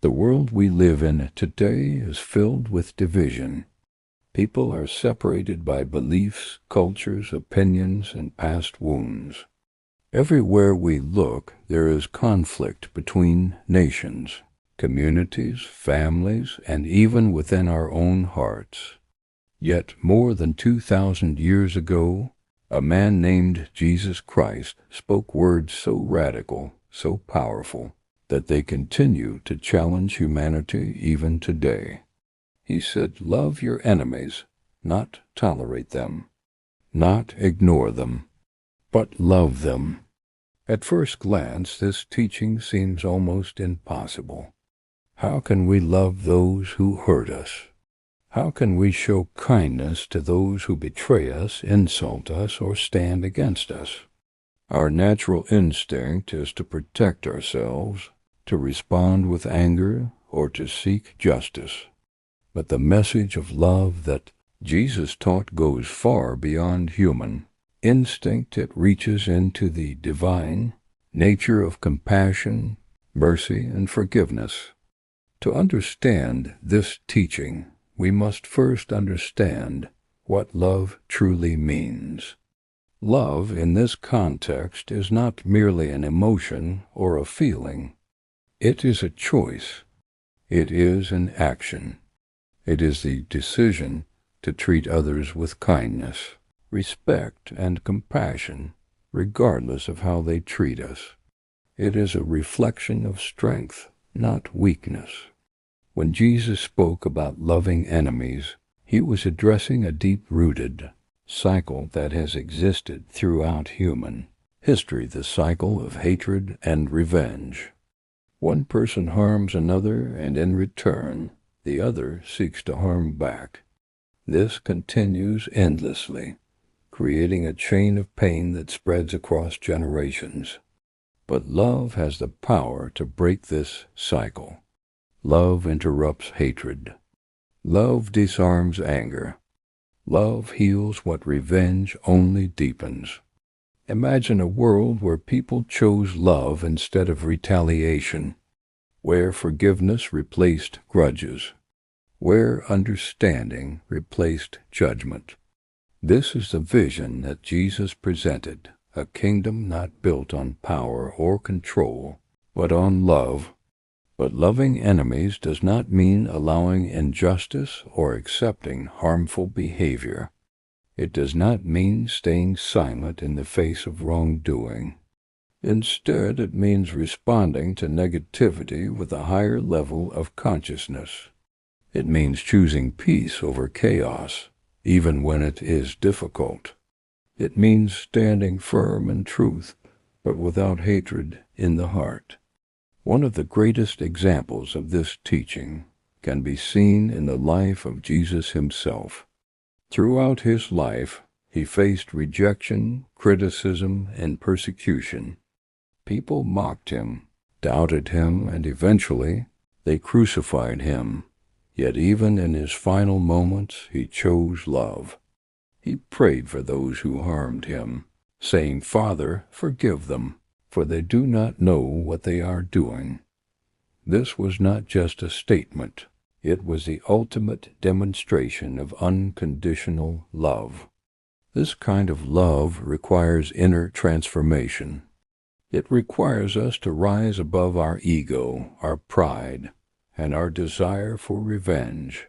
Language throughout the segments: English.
The world we live in today is filled with division. People are separated by beliefs, cultures, opinions, and past wounds. Everywhere we look, there is conflict between nations, communities, families, and even within our own hearts. Yet more than 2,000 years ago, a man named Jesus Christ spoke words so radical, so powerful, that they continue to challenge humanity even today. He said, "Love your enemies, not tolerate them, not ignore them, but love them." At first glance, this teaching seems almost impossible. How can we love those who hurt us? How can we show kindness to those who betray us, insult us, or stand against us? Our natural instinct is to protect ourselves, to respond with anger, or to seek justice. But the message of love that Jesus taught goes far beyond human instinct. It reaches into the divine nature of compassion, mercy, and forgiveness. To understand this teaching, we must first understand what love truly means. Love in this context is not merely an emotion or a feeling. It is a choice. It is an action. It is the decision to treat others with kindness, respect, and compassion, regardless of how they treat us. It is a reflection of strength, not weakness. When Jesus spoke about loving enemies, he was addressing a deep-rooted cycle that has existed throughout human history, the cycle of hatred and revenge. One person harms another, and in return, the other seeks to harm back. This continues endlessly, creating a chain of pain that spreads across generations. But love has the power to break this cycle. Love interrupts hatred. Love disarms anger. Love heals what revenge only deepens. Imagine a world where people chose love instead of retaliation, where forgiveness replaced grudges, where understanding replaced judgment. This is the vision that Jesus presented, a kingdom not built on power or control, but on love. But loving enemies does not mean allowing injustice or accepting harmful behavior. It does not mean staying silent in the face of wrongdoing. Instead, it means responding to negativity with a higher level of consciousness. It means choosing peace over chaos, even when it is difficult. It means standing firm in truth, but without hatred in the heart. One of the greatest examples of this teaching can be seen in the life of Jesus himself. Throughout his life, he faced rejection, criticism, and persecution. People mocked him, doubted him, and eventually they crucified him. Yet even in his final moments, he chose love. He prayed for those who harmed him, saying, "Father, forgive them, for they do not know what they are doing." This was not just a statement. It was the ultimate demonstration of unconditional love. This kind of love requires inner transformation. It requires us to rise above our ego, our pride, and our desire for revenge.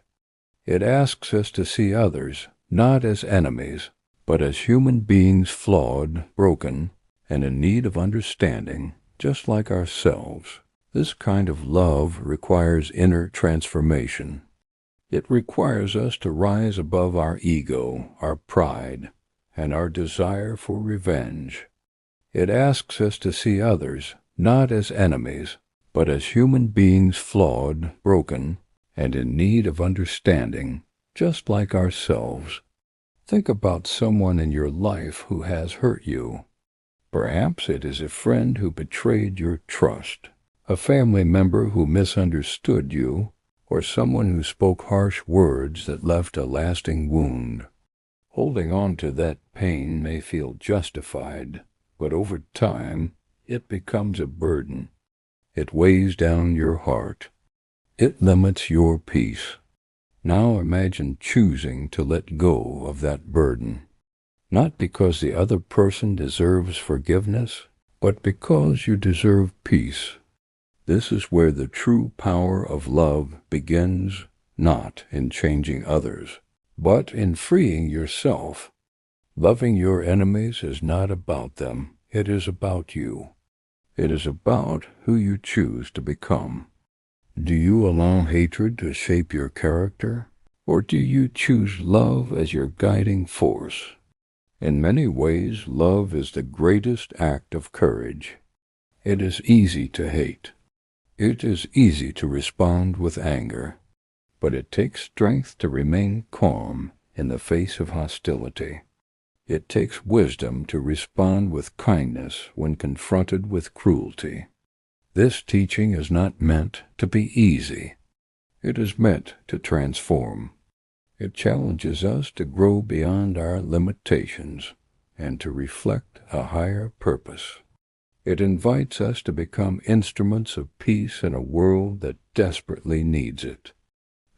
It asks us to see others not as enemies, but as human beings flawed, broken, and in need of understanding, just like ourselves. This kind of love requires inner transformation. It requires us to rise above our ego, our pride, and our desire for revenge. It asks us to see others not as enemies, but as human beings flawed, broken, and in need of understanding, just like ourselves. Think about someone in your life who has hurt you. Perhaps it is a friend who betrayed your trust, a family member who misunderstood you, or someone who spoke harsh words that left a lasting wound. Holding on to that pain may feel justified, but over time, it becomes a burden. It weighs down your heart. It limits your peace. Now imagine choosing to let go of that burden, not because the other person deserves forgiveness, but because you deserve peace. This is where the true power of love begins, not in changing others, but in freeing yourself. Loving your enemies is not about them, it is about you. It is about who you choose to become. Do you allow hatred to shape your character, or do you choose love as your guiding force? In many ways, love is the greatest act of courage. It is easy to hate. It is easy to respond with anger, but it takes strength to remain calm in the face of hostility. It takes wisdom to respond with kindness when confronted with cruelty. This teaching is not meant to be easy. It is meant to transform. It challenges us to grow beyond our limitations and to reflect a higher purpose. It invites us to become instruments of peace in a world that desperately needs it.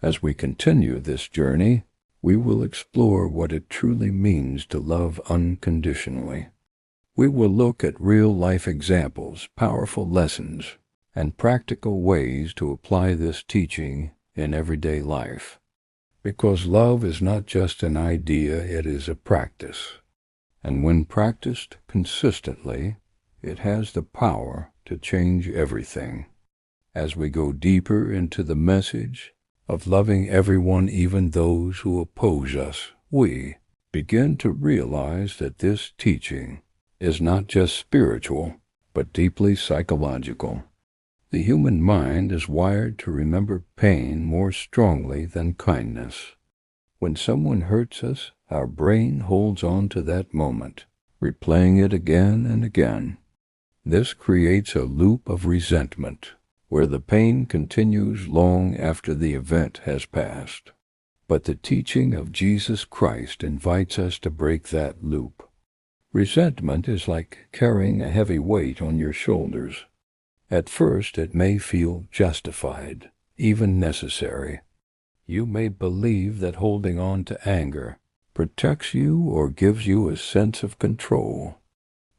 As we continue this journey, we will explore what it truly means to love unconditionally. We will look at real-life examples, powerful lessons, and practical ways to apply this teaching in everyday life. Because love is not just an idea, it is a practice. And when practiced consistently, it has the power to change everything. As we go deeper into the message of loving everyone, even those who oppose us, we begin to realize that this teaching is not just spiritual, but deeply psychological. The human mind is wired to remember pain more strongly than kindness. When someone hurts us, our brain holds on to that moment, replaying it again and again. This creates a loop of resentment, where the pain continues long after the event has passed. But the teaching of Jesus Christ invites us to break that loop. Resentment is like carrying a heavy weight on your shoulders. At first it may feel justified, even necessary. You may believe that holding on to anger protects you or gives you a sense of control.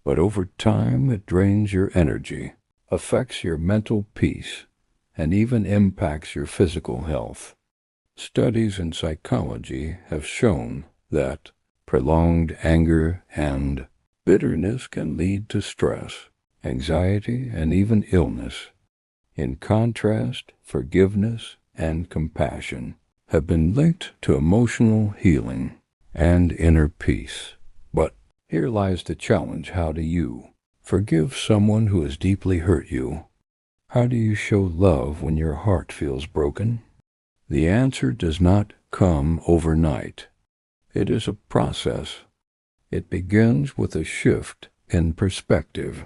But over time it drains your energy, affects your mental peace, and even impacts your physical health. Studies in psychology have shown that prolonged anger and bitterness can lead to stress, anxiety, and even illness. In contrast, forgiveness and compassion have been linked to emotional healing and inner peace. But here lies the challenge: how do you forgive someone who has deeply hurt you? How do you show love when your heart feels broken? The answer does not come overnight. It is a process. It begins with a shift in perspective.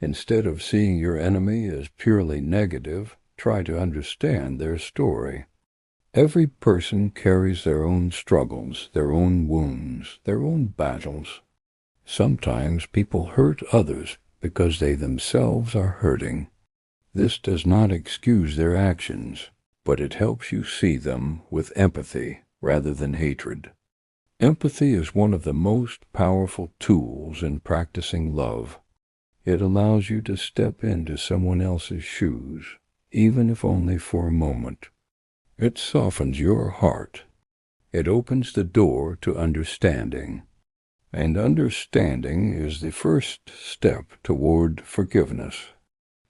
Instead of seeing your enemy as purely negative, try to understand their story. Every person carries their own struggles, their own wounds, their own battles. Sometimes people hurt others because they themselves are hurting. This does not excuse their actions, but it helps you see them with empathy rather than hatred. Empathy is one of the most powerful tools in practicing love. It allows you to step into someone else's shoes, even if only for a moment. It softens your heart. It opens the door to understanding. And understanding is the first step toward forgiveness.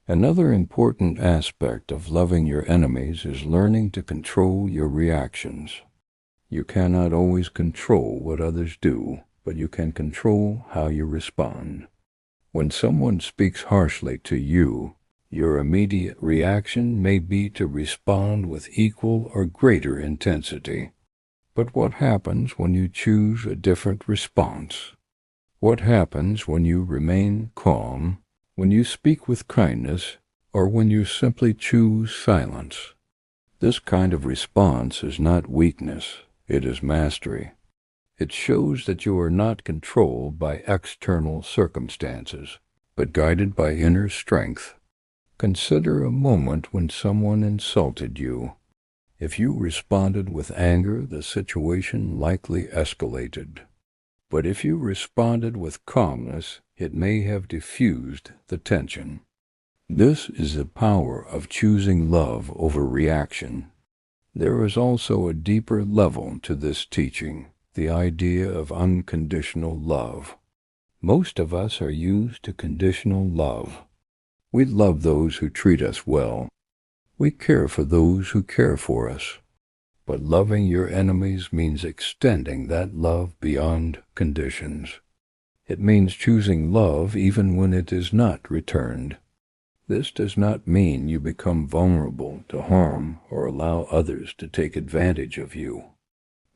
Another important aspect of loving your enemies is learning to control your reactions. You cannot always control what others do, but you can control how you respond. When someone speaks harshly to you, your immediate reaction may be to respond with equal or greater intensity. But what happens when you choose a different response? What happens when you remain calm, when you speak with kindness, or when you simply choose silence? This kind of response is not weakness, it is mastery. It shows that you are not controlled by external circumstances, but guided by inner strength. Consider a moment when someone insulted you. If you responded with anger, the situation likely escalated. But if you responded with calmness, it may have diffused the tension. This is the power of choosing love over reaction. There is also a deeper level to this teaching, the idea of unconditional love. Most of us are used to conditional love. We love those who treat us well. We care for those who care for us. But loving your enemies means extending that love beyond conditions. It means choosing love even when it is not returned. This does not mean you become vulnerable to harm or allow others to take advantage of you.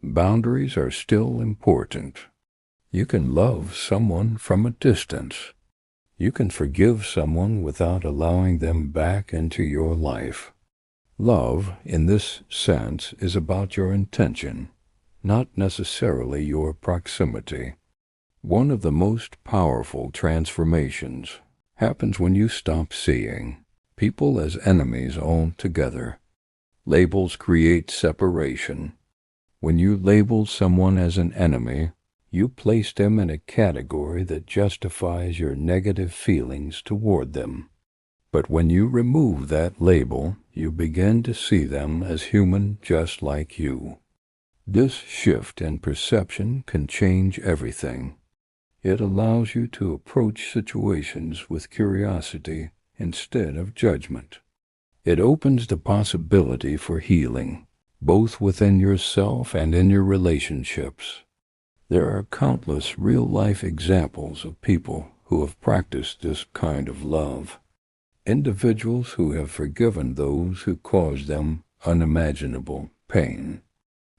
Boundaries are still important. You can love someone from a distance. You can forgive someone without allowing them back into your life. Love, in this sense, is about your intention, not necessarily your proximity. One of the most powerful transformations happens when you stop seeing people as enemies altogether. Labels create separation. When you label someone as an enemy, you place them in a category that justifies your negative feelings toward them. But when you remove that label, you begin to see them as human just like you. This shift in perception can change everything. It allows you to approach situations with curiosity instead of judgment. It opens the possibility for healing, both within yourself and in your relationships. There are countless real-life examples of people who have practiced this kind of love. Individuals who have forgiven those who caused them unimaginable pain.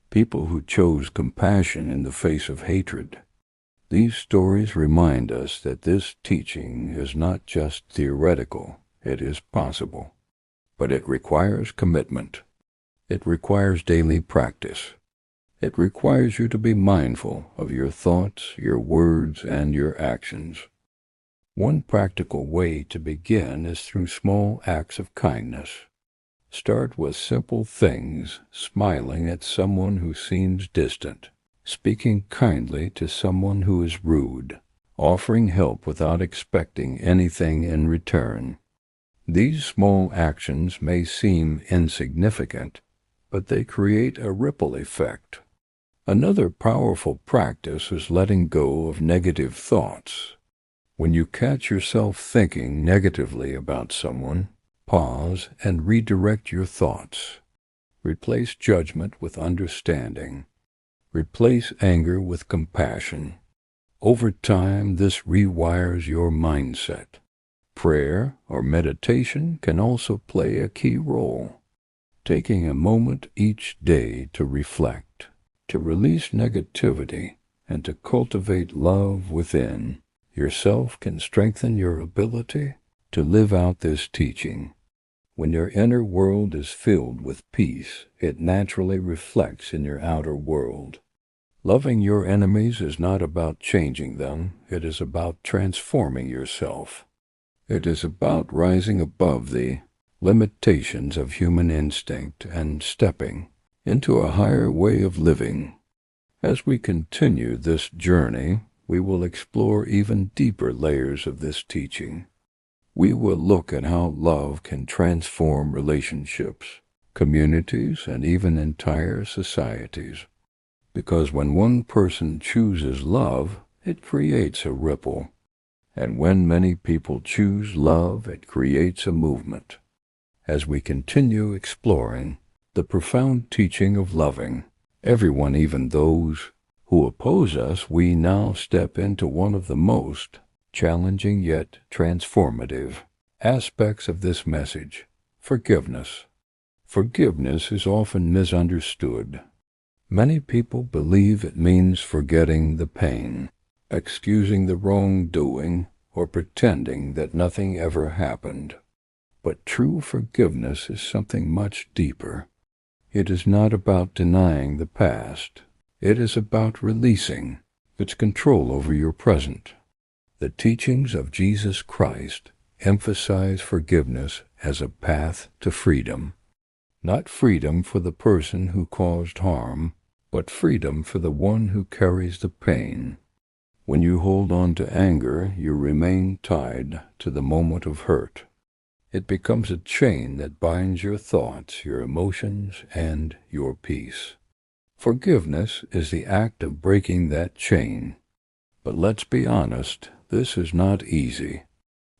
People who chose compassion in the face of hatred. These stories remind us that this teaching is not just theoretical, it is possible. But it requires commitment. It requires daily practice. It requires you to be mindful of your thoughts, your words, and your actions. One practical way to begin is through small acts of kindness. Start with simple things, smiling at someone who seems distant, speaking kindly to someone who is rude, offering help without expecting anything in return. These small actions may seem insignificant, but they create a ripple effect. Another powerful practice is letting go of negative thoughts. When you catch yourself thinking negatively about someone, pause and redirect your thoughts. Replace judgment with understanding. Replace anger with compassion. Over time, this rewires your mindset. Prayer or meditation can also play a key role. Taking a moment each day to reflect, to release negativity, and to cultivate love within yourself can strengthen your ability to live out this teaching. When your inner world is filled with peace, it naturally reflects in your outer world. Loving your enemies is not about changing them, it is about transforming yourself. It is about rising above the limitations of human instinct and stepping into a higher way of living. As we continue this journey, we will explore even deeper layers of this teaching. We will look at how love can transform relationships, communities, and even entire societies. Because when one person chooses love, it creates a ripple. And when many people choose love, it creates a movement. As we continue exploring the profound teaching of loving everyone, even those who oppose us, we now step into one of the most challenging yet transformative aspects of this message: forgiveness. Forgiveness is often misunderstood. Many people believe it means forgetting the pain, excusing the wrongdoing, or pretending that nothing ever happened. But true forgiveness is something much deeper. It is not about denying the past. It is about releasing its control over your present. The teachings of Jesus Christ emphasize forgiveness as a path to freedom. Not freedom for the person who caused harm, but freedom for the one who carries the pain. When you hold on to anger, you remain tied to the moment of hurt. It becomes a chain that binds your thoughts, your emotions, and your peace. Forgiveness is the act of breaking that chain. But let's be honest, this is not easy.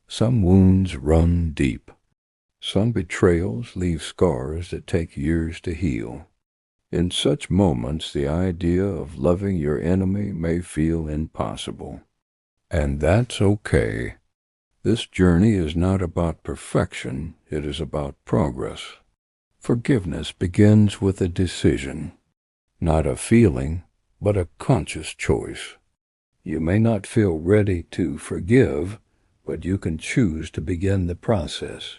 Some wounds run deep. Some betrayals leave scars that take years to heal. In such moments, the idea of loving your enemy may feel impossible. And that's okay. This journey is not about perfection, it is about progress. Forgiveness begins with a decision, not a feeling, but a conscious choice. You may not feel ready to forgive, but you can choose to begin the process.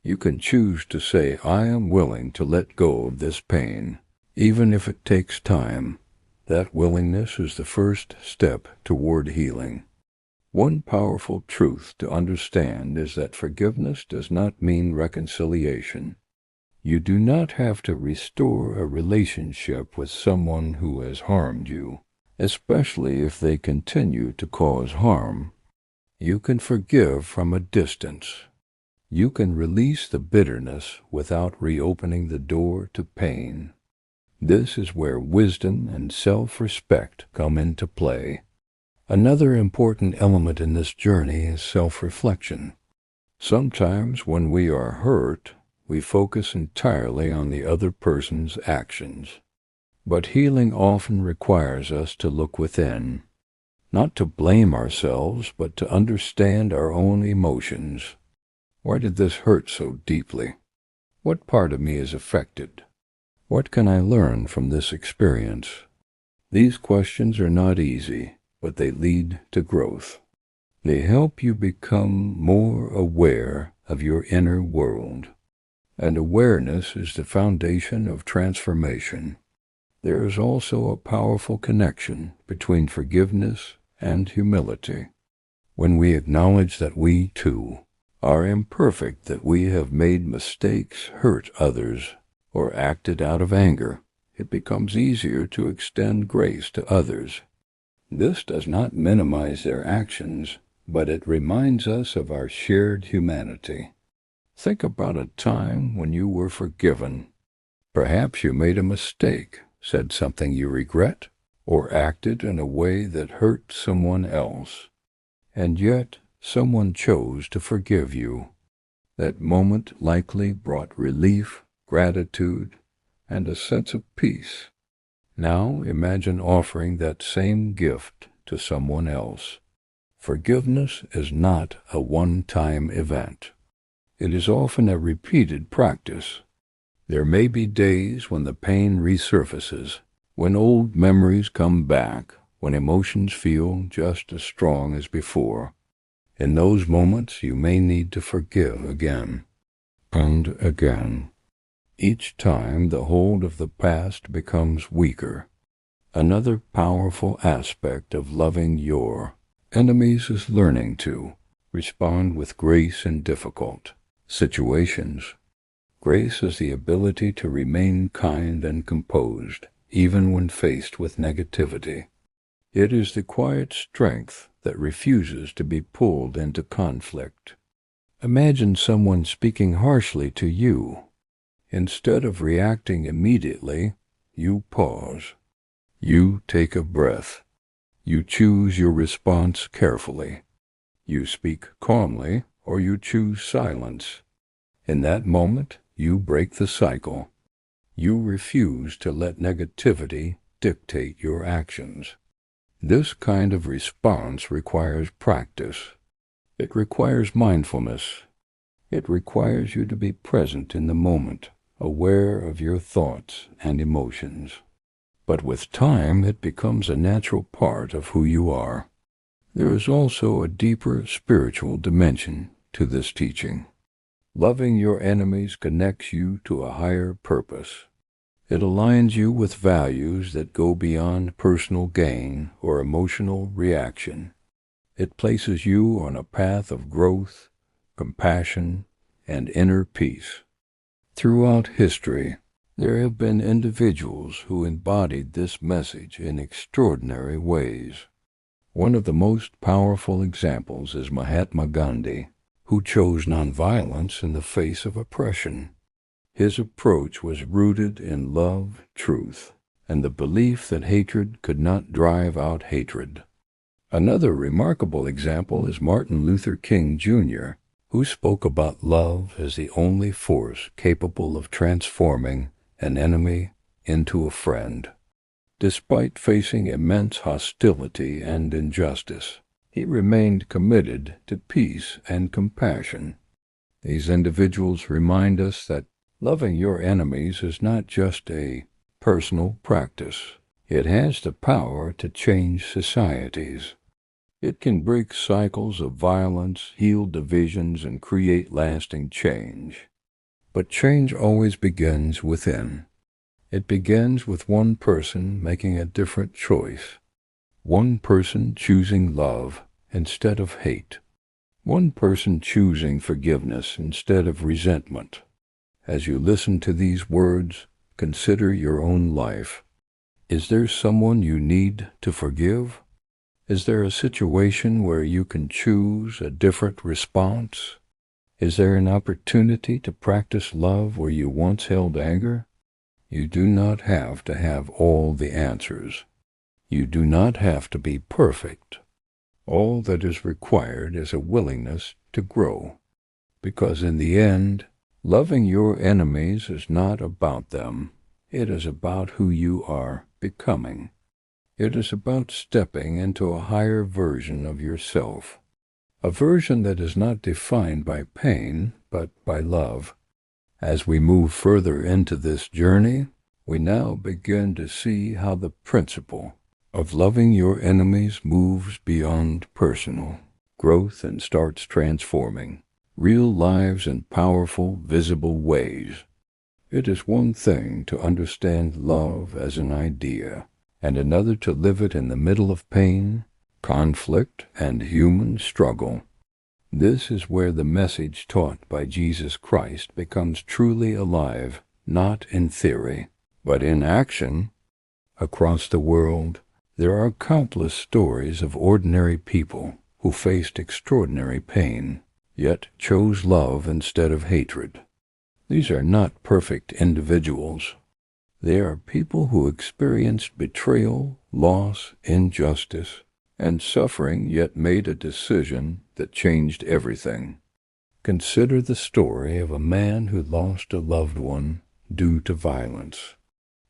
You can choose to say, I am willing to let go of this pain, even if it takes time. That willingness is the first step toward healing. One powerful truth to understand is that forgiveness does not mean reconciliation. You do not have to restore a relationship with someone who has harmed you, especially if they continue to cause harm. You can forgive from a distance. You can release the bitterness without reopening the door to pain. This is where wisdom and self-respect come into play. Another important element in this journey is self-reflection. Sometimes when we are hurt, we focus entirely on the other person's actions. But healing often requires us to look within, not to blame ourselves, but to understand our own emotions. Why did this hurt so deeply? What part of me is affected? What can I learn from this experience? These questions are not easy, but they lead to growth. They help you become more aware of your inner world. And awareness is the foundation of transformation. There is also a powerful connection between forgiveness and humility. When we acknowledge that we, too, are imperfect, that we have made mistakes, hurt others, or acted out of anger, it becomes easier to extend grace to others. This does not minimize their actions, but it reminds us of our shared humanity. Think about a time when you were forgiven. Perhaps you made a mistake, said something you regret, or acted in a way that hurt someone else. And yet, someone chose to forgive you. That moment likely brought relief, gratitude, and a sense of peace. Now imagine offering that same gift to someone else. Forgiveness is not a one-time event. It is often a repeated practice. There may be days when the pain resurfaces, when old memories come back, when emotions feel just as strong as before. In those moments, you may need to forgive again and again. Each time, the hold of the past becomes weaker. Another powerful aspect of loving your enemies is learning to respond with grace in difficult situations. Grace is the ability to remain kind and composed, even when faced with negativity. It is the quiet strength that refuses to be pulled into conflict. Imagine someone speaking harshly to you. Instead of reacting immediately, you pause. You take a breath. You choose your response carefully. You speak calmly, or you choose silence. In that moment, you break the cycle. You refuse to let negativity dictate your actions. This kind of response requires practice. It requires mindfulness. It requires you to be present in the moment, aware of your thoughts and emotions. But with time, it becomes a natural part of who you are. There is also a deeper spiritual dimension to this teaching. Loving your enemies connects you to a higher purpose. It aligns you with values that go beyond personal gain or emotional reaction. It places you on a path of growth, compassion, and inner peace. Throughout history, there have been individuals who embodied this message in extraordinary ways. One of the most powerful examples is Mahatma Gandhi, who chose nonviolence in the face of oppression. His approach was rooted in love, truth, and the belief that hatred could not drive out hatred. Another remarkable example is Martin Luther King, Jr., who spoke about love as the only force capable of transforming an enemy into a friend. Despite facing immense hostility and injustice, he remained committed to peace and compassion. These individuals remind us that loving your enemies is not just a personal practice. It has the power to change societies. It can break cycles of violence, heal divisions, and create lasting change. But change always begins within. It begins with one person making a different choice. One person choosing love instead of hate. One person choosing forgiveness instead of resentment. As you listen to these words, consider your own life. Is there someone you need to forgive? Is there a situation where you can choose a different response? Is there an opportunity to practice love where you once held anger? You do not have to have all the answers. You do not have to be perfect. All that is required is a willingness to grow. Because in the end, loving your enemies is not about them. It is about who you are becoming. It is about stepping into a higher version of yourself. A version that is not defined by pain, but by love. As we move further into this journey, we now begin to see how the principle of loving your enemies moves beyond personal growth and starts transforming real lives in powerful, visible ways. It is one thing to understand love as an idea, and another to live it in the middle of pain, conflict, and human struggle. This is where the message taught by Jesus Christ becomes truly alive, not in theory, but in action. Across the world, there are countless stories of ordinary people who faced extraordinary pain, yet chose love instead of hatred. These are not perfect individuals. They are people who experienced betrayal, loss, injustice, and suffering, yet made a decision that changed everything. Consider the story of a man who lost a loved one due to violence.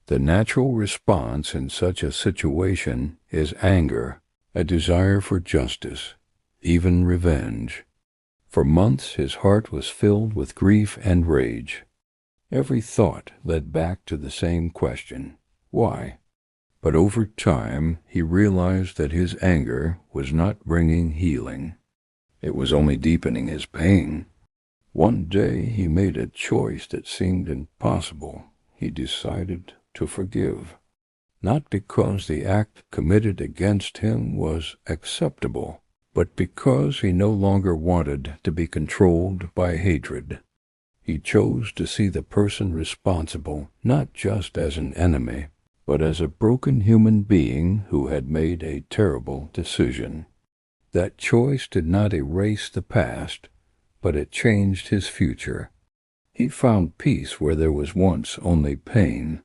The natural response in such a situation is anger, a desire for justice, even revenge. For months his heart was filled with grief and rage. Every thought led back to the same question, why? But over time he realized that his anger was not bringing healing. It was only deepening his pain. One day he made a choice that seemed impossible. He decided to forgive, not because the act committed against him was acceptable, but because he no longer wanted to be controlled by hatred. He chose to see the person responsible not just as an enemy, but as a broken human being who had made a terrible decision. That choice did not erase the past, but it changed his future. He found peace where there was once only pain.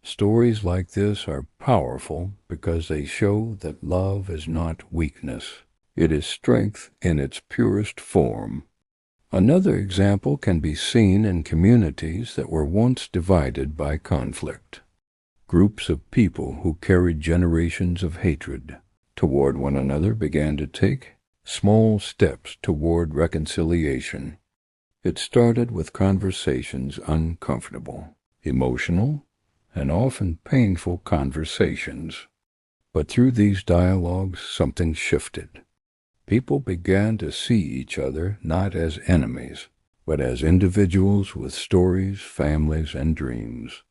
Stories like this are powerful because they show that love is not weakness. It is strength in its purest form. Another example can be seen in communities that were once divided by conflict. Groups of people who carried generations of hatred toward one another began to take small steps toward reconciliation. It started with conversations uncomfortable, emotional, and often painful conversations. But through these dialogues, something shifted. People began to see each other not as enemies, but as individuals with stories, families, and dreams.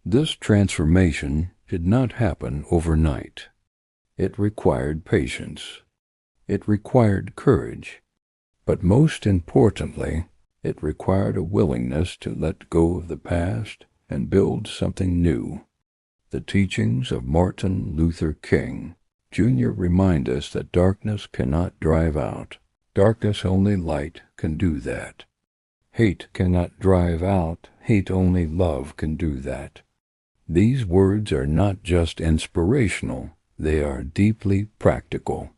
This transformation did not happen overnight. It required patience. It required courage. But most importantly, It required a willingness to let go of the past and build something new. The teachings of Martin Luther King Jr. remind us that darkness cannot drive out. Darkness, only light can do that. Hate cannot drive out. Hate, only love can do that. These words are not just inspirational, they are deeply practical.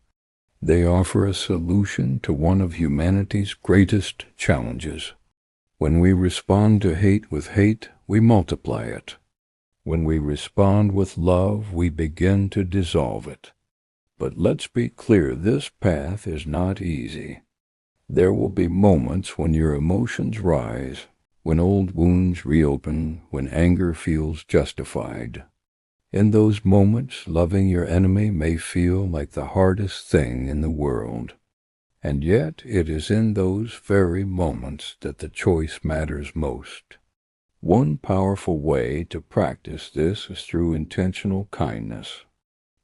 They offer a solution to one of humanity's greatest challenges. When we respond to hate with hate, we multiply it. When we respond with love, we begin to dissolve it. But let's be clear, this path is not easy. There will be moments when your emotions rise, when old wounds reopen, when anger feels justified. In those moments, loving your enemy may feel like the hardest thing in the world. And yet, it is in those very moments that the choice matters most. One powerful way to practice this is through intentional kindness.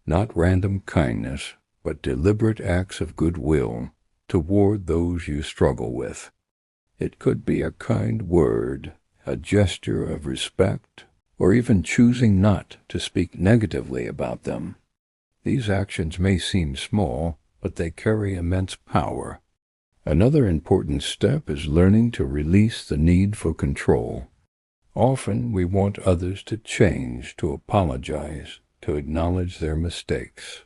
Not random kindness, but deliberate acts of goodwill toward those you struggle with. It could be a kind word, a gesture of respect, or even choosing not to speak negatively about them. These actions may seem small, but they carry immense power. Another important step is learning to release the need for control. Often we want others to change, to apologize, to acknowledge their mistakes.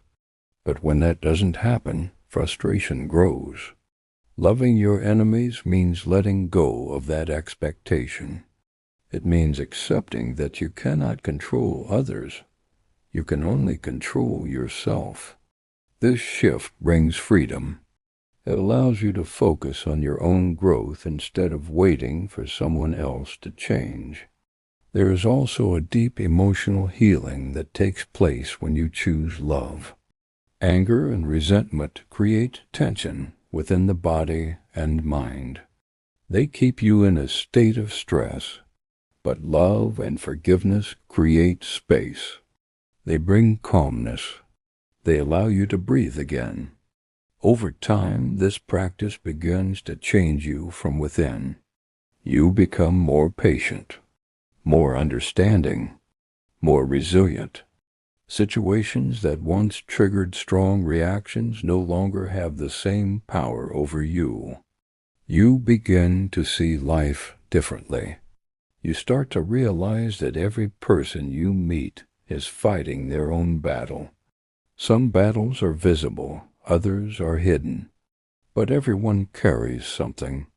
But when that doesn't happen, frustration grows. Loving your enemies means letting go of that expectation. It means accepting that you cannot control others. You can only control yourself. This shift brings freedom. It allows you to focus on your own growth instead of waiting for someone else to change. There is also a deep emotional healing that takes place when you choose love. Anger and resentment create tension within the body and mind. They keep you in a state of stress. But love and forgiveness create space. They bring calmness. They allow you to breathe again. Over time, this practice begins to change you from within. You become more patient, more understanding, more resilient. Situations that once triggered strong reactions no longer have the same power over you. You begin to see life differently. You start to realize that every person you meet is fighting their own battle. Some battles are visible, others are hidden, but everyone carries something.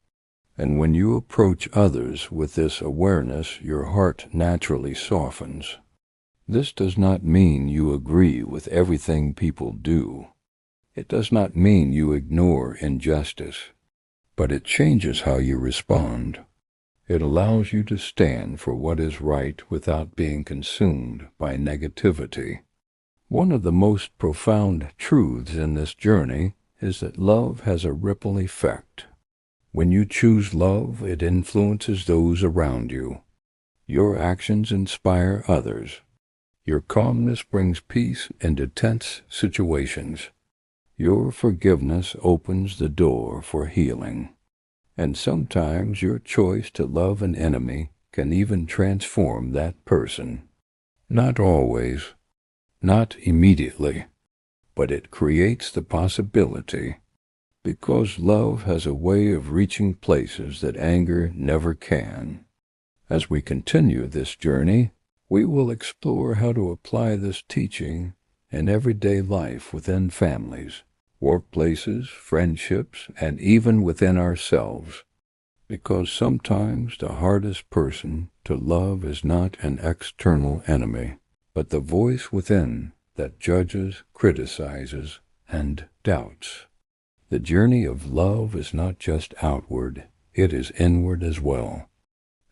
And when you approach others with this awareness, your heart naturally softens. This does not mean you agree with everything people do. It does not mean you ignore injustice, but it changes how you respond. It allows you to stand for what is right without being consumed by negativity. One of the most profound truths in this journey is that love has a ripple effect. When you choose love, it influences those around you. Your actions inspire others. Your calmness brings peace into tense situations. Your forgiveness opens the door for healing. And sometimes your choice to love an enemy can even transform that person. Not always, not immediately, but it creates the possibility, because love has a way of reaching places that anger never can. As we continue this journey, we will explore how to apply this teaching in everyday life within families, workplaces, friendships, and even within ourselves. Because sometimes the hardest person to love is not an external enemy, but the voice within that judges, criticizes, and doubts. The journey of love is not just outward, it is inward as well.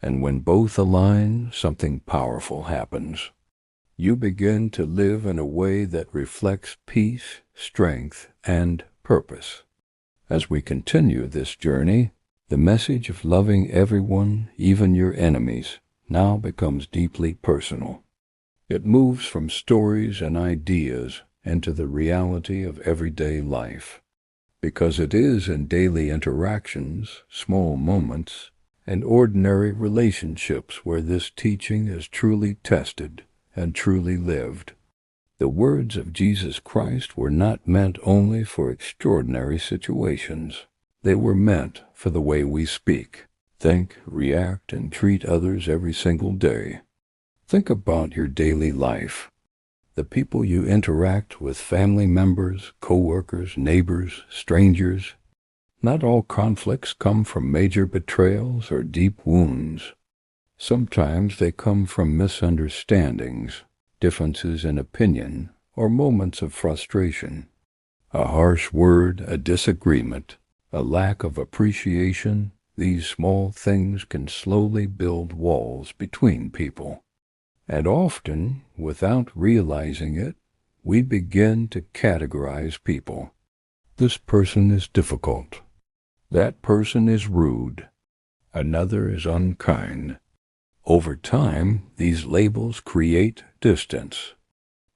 And when both align, something powerful happens. You begin to live in a way that reflects peace, strength, and purpose. As we continue this journey, the message of loving everyone, even your enemies, now becomes deeply personal. It moves from stories and ideas into the reality of everyday life. because it is in daily interactions, small moments, and ordinary relationships where this teaching is truly tested and truly lived. The words of Jesus Christ were not meant only for extraordinary situations. They were meant for the way we speak, think, react, and treat others every single day. Think about your daily life. The people you interact with, family members, co-workers, neighbors, strangers. Not all conflicts come from major betrayals or deep wounds. Sometimes they come from misunderstandings, differences in opinion, or moments of frustration. A harsh word, a disagreement, a lack of appreciation, these small things can slowly build walls between people. And often, without realizing it, we begin to categorize people. This person is difficult. That person is rude. Another is unkind. Over time, these labels create distance.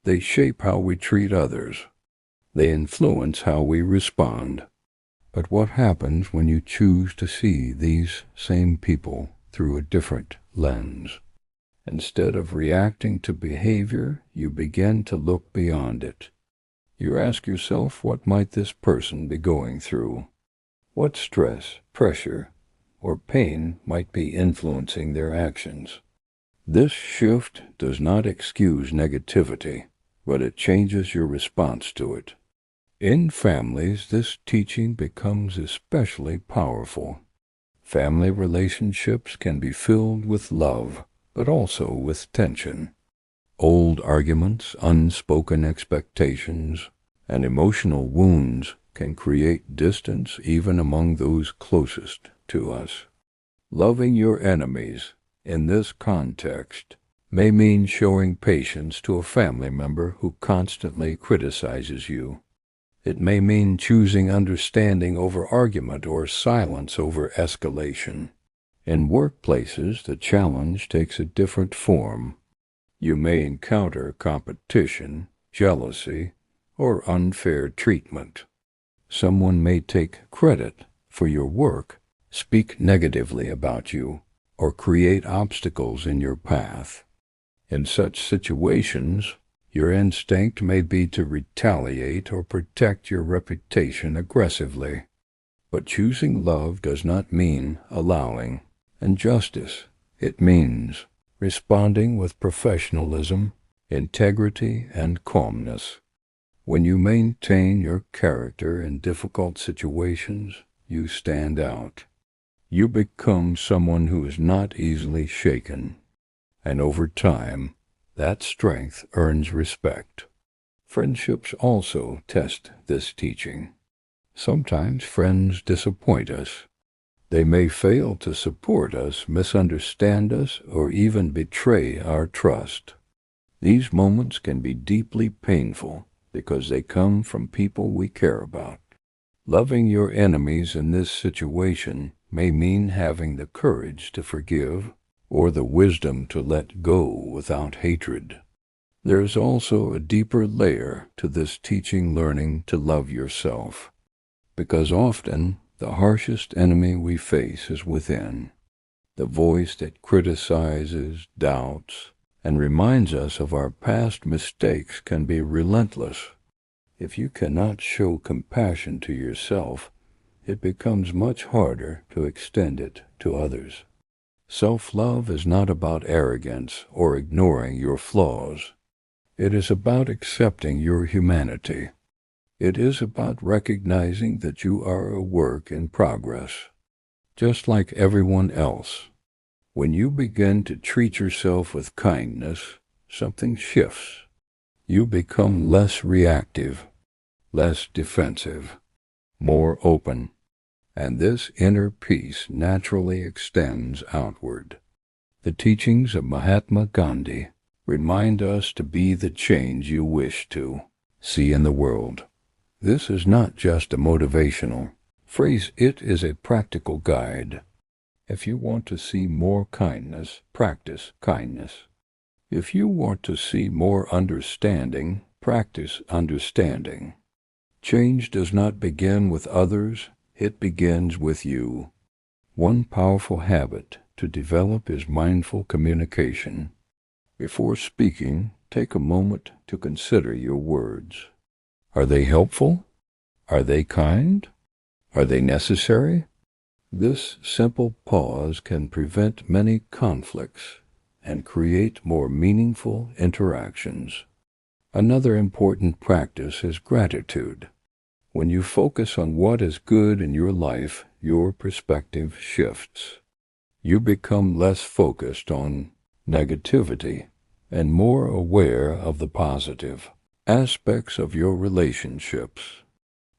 They shape how we treat others. They influence how we respond. But what happens when you choose to see these same people through a different lens? Instead of reacting to behavior, you begin to look beyond it. You ask yourself, what might this person be going through? What stress, pressure, or pain might be influencing their actions? This shift does not excuse negativity, but it changes your response to it. In families, this teaching becomes especially powerful. Family relationships can be filled with love, but also with tension. Old arguments, unspoken expectations, and emotional wounds can create distance even among those closest to us. Loving your enemies in this context may mean showing patience to a family member who constantly criticizes you. It may mean choosing understanding over argument or silence over escalation. In workplaces, the challenge takes a different form. You may encounter competition, jealousy, or unfair treatment. Someone may take credit for your work, speak negatively about you, or create obstacles in your path. In such situations, your instinct may be to retaliate or protect your reputation aggressively. But choosing love does not mean allowing injustice. It means responding with professionalism, integrity, and calmness. When you maintain your character in difficult situations, you stand out. You become someone who is not easily shaken. And over time, that strength earns respect. Friendships also test this teaching. Sometimes friends disappoint us. They may fail to support us, misunderstand us, or even betray our trust. These moments can be deeply painful because they come from people we care about. Loving your enemies in this situation may mean having the courage to forgive or the wisdom to let go without hatred. There is also a deeper layer to this teaching, learning to love yourself, because often the harshest enemy we face is within. The voice that criticizes, doubts, and reminds us of our past mistakes can be relentless. If you cannot show compassion to yourself, it becomes much harder to extend it to others. Self-love is not about arrogance or ignoring your flaws. It is about accepting your humanity. It is about recognizing that you are a work in progress, just like everyone else. When you begin to treat yourself with kindness, something shifts. You become less reactive, less defensive, more open, and this inner peace naturally extends outward. The teachings of Mahatma Gandhi remind us to be the change you wish to see in the world. This is not just a motivational phrase, it is a practical guide. If you want to see more kindness, practice kindness. If you want to see more understanding, practice understanding. Change does not begin with others, it begins with you. One powerful habit to develop is mindful communication. Before speaking, take a moment to consider your words. Are they helpful? Are they kind? Are they necessary? This simple pause can prevent many conflicts and create more meaningful interactions. Another important practice is gratitude. When you focus on what is good in your life, your perspective shifts. You become less focused on negativity and more aware of the positive aspects of your relationships.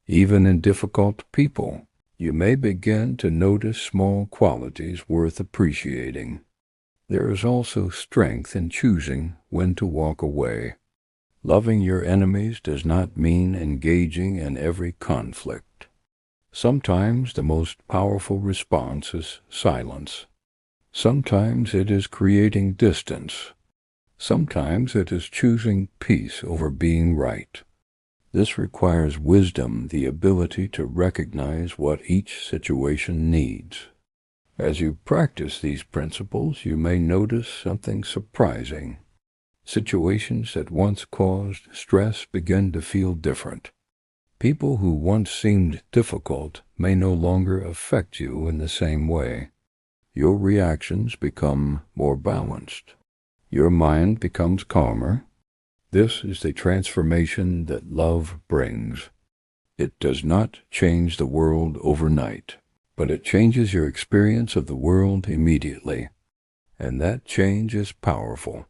Even in difficult people, you may begin to notice small qualities worth appreciating. There is also strength in choosing when to walk away. Loving your enemies does not mean engaging in every conflict. Sometimes the most powerful response is silence. Sometimes it is creating distance. Sometimes it is choosing peace over being right. This requires wisdom, the ability to recognize what each situation needs. As you practice these principles, you may notice something surprising. Situations that once caused stress begin to feel different. People who once seemed difficult may no longer affect you in the same way. Your reactions become more balanced. Your mind becomes calmer. This is the transformation that love brings. It does not change the world overnight, but it changes your experience of the world immediately. And that change is powerful,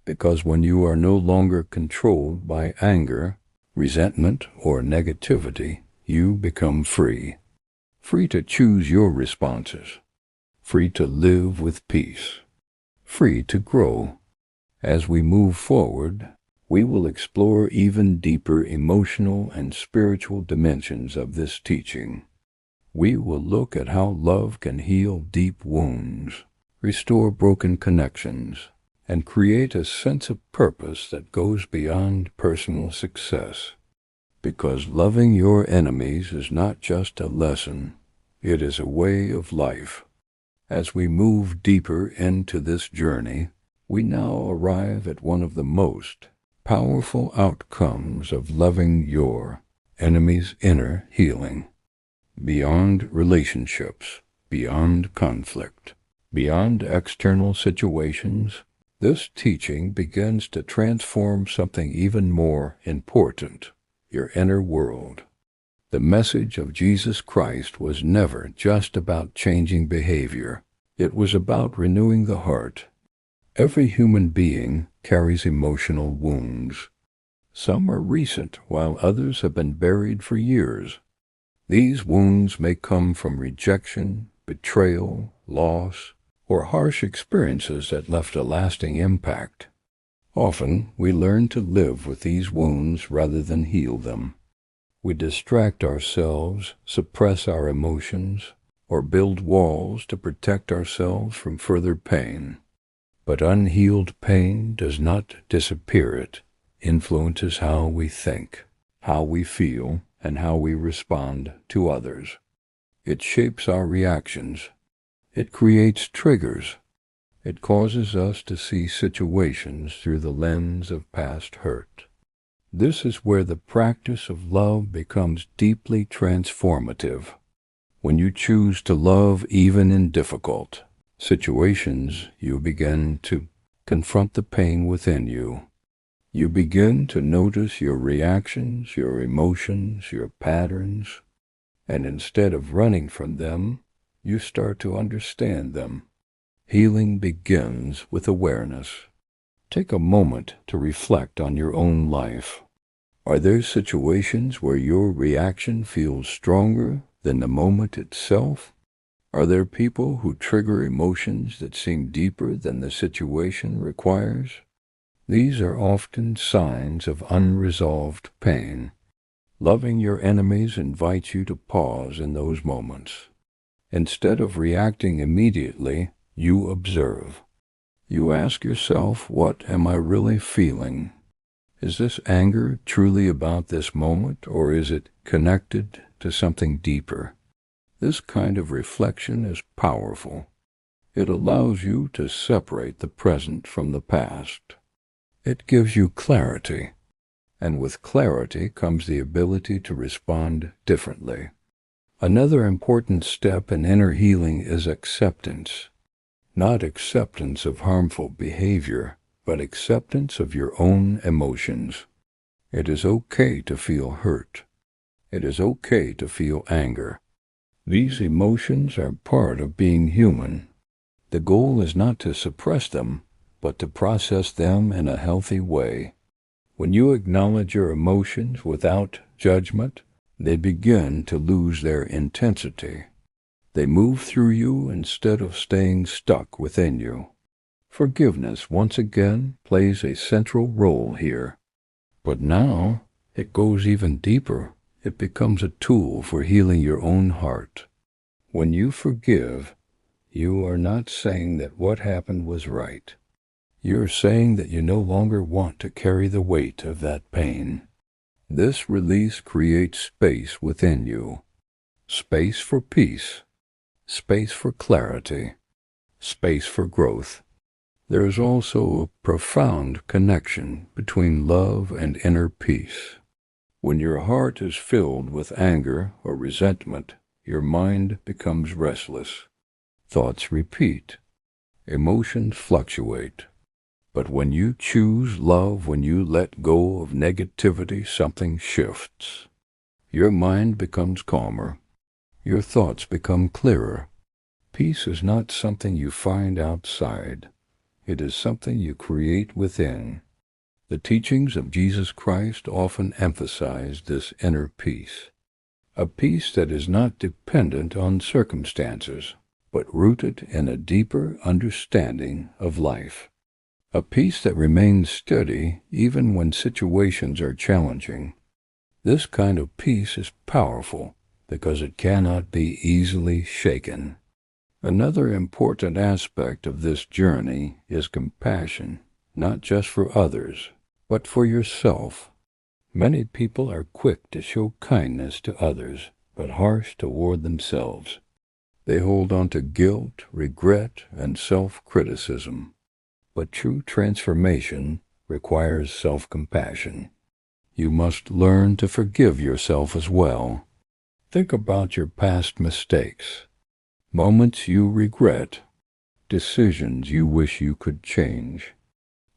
because when you are no longer controlled by anger, resentment, or negativity, you become free. Free to choose your responses. Free to live with peace. Free to grow. As we move forward, we will explore even deeper emotional and spiritual dimensions of this teaching. We will look at how love can heal deep wounds, restore broken connections, and create a sense of purpose that goes beyond personal success. Because loving your enemies is not just a lesson, it is a way of life. As we move deeper into this journey, we now arrive at one of the most powerful outcomes of loving your enemy's inner healing. Beyond relationships, beyond conflict, beyond external situations, this teaching begins to transform something even more important, your inner world. The message of Jesus Christ was never just about changing behavior. It was about renewing the heart. Every human being carries emotional wounds. Some are recent, while others have been buried for years. These wounds may come from rejection, betrayal, loss, or harsh experiences that left a lasting impact. Often, we learn to live with these wounds rather than heal them. We distract ourselves, suppress our emotions, or build walls to protect ourselves from further pain. But unhealed pain does not disappear. It influences how we think, how we feel, and how we respond to others. It shapes our reactions. It creates triggers. It causes us to see situations through the lens of past hurt. This is where the practice of love becomes deeply transformative. When you choose to love even in difficult situations, you begin to confront the pain within you. You begin to notice your reactions, your emotions, your patterns, and instead of running from them, you start to understand them. Healing begins with awareness. Take a moment to reflect on your own life. Are there situations where your reaction feels stronger than the moment itself? Are there people who trigger emotions that seem deeper than the situation requires? These are often signs of unresolved pain. Loving your enemies invites you to pause in those moments. Instead of reacting immediately, you observe. You ask yourself, what am I really feeling? Is this anger truly about this moment, or is it connected to something deeper? This kind of reflection is powerful. It allows you to separate the present from the past. It gives you clarity, and with clarity comes the ability to respond differently. Another important step in inner healing is acceptance. Not acceptance of harmful behavior, but acceptance of your own emotions. It is okay to feel hurt. It is okay to feel anger. These emotions are part of being human. The goal is not to suppress them, but to process them in a healthy way. When you acknowledge your emotions without judgment, they begin to lose their intensity. They move through you instead of staying stuck within you. Forgiveness once again plays a central role here. But now it goes even deeper. It becomes a tool for healing your own heart. When you forgive, you are not saying that what happened was right. You're saying that you no longer want to carry the weight of that pain. This release creates space within you. Space for peace. Space for clarity. Space for growth. There is also a profound connection between love and inner peace. When your heart is filled with anger or resentment, your mind becomes restless. Thoughts repeat. Emotions fluctuate. But when you choose love, when you let go of negativity, something shifts. Your mind becomes calmer. Your thoughts become clearer. Peace is not something you find outside. It is something you create within. The teachings of Jesus Christ often emphasize this inner peace. A peace that is not dependent on circumstances, but rooted in a deeper understanding of life. A peace that remains steady even when situations are challenging. This kind of peace is powerful because it cannot be easily shaken. Another important aspect of this journey is compassion, not just for others, but for yourself. Many people are quick to show kindness to others, but harsh toward themselves. They hold on to guilt, regret, and self-criticism. But true transformation requires self-compassion. You must learn to forgive yourself as well. Think about your past mistakes, moments you regret, decisions you wish you could change.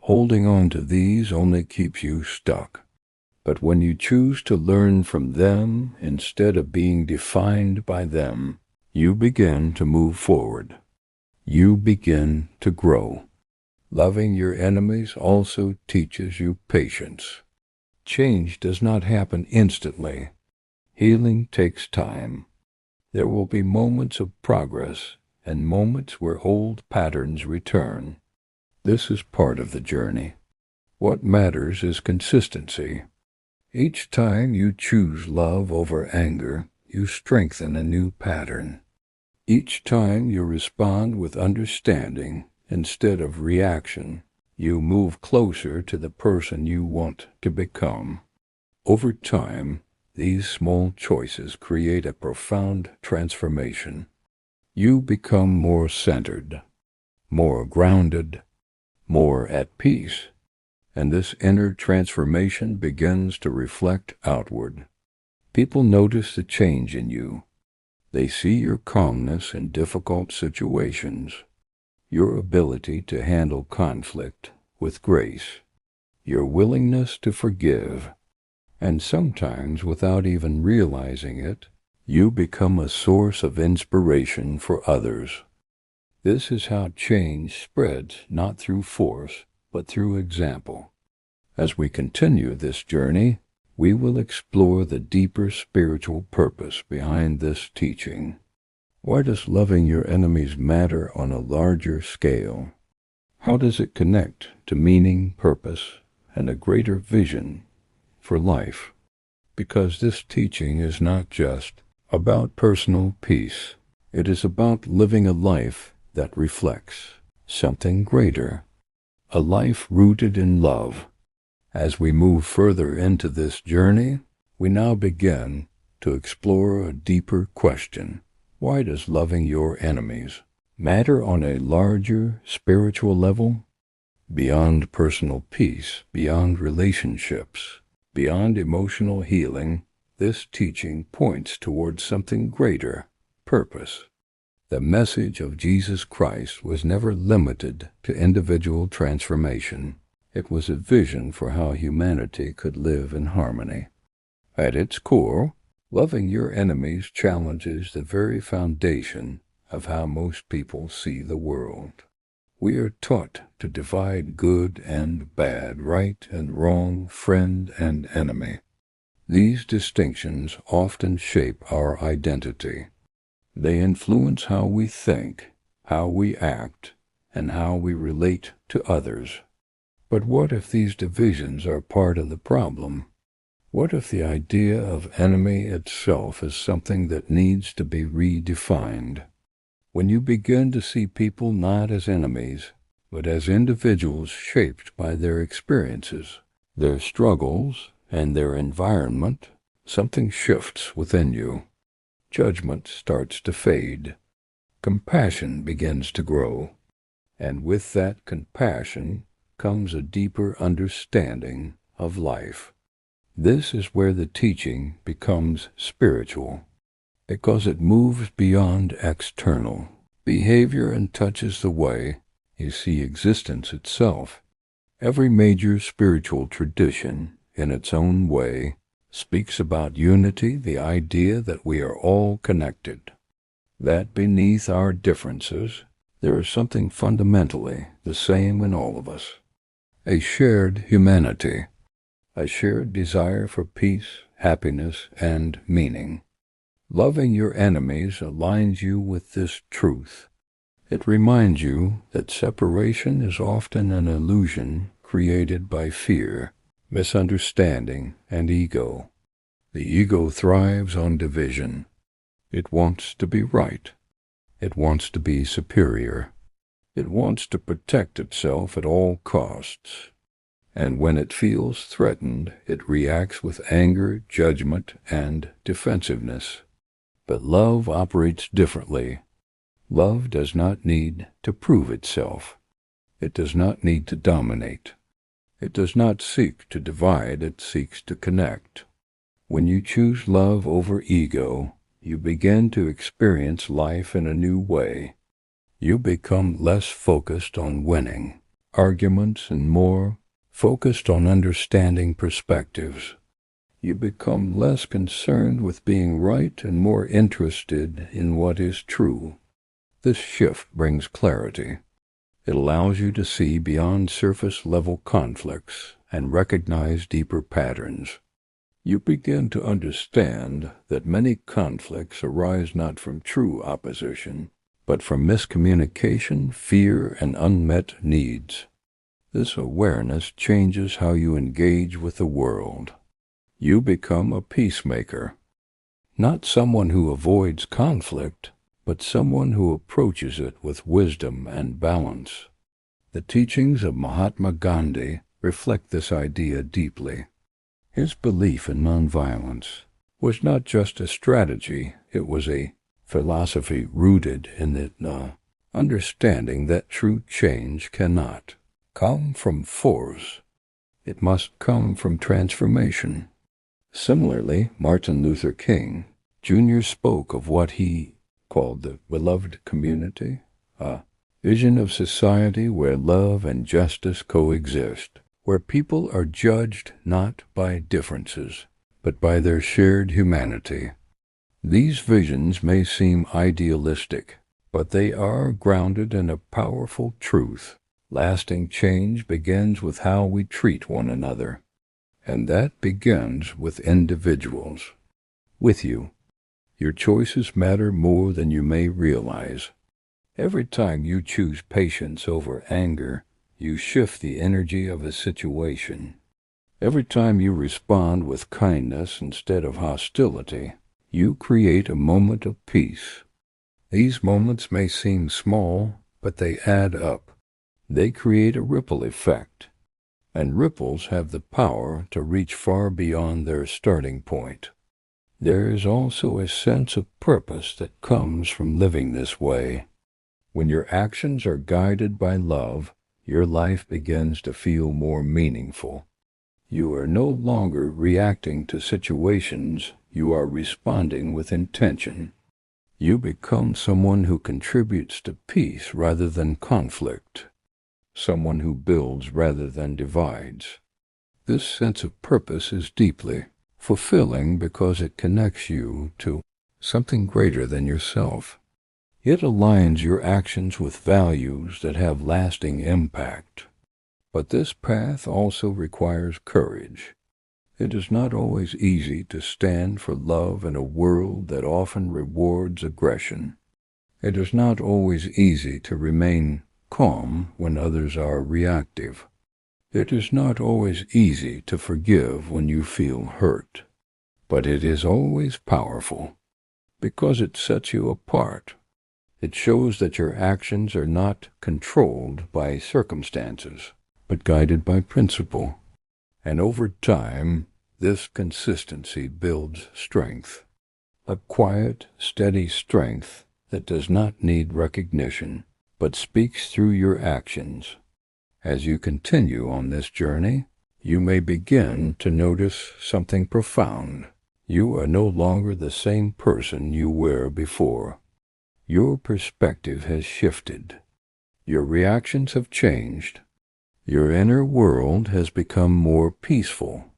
Holding on to these only keeps you stuck. But when you choose to learn from them instead of being defined by them, you begin to move forward. You begin to grow. Loving your enemies also teaches you patience. Change does not happen instantly. Healing takes time. There will be moments of progress and moments where old patterns return. This is part of the journey. What matters is consistency. Each time you choose love over anger, you strengthen a new pattern. Each time you respond with understanding instead of reaction, you move closer to the person you want to become. Over time, these small choices create a profound transformation. You become more centered, more grounded, more at peace, and this inner transformation begins to reflect outward. People notice the change in you. They see your calmness in difficult situations, your ability to handle conflict with grace, your willingness to forgive, and sometimes without even realizing it, you become a source of inspiration for others. This is how change spreads, not through force, but through example. As we continue this journey, we will explore the deeper spiritual purpose behind this teaching. Why does loving your enemies matter on a larger scale? How does it connect to meaning, purpose, and a greater vision for life? Because this teaching is not just about personal peace. It is about living a life that reflects something greater, a life rooted in love As we move further into this journey, we now begin to explore a deeper question. Why does loving your enemies matter on a larger spiritual level? Beyond personal peace, beyond relationships, beyond emotional healing, this teaching points towards something greater: purpose. The message of Jesus Christ was never limited to individual transformation. It was a vision for how humanity could live in harmony. At its core, loving your enemies challenges the very foundation of how most people see the world. We are taught to divide good and bad, right and wrong, friend and enemy. These distinctions often shape our identity. They influence how we think, how we act, and how we relate to others. But what if these divisions are part of the problem? What if the idea of enemy itself is something that needs to be redefined? When you begin to see people not as enemies, but as individuals shaped by their experiences, their struggles, and their environment, something shifts within you. Judgment starts to fade. Compassion begins to grow. And with that compassion comes a deeper understanding of life. This is where the teaching becomes spiritual, because it moves beyond external behavior and touches the way you see existence itself. Every major spiritual tradition, in its own way, speaks about unity, the idea that we are all connected, that beneath our differences there is something fundamentally the same in all of us: a shared humanity, a shared desire for peace, happiness, and meaning. Loving your enemies aligns you with this truth. It reminds you that separation is often an illusion created by fear, misunderstanding, and ego. The ego thrives on division. It wants to be right. It wants to be superior. It wants to protect itself at all costs. And when it feels threatened, it reacts with anger, judgment, and defensiveness. But love operates differently. Love does not need to prove itself. It does not need to dominate. It does not seek to divide, it seeks to connect. When you choose love over ego, you begin to experience life in a new way. You become less focused on winning arguments and more focused on understanding perspectives. You become less concerned with being right and more interested in what is true. This shift brings clarity. It allows you to see beyond surface-level conflicts and recognize deeper patterns. You begin to understand that many conflicts arise not from true opposition, but from miscommunication, fear, and unmet needs. This awareness changes how you engage with the world. You become a peacemaker, not someone who avoids conflict, but someone who approaches it with wisdom and balance. The teachings of Mahatma Gandhi reflect this idea deeply. His belief in nonviolence was not just a strategy, it was a philosophy rooted in the understanding that true change cannot come from force. It must come from transformation. Similarly, Martin Luther King Jr. spoke of what he called the beloved community, a vision of society where love and justice coexist, where people are judged not by differences, but by their shared humanity. These visions may seem idealistic, but they are grounded in a powerful truth. Lasting change begins with how we treat one another, and that begins with individuals. With you. Your choices matter more than you may realize. Every time you choose patience over anger, you shift the energy of a situation. Every time you respond with kindness instead of hostility, you create a moment of peace. These moments may seem small, but they add up. They create a ripple effect. and ripples have the power to reach far beyond their starting point. There is also a sense of purpose that comes from living this way. When your actions are guided by love, your life begins to feel more meaningful. You are no longer reacting to situations, you are responding with intention. You become someone who contributes to peace rather than conflict, someone who builds rather than divides. This sense of purpose is deeply fulfilling because it connects you to something greater than yourself. It aligns your actions with values that have lasting impact. But this path also requires courage. It is not always easy to stand for love in a world that often rewards aggression. It is not always easy to remain calm when others are reactive. It is not always easy to forgive when you feel hurt. But it is always powerful, because it sets you apart. It shows that your actions are not controlled by circumstances, but guided by principle. And over time, this consistency builds strength. A quiet, steady strength that does not need recognition, but speaks through your actions. As you continue on this journey, you may begin to notice something profound. You are no longer the same person you were before. Your perspective has shifted. Your reactions have changed. Your inner world has become more peaceful.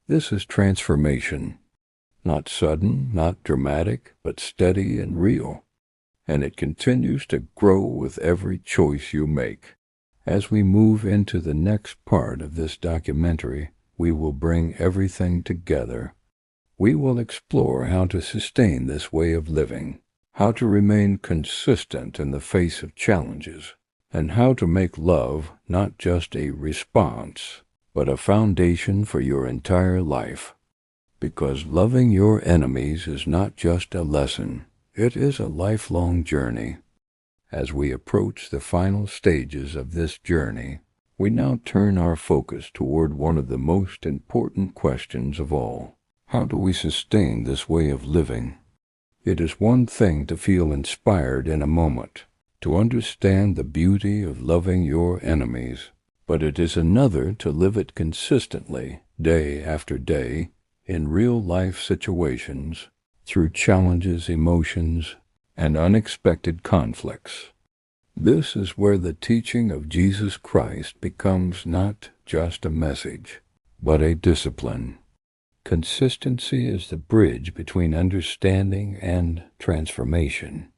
This is transformation. Not sudden, not dramatic, but steady and real. And it continues to grow with every choice you make. As we move into the next part of this documentary, we will bring everything together. We will explore how to sustain this way of living, how to remain consistent in the face of challenges, and how to make love not just a response, but a foundation for your entire life. Because loving your enemies is not just a lesson, it is a lifelong journey. As we approach the final stages of this journey, we now turn our focus toward one of the most important questions of all. How do we sustain this way of living? It is one thing to feel inspired in a moment, to understand the beauty of loving your enemies, but it is another to live it consistently, day after day, in real-life situations, through challenges, emotions, and unexpected conflicts. This is where the teaching of Jesus Christ becomes not just a message, but a discipline. Consistency is the bridge between understanding and transformation.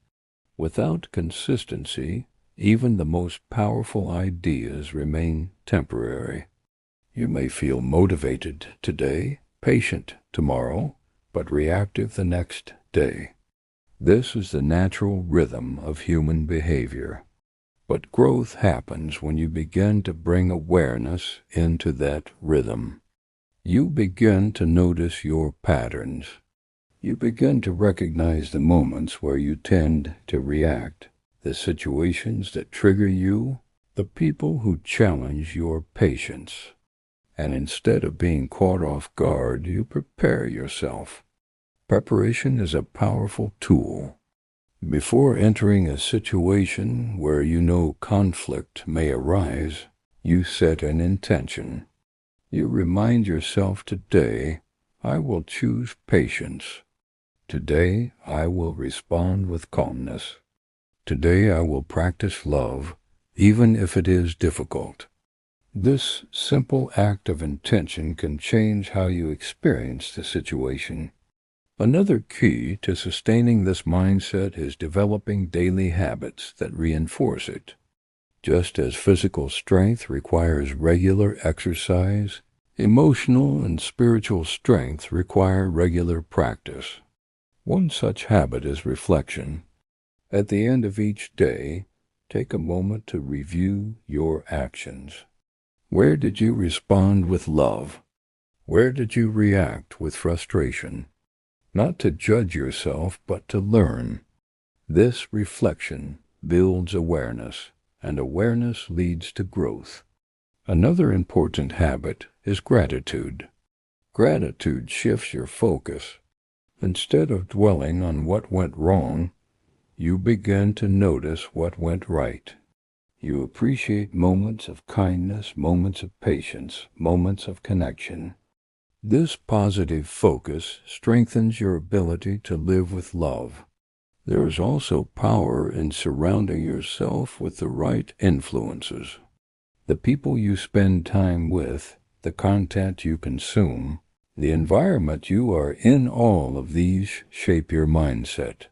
Without consistency, even the most powerful ideas remain temporary. You may feel motivated today, patient tomorrow, but reactive the next day. This is the natural rhythm of human behavior. But growth happens when you begin to bring awareness into that rhythm. You begin to notice your patterns. You begin to recognize the moments where you tend to react, the situations that trigger you, the people who challenge your patience. And instead of being caught off guard, you prepare yourself. Preparation is a powerful tool. Before entering a situation where you know conflict may arise, you set an intention. You remind yourself today, I will choose patience. Today I will respond with calmness. Today I will practice love, even if it is difficult. This simple act of intention can change how you experience the situation. Another key to sustaining this mindset is developing daily habits that reinforce it. Just as physical strength requires regular exercise, emotional and spiritual strength require regular practice. One such habit is reflection. At the end of each day, take a moment to review your actions. Where did you respond with love? Where did you react with frustration? Not to judge yourself, but to learn. This reflection builds awareness, and awareness leads to growth. Another important habit is gratitude. Gratitude shifts your focus. Instead of dwelling on what went wrong, you begin to notice what went right. You appreciate moments of kindness, moments of patience, moments of connection. This positive focus strengthens your ability to live with love. There is also power in surrounding yourself with the right influences. The people you spend time with, the content you consume, the environment you are in, all of these shape your mindset.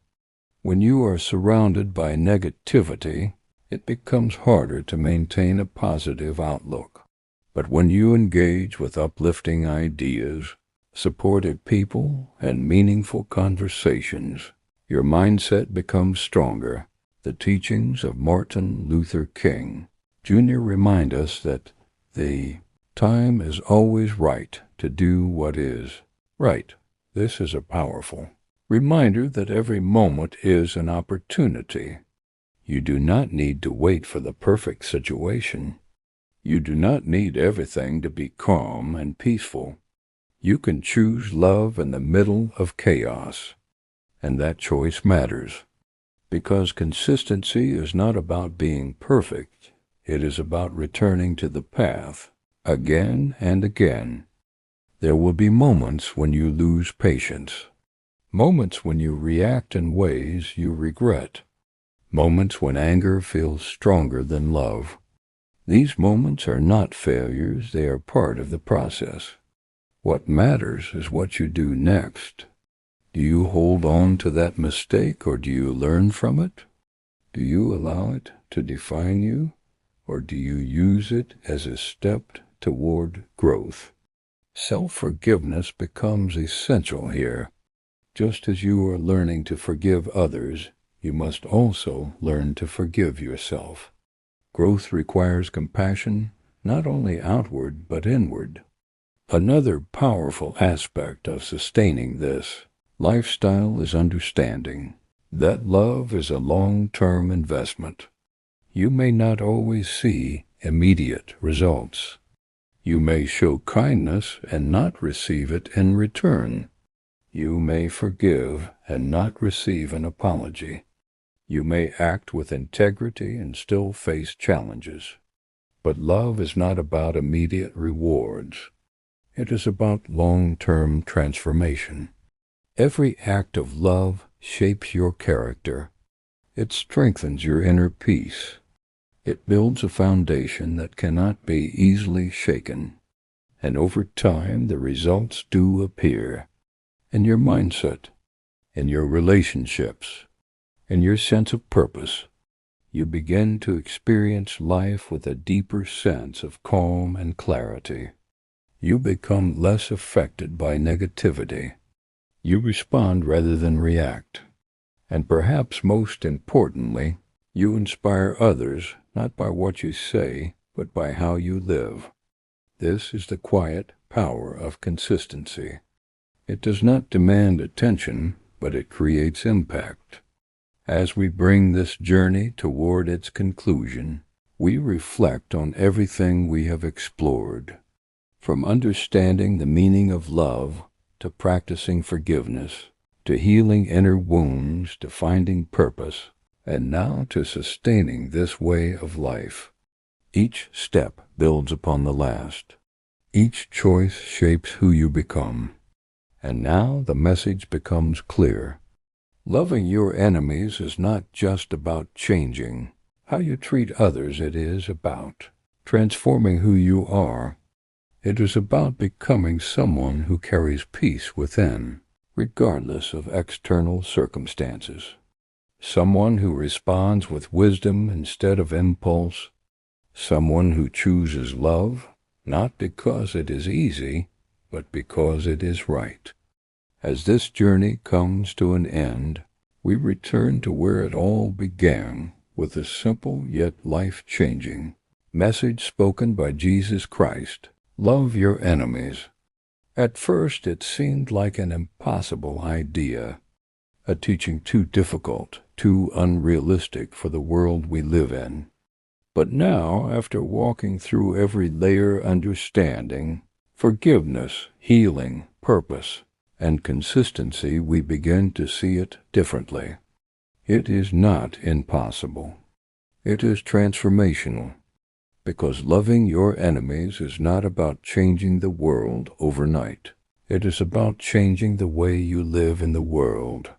When you are surrounded by negativity, it becomes harder to maintain a positive outlook. But when you engage with uplifting ideas, supportive people, and meaningful conversations, your mindset becomes stronger. The teachings of Martin Luther King Jr. remind us that the time is always right to do what is right. This is a powerful reminder that every moment is an opportunity. You do not need to wait for the perfect situation. You do not need everything to be calm and peaceful. You can choose love in the middle of chaos, and that choice matters, because consistency is not about being perfect. It is about returning to the path again and again. There will be moments when you lose patience, moments when you react in ways you regret, moments when anger feels stronger than love. These moments are not failures, they are part of the process. What matters is what you do next. Do you hold on to that mistake, or do you learn from it? Do you allow it to define you, or do you use it as a step toward growth? Self-forgiveness becomes essential here. Just as you are learning to forgive others, you must also learn to forgive yourself. Growth requires compassion, not only outward but inward. Another powerful aspect of sustaining this lifestyle is understanding that love is a long-term investment. You may not always see immediate results. You may show kindness and not receive it in return. You may forgive and not receive an apology. You may act with integrity and still face challenges. But love is not about immediate rewards. It is about long-term transformation. Every act of love shapes your character. It strengthens your inner peace. It builds a foundation that cannot be easily shaken. And over time, the results do appear. In your mindset, in your relationships, in your sense of purpose, you begin to experience life with a deeper sense of calm and clarity. You become less affected by negativity. You respond rather than react. And perhaps most importantly, you inspire others not by what you say, but by how you live. This is the quiet power of consistency. It does not demand attention, but it creates impact. As we bring this journey toward its conclusion, we reflect on everything we have explored, from understanding the meaning of love to practicing forgiveness, to healing inner wounds, to finding purpose, and now to sustaining this way of life. Each step builds upon the last. Each choice shapes who you become. And now the message becomes clear. Loving your enemies is not just about changing how you treat others. It is about transforming who you are. It is about becoming someone who carries peace within, regardless of external circumstances. Someone who responds with wisdom instead of impulse. Someone who chooses love, not because it is easy, but because it is right. As this journey comes to an end, we return to where it all began, with a simple yet life-changing message spoken by Jesus Christ: love your enemies. At first it seemed like an impossible idea, a teaching too difficult, too unrealistic for the world we live in. But now, after walking through every layer, understanding, forgiveness, healing, purpose, and consistency, we begin to see it differently. It is not impossible. It is transformational, because loving your enemies is not about changing the world overnight. It is about changing the way you live in the world.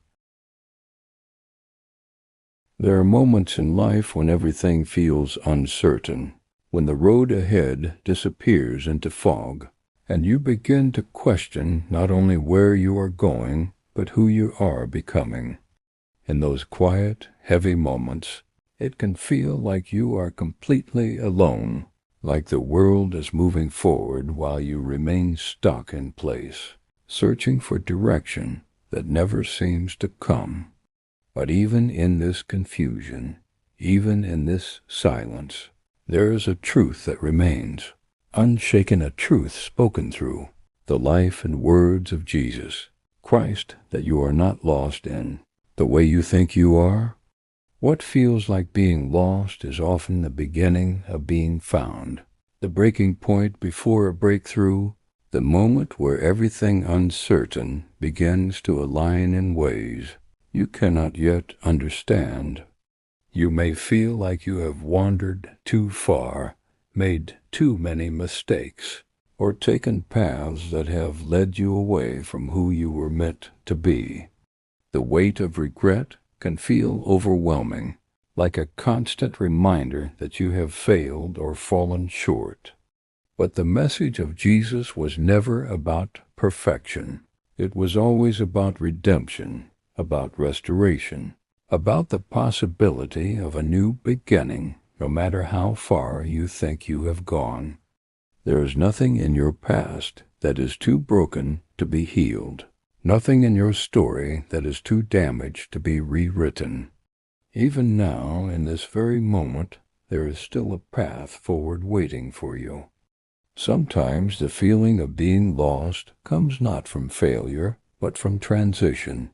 There are moments in life when everything feels uncertain, when the road ahead disappears into fog, and you begin to question not only where you are going, but who you are becoming. In those quiet, heavy moments, it can feel like you are completely alone, like the world is moving forward while you remain stuck in place, searching for direction that never seems to come. But even in this confusion, even in this silence, there is a truth that remains, unshaken, a truth spoken through the life and words of Jesus, Christ, that you are not lost in the way you think you are. What feels like being lost is often the beginning of being found, the breaking point before a breakthrough, the moment where everything uncertain begins to align in ways you cannot yet understand. You may feel like you have wandered too far, made too many mistakes, or taken paths that have led you away from who you were meant to be. The weight of regret can feel overwhelming, like a constant reminder that you have failed or fallen short. But the message of Jesus was never about perfection. It was always about redemption, about restoration, about the possibility of a new beginning, no matter how far you think you have gone. There is nothing in your past that is too broken to be healed, nothing in your story that is too damaged to be rewritten. Even now, in this very moment, there is still a path forward waiting for you. Sometimes the feeling of being lost comes not from failure, but from transition.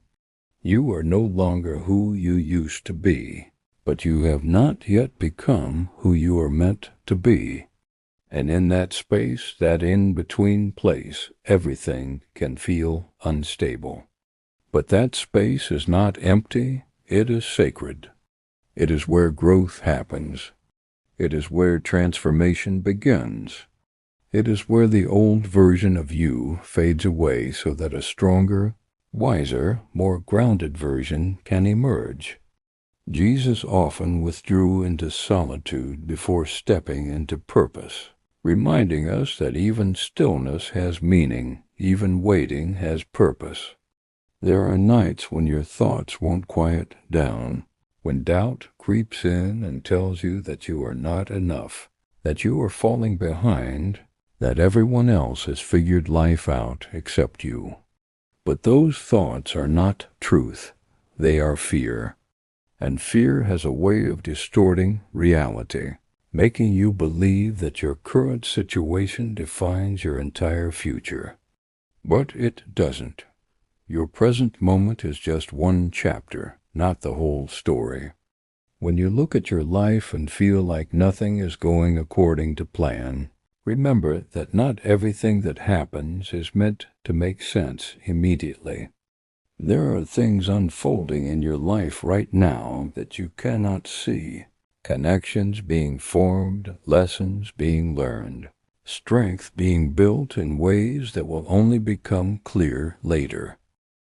You are no longer who you used to be, but you have not yet become who you are meant to be. And in that space, that in-between place, everything can feel unstable. But that space is not empty, it is sacred. It is where growth happens. It is where transformation begins. It is where the old version of you fades away so that a stronger, wiser, more grounded version can emerge. Jesus often withdrew into solitude before stepping into purpose, reminding us that even stillness has meaning, even waiting has purpose. There are nights when your thoughts won't quiet down, when doubt creeps in and tells you that you are not enough, that you are falling behind, that everyone else has figured life out except you. But those thoughts are not truth, they are fear. And fear has a way of distorting reality, making you believe that your current situation defines your entire future. But it doesn't. Your present moment is just one chapter, not the whole story. When you look at your life and feel like nothing is going according to plan, remember that not everything that happens is meant to make sense immediately. There are things unfolding in your life right now that you cannot see, connections being formed, lessons being learned, strength being built in ways that will only become clear later.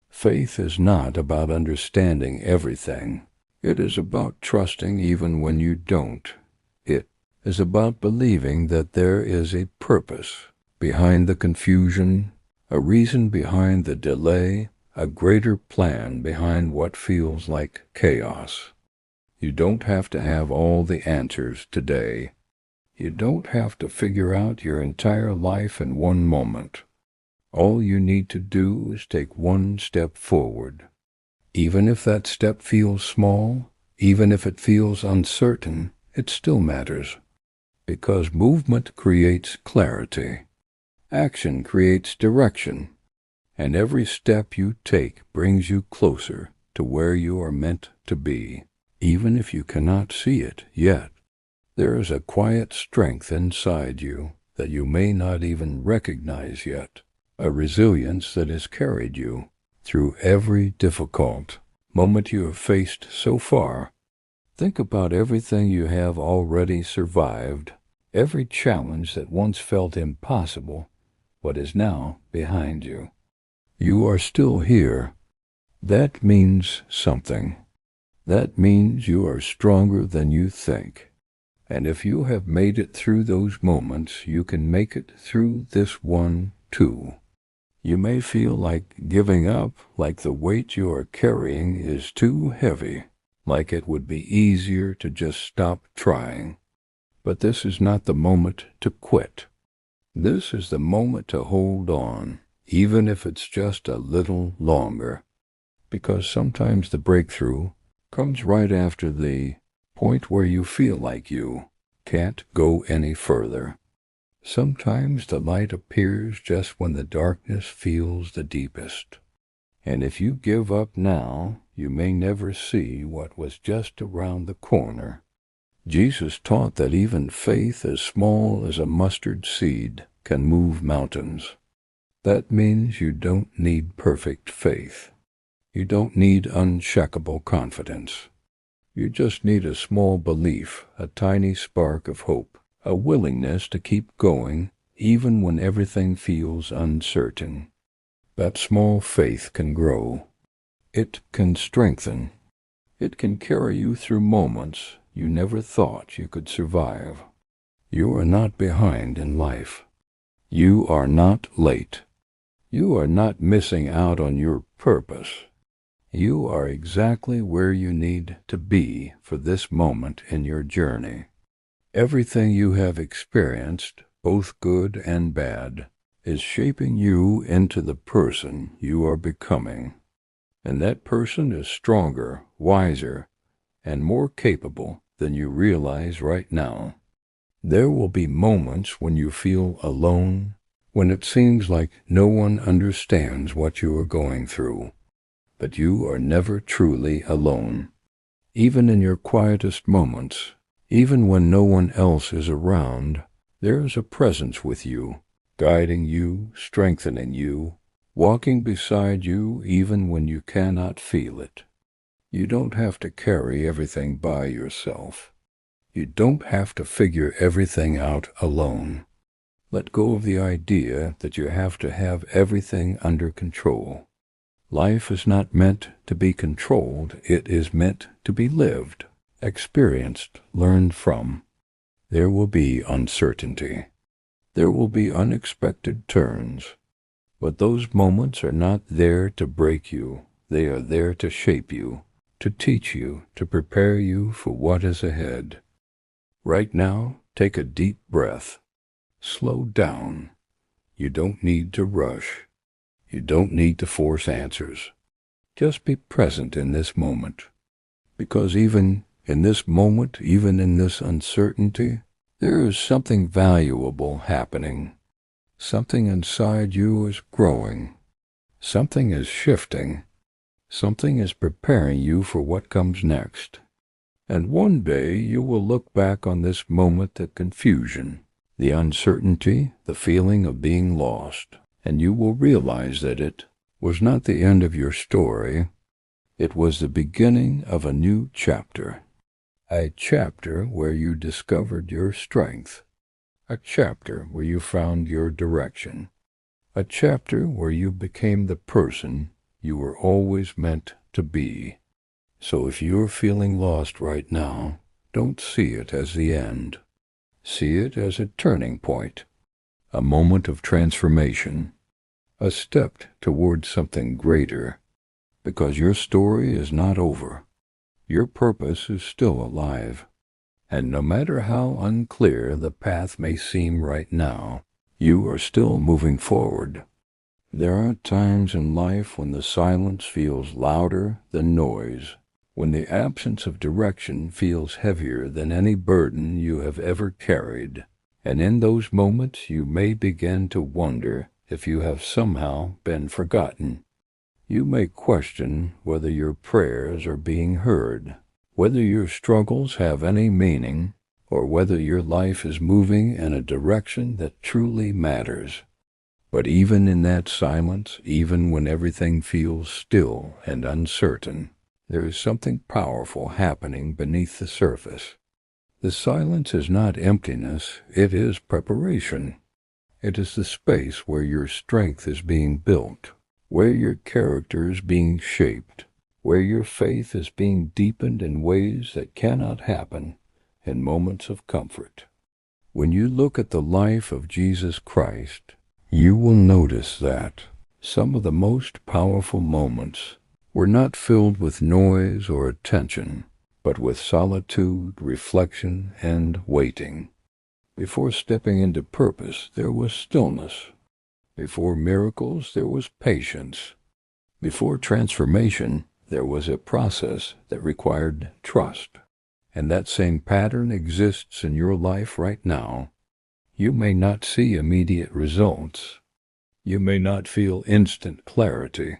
Faith is not about understanding everything. It is about trusting even when you don't. It is about believing that there is a purpose behind the confusion, a reason behind the delay, a greater plan behind what feels like chaos. You don't have to have all the answers today. You don't have to figure out your entire life in one moment. All you need to do is take one step forward. Even if that step feels small, even if it feels uncertain, it still matters. Because movement creates clarity. Action creates direction. And every step you take brings you closer to where you are meant to be, even if you cannot see it yet. There is a quiet strength inside you that you may not even recognize yet, a resilience that has carried you through every difficult moment you have faced so far. Think about everything you have already survived, every challenge that once felt impossible, but is now behind you. You are still here. That means something. That means you are stronger than you think. And if you have made it through those moments, you can make it through this one too. You may feel like giving up, like the weight you are carrying is too heavy, like it would be easier to just stop trying. But this is not the moment to quit. This is the moment to hold on, even if it's just a little longer. Because sometimes the breakthrough comes right after the point where you feel like you can't go any further. Sometimes the light appears just when the darkness feels the deepest. And if you give up now, you may never see what was just around the corner. Jesus taught that even faith as small as a mustard seed can move mountains. That means you don't need perfect faith. You don't need unshakable confidence. You just need a small belief, a tiny spark of hope, a willingness to keep going even when everything feels uncertain. That small faith can grow. It can strengthen. It can carry you through moments you never thought you could survive. You are not behind in life. You are not late. You are not missing out on your purpose. You are exactly where you need to be for this moment in your journey. Everything you have experienced, both good and bad, is shaping you into the person you are becoming. And that person is stronger, wiser, and more capable than you realize right now. There will be moments when you feel alone, when it seems like no one understands what you are going through. But you are never truly alone. Even in your quietest moments, even when no one else is around, there is a presence with you, guiding you, strengthening you, walking beside you even when you cannot feel it. You don't have to carry everything by yourself. You don't have to figure everything out alone. Let go of the idea that you have to have everything under control. Life is not meant to be controlled, it is meant to be lived, experienced, learned from. There will be uncertainty. There will be unexpected turns. But those moments are not there to break you. They are there to shape you, to teach you, to prepare you for what is ahead. Right now, take a deep breath. Slow down. You don't need to rush. You don't need to force answers. Just be present in this moment. Because even in this moment, even in this uncertainty, there is something valuable happening. Something inside you is growing. Something is shifting. Something is preparing you for what comes next. And one day you will look back on this moment, the confusion, the uncertainty, the feeling of being lost, and you will realize that it was not the end of your story. It was the beginning of a new chapter. A chapter where you discovered your strength. A chapter where you found your direction. A chapter where you became the person you were always meant to be. So if you're feeling lost right now, don't see it as the end. See it as a turning point, a moment of transformation, a step toward something greater, because your story is not over. Your purpose is still alive. And no matter how unclear the path may seem right now, you are still moving forward. There are times in life when the silence feels louder than noise, when the absence of direction feels heavier than any burden you have ever carried, and in those moments you may begin to wonder if you have somehow been forgotten. You may question whether your prayers are being heard, whether your struggles have any meaning, or whether your life is moving in a direction that truly matters. But even in that silence, even when everything feels still and uncertain, there is something powerful happening beneath the surface. The silence is not emptiness, it is preparation. It is the space where your strength is being built, where your character is being shaped, where your faith is being deepened in ways that cannot happen in moments of comfort. When you look at the life of Jesus Christ, you will notice that some of the most powerful moments were not filled with noise or attention, but with solitude, reflection, and waiting. Before stepping into purpose, there was stillness. Before miracles, there was patience. Before transformation, there was a process that required trust. And that same pattern exists in your life right now. You may not see immediate results. You may not feel instant clarity.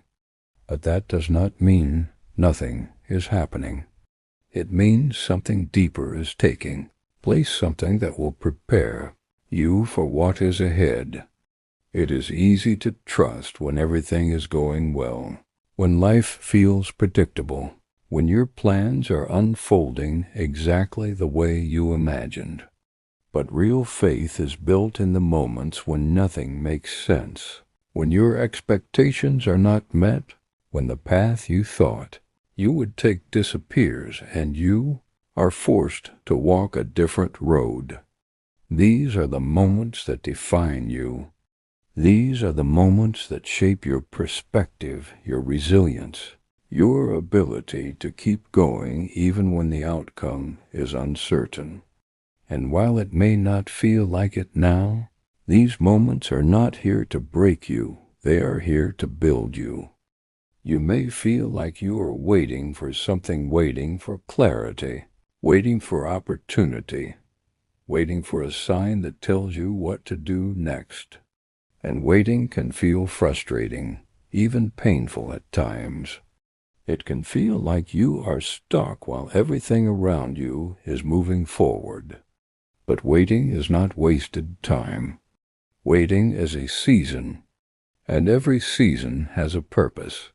But that does not mean nothing is happening. It means something deeper is taking place, something that will prepare you for what is ahead. It is easy to trust when everything is going well, when life feels predictable, when your plans are unfolding exactly the way you imagined. But real faith is built in the moments when nothing makes sense, when your expectations are not met, when the path you thought you would take disappears and you are forced to walk a different road. These are the moments that define you. These are the moments that shape your perspective, your resilience, your ability to keep going even when the outcome is uncertain. And while it may not feel like it now, these moments are not here to break you, they are here to build you. You may feel like you are waiting for something, waiting for clarity, waiting for opportunity, waiting for a sign that tells you what to do next. And waiting can feel frustrating, even painful at times. It can feel like you are stuck while everything around you is moving forward. But waiting is not wasted time. Waiting is a season, and every season has a purpose.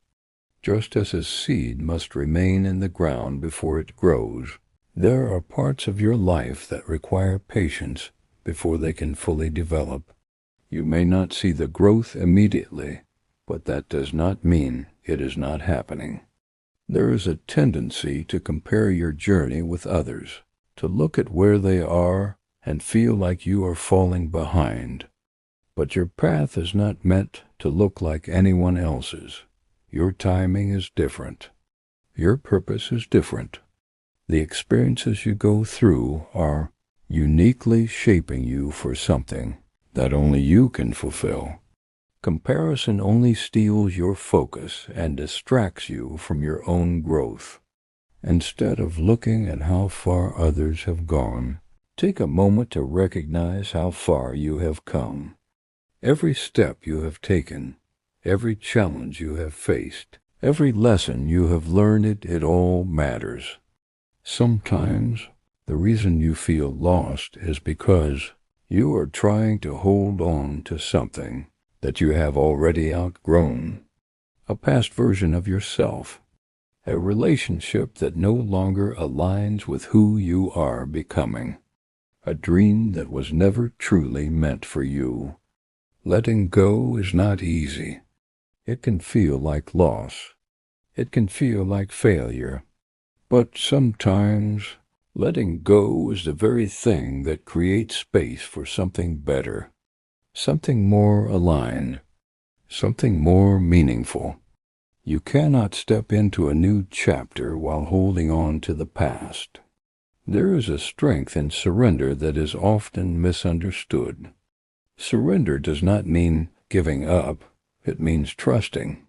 Just as a seed must remain in the ground before it grows, there are parts of your life that require patience before they can fully develop. You may not see the growth immediately, but that does not mean it is not happening. There is a tendency to compare your journey with others, to look at where they are and feel like you are falling behind. But your path is not meant to look like anyone else's. Your timing is different. Your purpose is different. The experiences you go through are uniquely shaping you for something that only you can fulfill. Comparison only steals your focus and distracts you from your own growth. Instead of looking at how far others have gone, take a moment to recognize how far you have come. Every step you have taken, every challenge you have faced, every lesson you have learned, it all matters. Sometimes the reason you feel lost is because you are trying to hold on to something that you have already outgrown, a past version of yourself, a relationship that no longer aligns with who you are becoming, a dream that was never truly meant for you. Letting go is not easy. It can feel like loss. It can feel like failure. But sometimes letting go is the very thing that creates space for something better, something more aligned, something more meaningful. You cannot step into a new chapter while holding on to the past. There is a strength in surrender that is often misunderstood. Surrender does not mean giving up. It means trusting.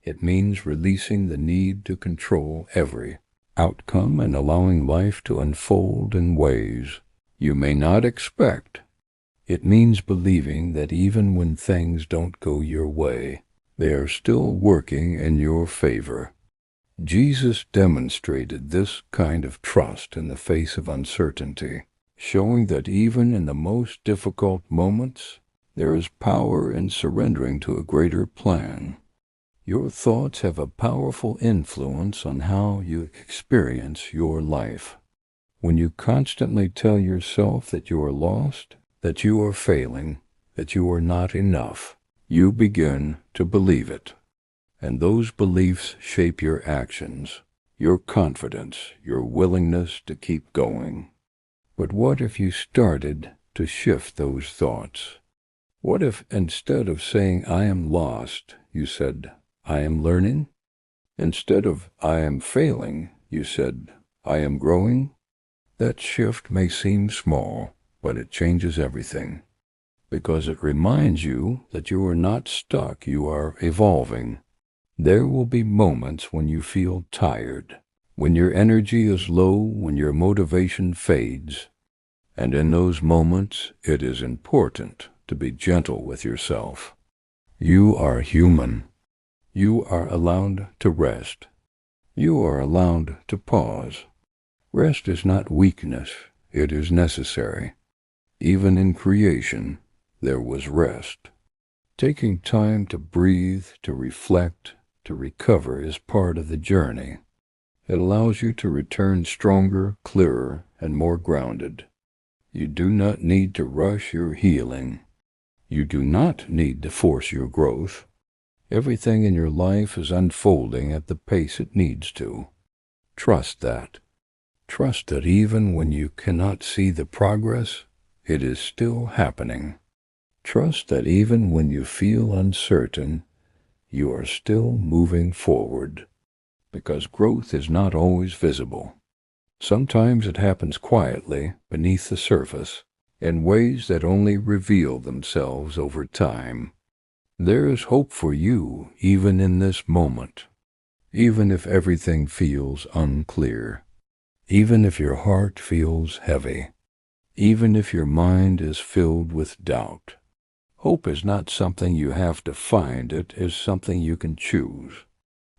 It means releasing the need to control every outcome and allowing life to unfold in ways you may not expect. It means believing that even when things don't go your way, they are still working in your favor. Jesus demonstrated this kind of trust in the face of uncertainty. showing that even in the most difficult moments, there is power in surrendering to a greater plan. Your thoughts have a powerful influence on how you experience your life. When you constantly tell yourself that you are lost, that you are failing, that you are not enough, you begin to believe it. And those beliefs shape your actions, your confidence, your willingness to keep going. But what if you started to shift those thoughts? What if instead of saying, "I am lost," you said, "I am learning"? Instead of "I am failing," you said, "I am growing"? That shift may seem small, but it changes everything, because it reminds you that you are not stuck, you are evolving. There will be moments when you feel tired, when your energy is low, when your motivation fades. And in those moments, it is important to be gentle with yourself. You are human. You are allowed to rest. You are allowed to pause. Rest is not weakness, it is necessary. Even in creation, there was rest. Taking time to breathe, to reflect, to recover is part of the journey. It allows you to return stronger, clearer, and more grounded. You do not need to rush your healing. You do not need to force your growth. Everything in your life is unfolding at the pace it needs to. Trust that. Trust that even when you cannot see the progress, it is still happening. Trust that even when you feel uncertain, you are still moving forward. Because growth is not always visible. Sometimes it happens quietly beneath the surface, in ways that only reveal themselves over time. There is hope for you even in this moment, even if everything feels unclear, even if your heart feels heavy, even if your mind is filled with doubt. Hope is not something you have to find, it is something you can choose.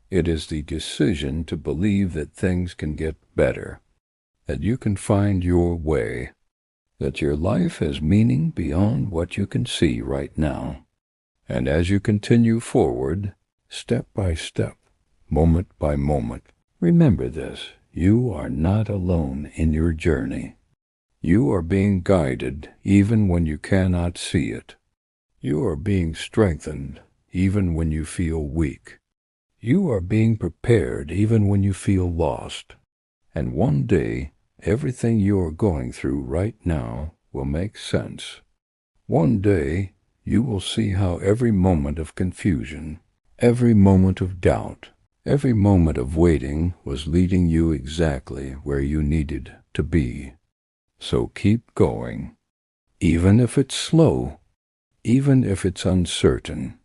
It is the decision to believe that things can get better, that you can find your way, that your life has meaning beyond what you can see right now. And as you continue forward, step by step, moment by moment, remember this: you are not alone in your journey. You are being guided even when you cannot see it. You are being strengthened even when you feel weak. You are being prepared even when you feel lost. And one day, everything you are going through right now will make sense. One day, you will see how every moment of confusion, every moment of doubt, every moment of waiting was leading you exactly where you needed to be. So keep going, even if it's slow, even if it's uncertain,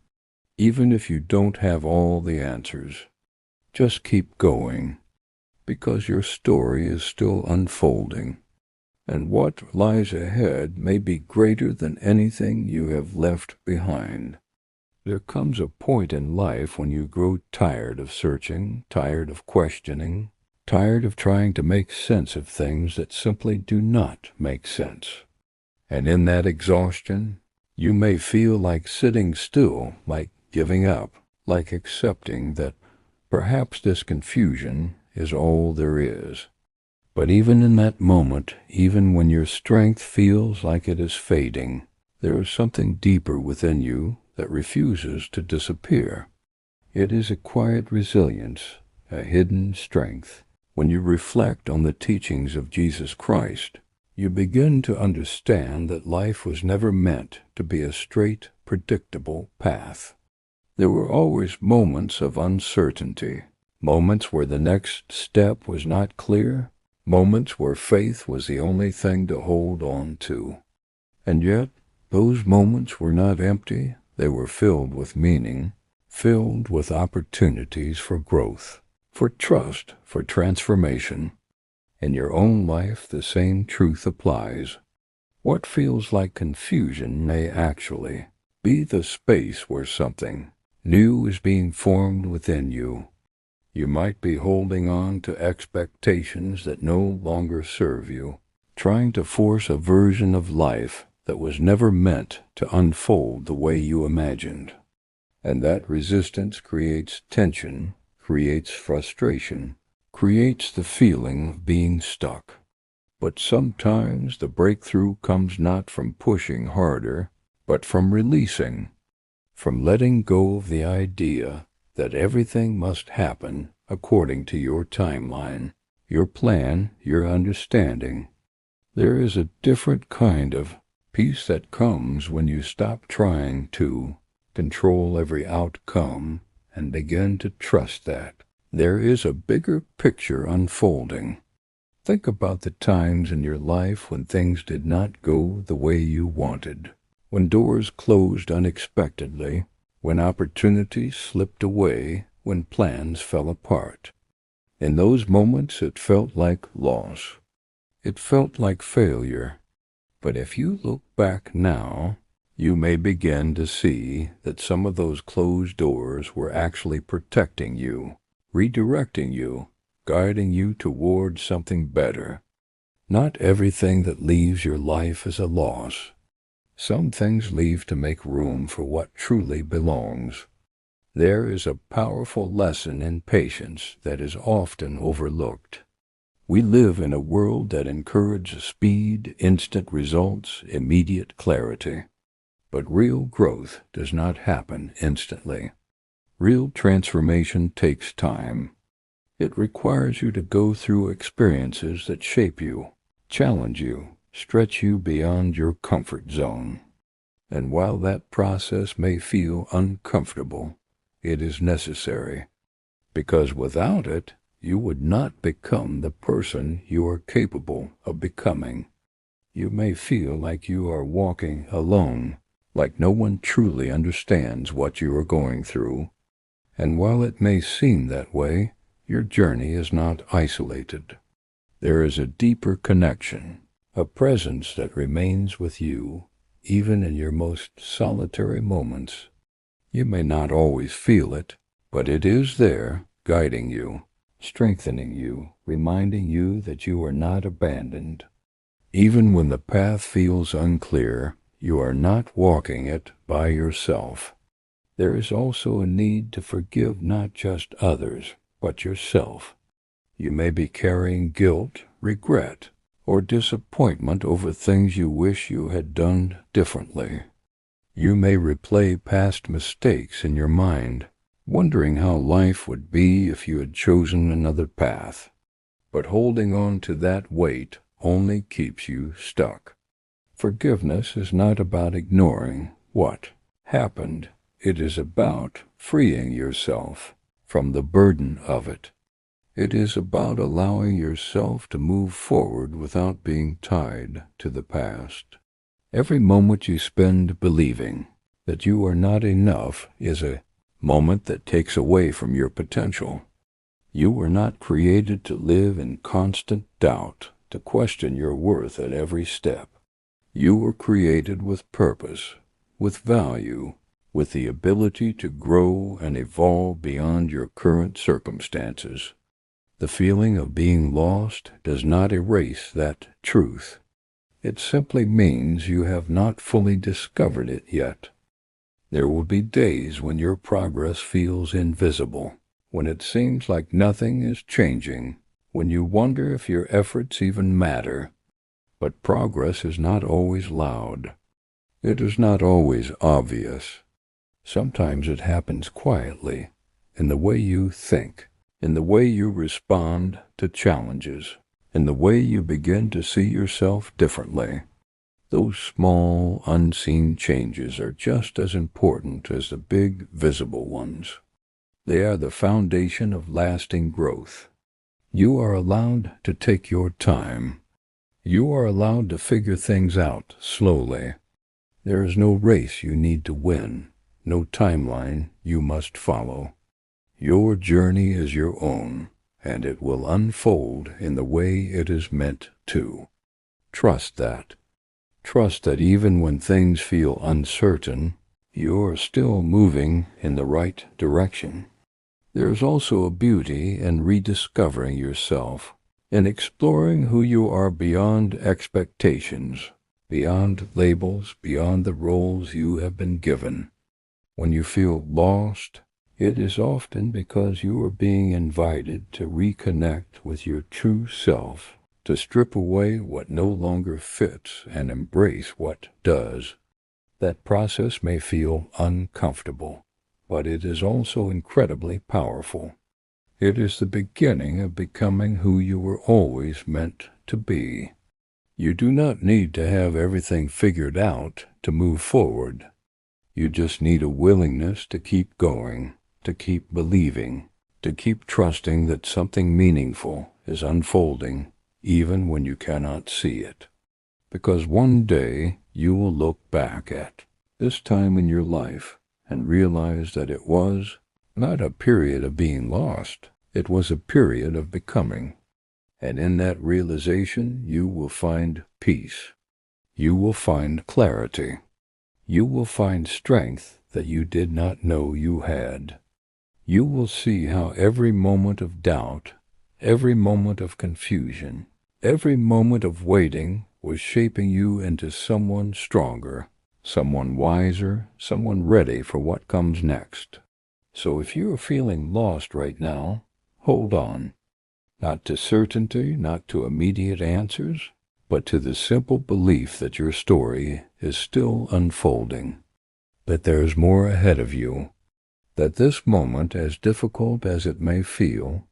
even if you don't have all the answers. Just keep going, because your story is still unfolding, and what lies ahead may be greater than anything you have left behind. There comes a point in life when you grow tired of searching, tired of questioning, tired of trying to make sense of things that simply do not make sense. And in that exhaustion, you may feel like sitting still, like giving up, like accepting that perhaps this confusion is all there is. But even in that moment, even when your strength feels like it is fading, there is something deeper within you that refuses to disappear. It is a quiet resilience, a hidden strength. When you reflect on the teachings of Jesus Christ, you begin to understand that life was never meant to be a straight, predictable path. There were always moments of uncertainty, moments where the next step was not clear, moments where faith was the only thing to hold on to. And yet, those moments were not empty, they were filled with meaning, filled with opportunities for growth, for trust, for transformation. In your own life, the same truth applies. What feels like confusion may actually be the space where something new is being formed within you. You might be holding on to expectations that no longer serve you, trying to force a version of life that was never meant to unfold the way you imagined. And that resistance creates tension, creates frustration, creates the feeling of being stuck. But sometimes the breakthrough comes not from pushing harder, but from releasing, from letting go of the idea that everything must happen according to your timeline, your plan, your understanding. There is a different kind of peace that comes when you stop trying to control every outcome and begin to trust that there is a bigger picture unfolding. Think about the times in your life when things did not go the way you wanted, when doors closed unexpectedly, when opportunities slipped away, when plans fell apart. In those moments it felt like loss. It felt like failure. But if you look back now, you may begin to see that some of those closed doors were actually protecting you, redirecting you, guiding you toward something better. Not everything that leaves your life is a loss. Some things leave to make room for what truly belongs. There is a powerful lesson in patience that is often overlooked. We live in a world that encourages speed, instant results, immediate clarity. But real growth does not happen instantly. Real transformation takes time. It requires you to go through experiences that shape you, challenge you, stretch you beyond your comfort zone. And while that process may feel uncomfortable, it is necessary, because without it, you would not become the person you are capable of becoming. You may feel like you are walking alone, like no one truly understands what you are going through. And while it may seem that way, your journey is not isolated. There is a deeper connection, a presence that remains with you, even in your most solitary moments. You may not always feel it, but it is there, guiding you, strengthening you, reminding you that you are not abandoned. Even when the path feels unclear, you are not walking it by yourself. There is also a need to forgive not just others, but yourself. You may be carrying guilt, regret, or disappointment over things you wish you had done differently. You may replay past mistakes in your mind, wondering how life would be if you had chosen another path. But holding on to that weight only keeps you stuck. Forgiveness is not about ignoring what happened. It is about freeing yourself from the burden of it. It is about allowing yourself to move forward without being tied to the past. Every moment you spend believing that you are not enough is a moment that takes away from your potential. You were not created to live in constant doubt, to question your worth at every step. You were created with purpose, with value, with the ability to grow and evolve beyond your current circumstances. The feeling of being lost does not erase that truth. It simply means you have not fully discovered it yet. There will be days when your progress feels invisible, when it seems like nothing is changing, when you wonder if your efforts even matter. But progress is not always loud. It is not always obvious. Sometimes it happens quietly, in the way you think, in the way you respond to challenges, in the way you begin to see yourself differently. Those small, unseen changes are just as important as the big, visible ones. They are the foundation of lasting growth. You are allowed to take your time. You are allowed to figure things out slowly. There is no race you need to win, no timeline you must follow. Your journey is your own, and it will unfold in the way it is meant to. Trust that. Trust that even when things feel uncertain, you are still moving in the right direction. There is also a beauty in rediscovering yourself, in exploring who you are beyond expectations, beyond labels, beyond the roles you have been given. When you feel lost, it is often because you are being invited to reconnect with your true self, to strip away what no longer fits and embrace what does. That process may feel uncomfortable, but it is also incredibly powerful. It is the beginning of becoming who you were always meant to be. You do not need to have everything figured out to move forward. You just need a willingness to keep going, to keep believing, to keep trusting that something meaningful is unfolding even when you cannot see it. Because one day you will look back at this time in your life and realize that it was not a period of being lost, it was a period of becoming. And in that realization, you will find peace. You will find clarity. You will find strength that you did not know you had. You will see how every moment of doubt, every moment of confusion, every moment of waiting was shaping you into someone stronger, someone wiser, someone ready for what comes next. So if you are feeling lost right now, hold on. Not to certainty, not to immediate answers, but to the simple belief that your story is still unfolding, that there is more ahead of you, that this moment, as difficult as it may feel,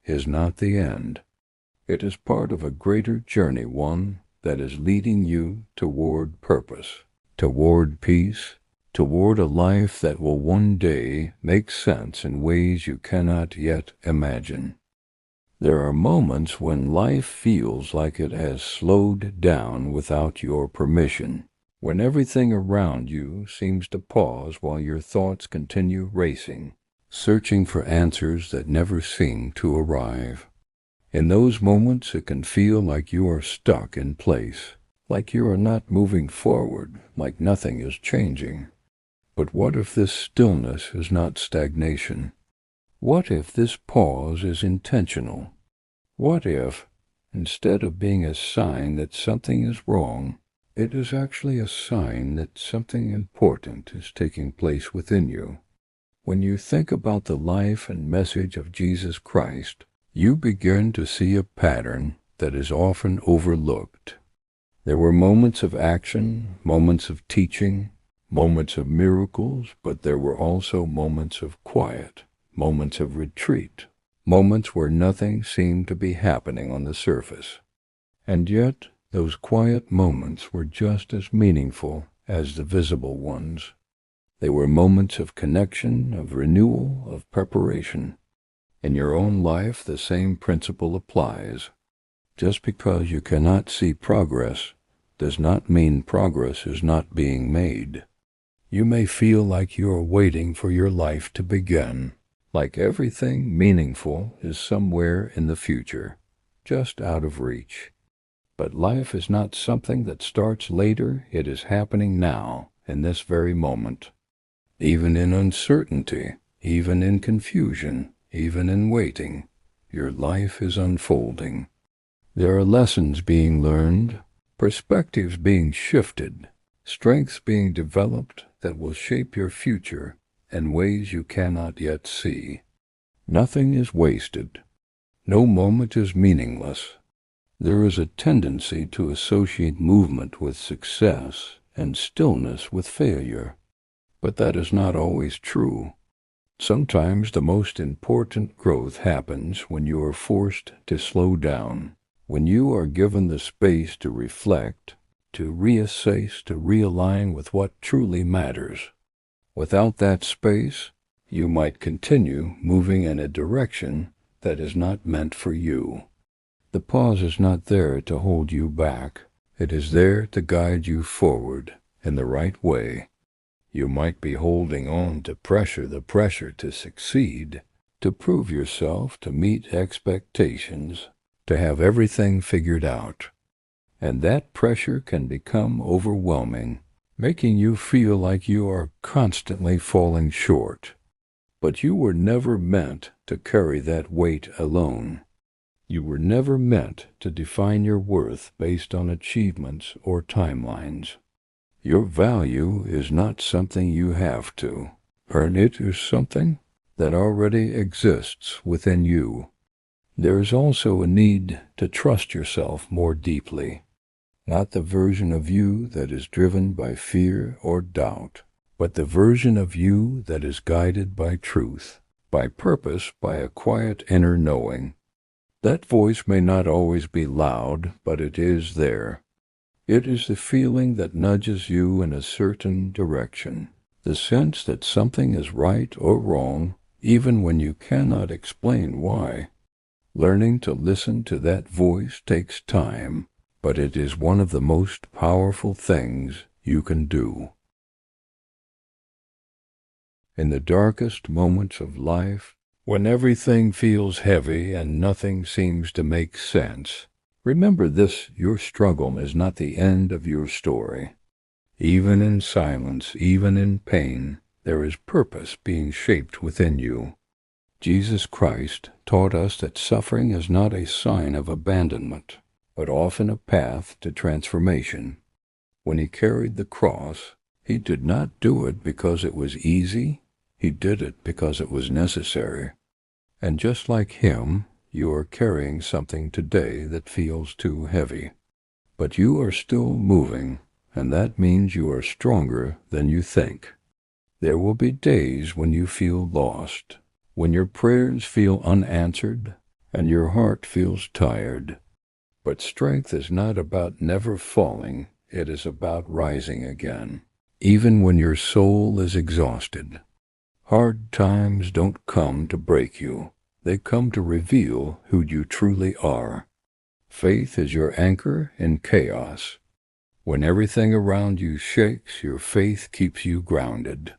is not the end. It is part of a greater journey, one that is leading you toward purpose, toward peace, toward a life that will one day make sense in ways you cannot yet imagine. There are moments when life feels like it has slowed down without your permission, when everything around you seems to pause while your thoughts continue racing, searching for answers that never seem to arrive. In those moments, it can feel like you are stuck in place, like you are not moving forward, like nothing is changing. But what if this stillness is not stagnation? What if this pause is intentional? What if, instead of being a sign that something is wrong, it is actually a sign that something important is taking place within you? When you think about the life and message of Jesus Christ, you begin to see a pattern that is often overlooked. There were moments of action, moments of teaching, moments of miracles, but there were also moments of quiet, moments of retreat, moments where nothing seemed to be happening on the surface. And yet, those quiet moments were just as meaningful as the visible ones. They were moments of connection, of renewal, of preparation. In your own life, the same principle applies. Just because you cannot see progress does not mean progress is not being made. You may feel like you are waiting for your life to begin, like everything meaningful is somewhere in the future, just out of reach. But life is not something that starts later, it is happening now, in this very moment. Even in uncertainty, even in confusion, even in waiting, your life is unfolding. There are lessons being learned, perspectives being shifted, strengths being developed that will shape your future in ways you cannot yet see. Nothing is wasted. No moment is meaningless. There is a tendency to associate movement with success and stillness with failure, but that is not always true. Sometimes the most important growth happens when you are forced to slow down, when you are given the space to reflect, to reassess, to realign with what truly matters. Without that space, you might continue moving in a direction that is not meant for you. The pause is not there to hold you back. It is there to guide you forward in the right way. You might be holding on to the pressure to succeed, to prove yourself, to meet expectations, to have everything figured out. And that pressure can become overwhelming, making you feel like you are constantly falling short. But you were never meant to carry that weight alone. You were never meant to define your worth based on achievements or timelines. Your value is not something you have to earn. It is something that already exists within you. There is also a need to trust yourself more deeply, not the version of you that is driven by fear or doubt, but the version of you that is guided by truth, by purpose, by a quiet inner knowing. That voice may not always be loud, but it is there. It is the feeling that nudges you in a certain direction, the sense that something is right or wrong, even when you cannot explain why. Learning to listen to that voice takes time, but it is one of the most powerful things you can do. In the darkest moments of life, when everything feels heavy and nothing seems to make sense, remember this: your struggle is not the end of your story. Even in silence, even in pain, there is purpose being shaped within you. Jesus Christ taught us that suffering is not a sign of abandonment, but often a path to transformation. When he carried the cross, he did not do it because it was easy. He did it because it was necessary. And just like him, you are carrying something today that feels too heavy. But you are still moving, and that means you are stronger than you think. There will be days when you feel lost, when your prayers feel unanswered, and your heart feels tired. But strength is not about never falling, it is about rising again, even when your soul is exhausted. Hard times don't come to break you, they come to reveal who you truly are. Faith is your anchor in chaos. When everything around you shakes, your faith keeps you grounded.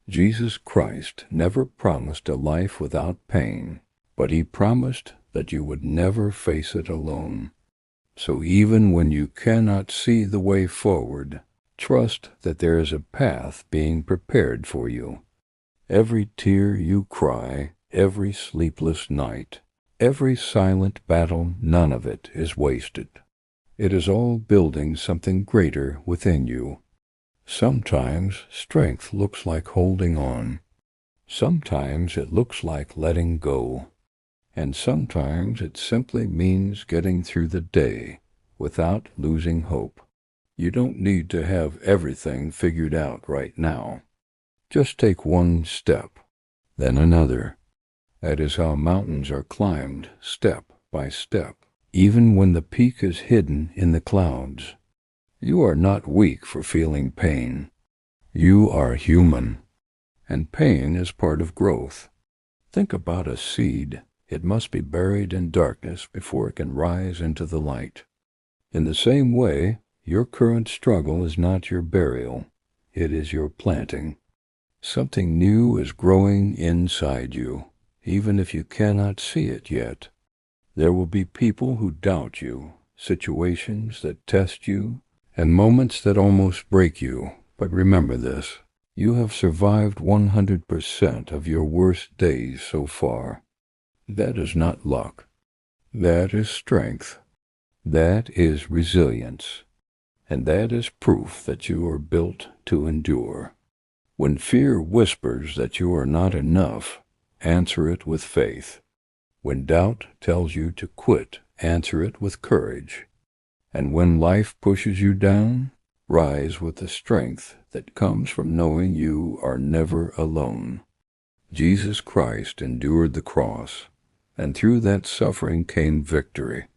Jesus Christ never promised a life without pain, but he promised that you would never face it alone. So even when you cannot see the way forward, trust that there is a path being prepared for you. Every tear you cry, every sleepless night, every silent battle, none of it is wasted. It is all building something greater within you. Sometimes strength looks like holding on. Sometimes it looks like letting go. And sometimes it simply means getting through the day without losing hope. You don't need to have everything figured out right now. Just take one step, then another. That is how mountains are climbed, step by step, even when the peak is hidden in the clouds. You are not weak for feeling pain. You are human, and pain is part of growth. Think about a seed. It must be buried in darkness before it can rise into the light. In the same way, your current struggle is not your burial. It is your planting. Something new is growing inside you, even if you cannot see it yet. There will be people who doubt you, situations that test you, and moments that almost break you. But remember this: you have survived 100% of your worst days so far. That is not luck. That is strength. That is resilience. And that is proof that you are built to endure. When fear whispers that you are not enough, answer it with faith. When doubt tells you to quit, answer it with courage. And when life pushes you down, rise with the strength that comes from knowing you are never alone. Jesus Christ endured the cross, and through that suffering came victory.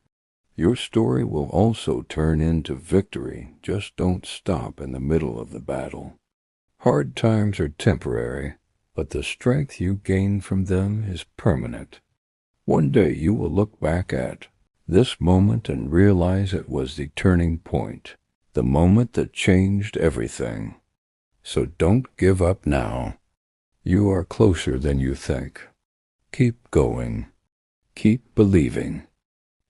Your story will also turn into victory. Just don't stop in the middle of the battle. Hard times are temporary, but the strength you gain from them is permanent. One day you will look back at this moment and realize it was the turning point, the moment that changed everything. So don't give up now. You are closer than you think. Keep going. Keep believing.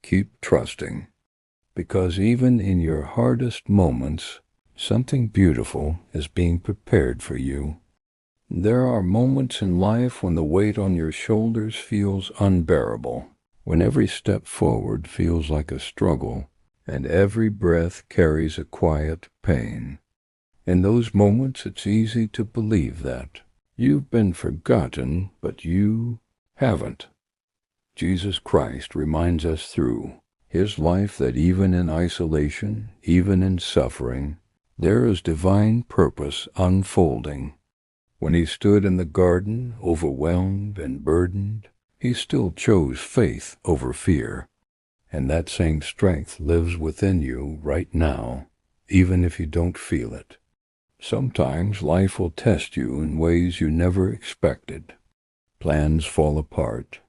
Keep trusting. Because even in your hardest moments, something beautiful is being prepared for you. There are moments in life when the weight on your shoulders feels unbearable. when every step forward feels like a struggle, and every breath carries a quiet pain. In those moments, it's easy to believe that you've been forgotten, but you haven't. Jesus Christ reminds us through his life that even in isolation, even in suffering, there is divine purpose unfolding. When he stood in the garden, overwhelmed and burdened, he still chose faith over fear. And that same strength lives within you right now, even if you don't feel it. Sometimes life will test you in ways you never expected. Plans fall apart.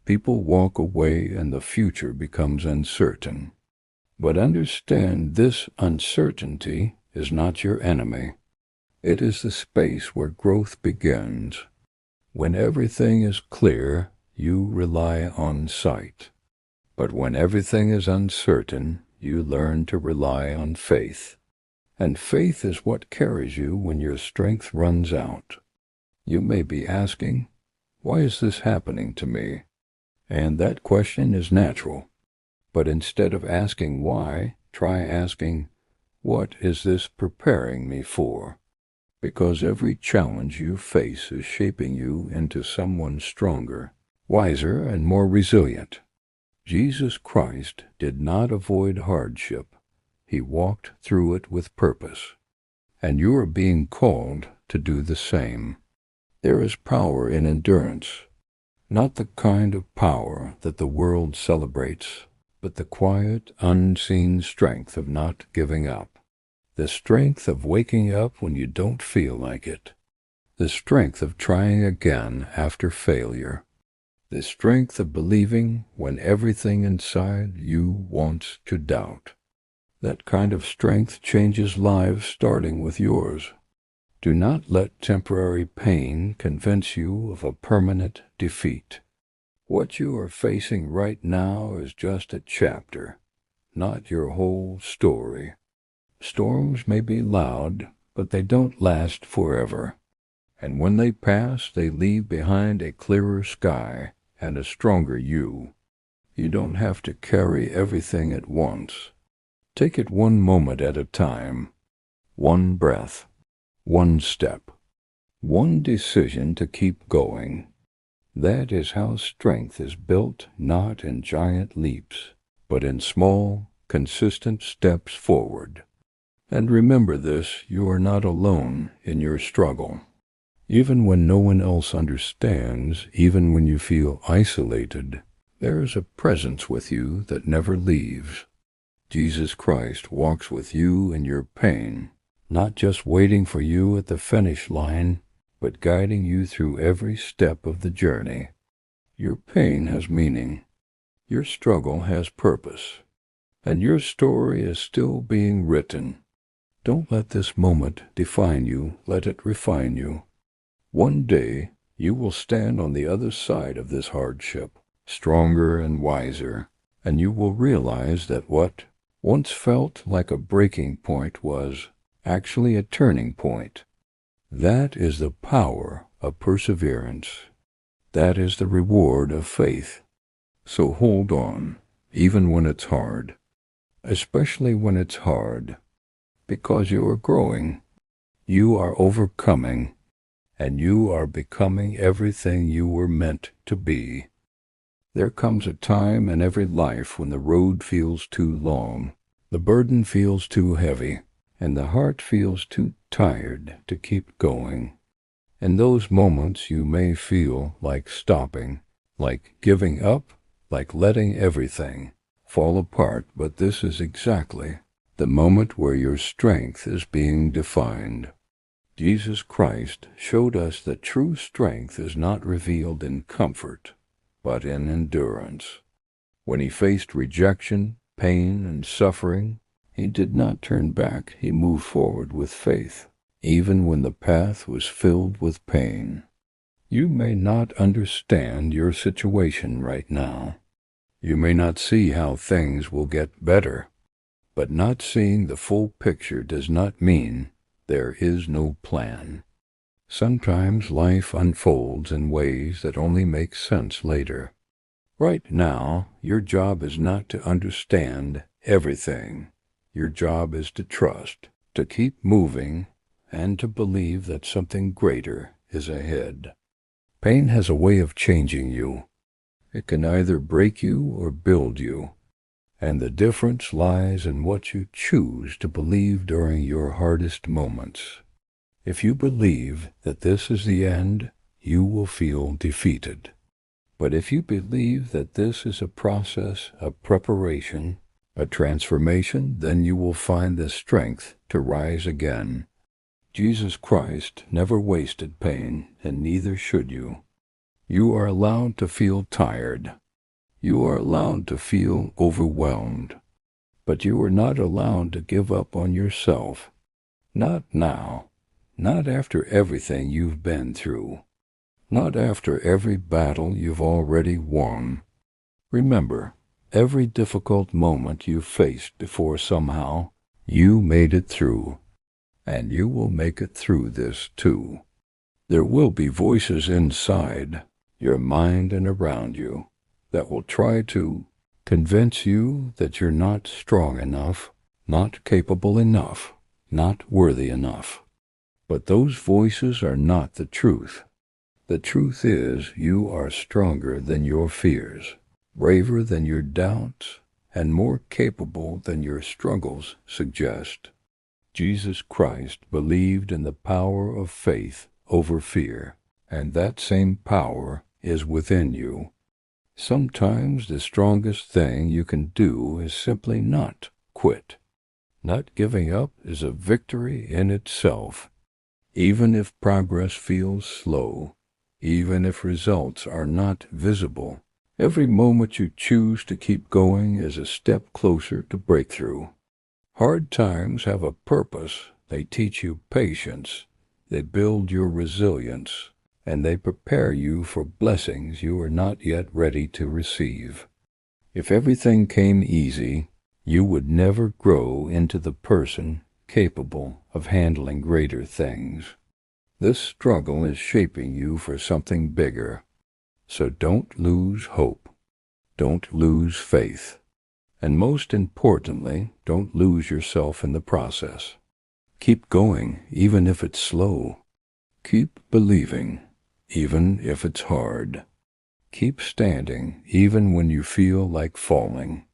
People walk away and the future becomes uncertain. But understand this uncertainty is not your enemy. It is the space where growth begins. When everything is clear, you rely on sight. But when everything is uncertain, you learn to rely on faith. And faith is what carries you when your strength runs out. You may be asking, why is this happening to me? And that question is natural. But instead of asking why, try asking, what is this preparing me for? Because every challenge you face is shaping you into someone stronger, wiser, and more resilient. Jesus Christ did not avoid hardship. He walked through it with purpose. And you are being called to do the same. There is power in endurance, not the kind of power that the world celebrates, but the quiet, unseen strength of not giving up. The strength of waking up when you don't feel like it. The strength of trying again after failure. The strength of believing when everything inside you wants to doubt. That kind of strength changes lives, starting with yours. Do not let temporary pain convince you of a permanent defeat. What you are facing right now is just a chapter, not your whole story. Storms may be loud, but they don't last forever. And when they pass, they leave behind a clearer sky and a stronger you. You don't have to carry everything at once. Take it one moment at a time, one breath, one step, one decision to keep going. That is how strength is built, not in giant leaps, but in small, consistent steps forward. And remember this, you are not alone in your struggle. Even when no one else understands, even when you feel isolated, there is a presence with you that never leaves. Jesus Christ walks with you in your pain, not just waiting for you at the finish line, but guiding you through every step of the journey. Your pain has meaning. Your struggle has purpose. And your story is still being written. Don't let this moment define you, let it refine you. One day, you will stand on the other side of this hardship, stronger and wiser, and you will realize that what once felt like a breaking point was actually a turning point. That is the power of perseverance. That is the reward of faith. So hold on, even when it's hard, especially when it's hard, because you are growing, you are overcoming, and you are becoming everything you were meant to be. There comes a time in every life when the road feels too long, the burden feels too heavy, and the heart feels too tired to keep going. In those moments you may feel like stopping, like giving up, like letting everything fall apart, but this is exactly the moment where your strength is being defined. Jesus Christ showed us that true strength is not revealed in comfort, but in endurance. When he faced rejection, pain, and suffering, he did not turn back. He moved forward with faith, even when the path was filled with pain. You may not understand your situation right now. You may not see how things will get better, but not seeing the full picture does not mean there is no plan. Sometimes life unfolds in ways that only make sense later. Right now, your job is not to understand everything. Your job is to trust, to keep moving, and to believe that something greater is ahead. Pain has a way of changing you. It can either break you or build you, and the difference lies in what you choose to believe during your hardest moments. If you believe that this is the end, you will feel defeated. But if you believe that this is a process of preparation, a transformation, then you will find the strength to rise again. Jesus Christ never wasted pain, and neither should you. You are allowed to feel tired. You are allowed to feel overwhelmed. But you are not allowed to give up on yourself. Not now. Not after everything you've been through. Not after every battle you've already won. Remember, every difficult moment you faced before somehow you made it through. And you will make it through this too. There will be voices inside your mind and around you that will try to convince you that you're not strong enough, not capable enough, not worthy enough. But those voices are not the truth. The truth is you are stronger than your fears, braver than your doubts, and more capable than your struggles suggest. Jesus Christ believed in the power of faith over fear, and that same power is within you. Sometimes the strongest thing you can do is simply not quit. Not giving up is a victory in itself. Even if progress feels slow, even if results are not visible, every moment you choose to keep going is a step closer to breakthrough. Hard times have a purpose. They teach you patience. They build your resilience, and they prepare you for blessings you are not yet ready to receive. If everything came easy, you would never grow into the person capable of handling greater things. This struggle is shaping you for something bigger. So don't lose hope. Don't lose faith. And most importantly, don't lose yourself in the process. Keep going, even if it's slow. Keep believing, even if it's hard. Keep standing, even when you feel like falling.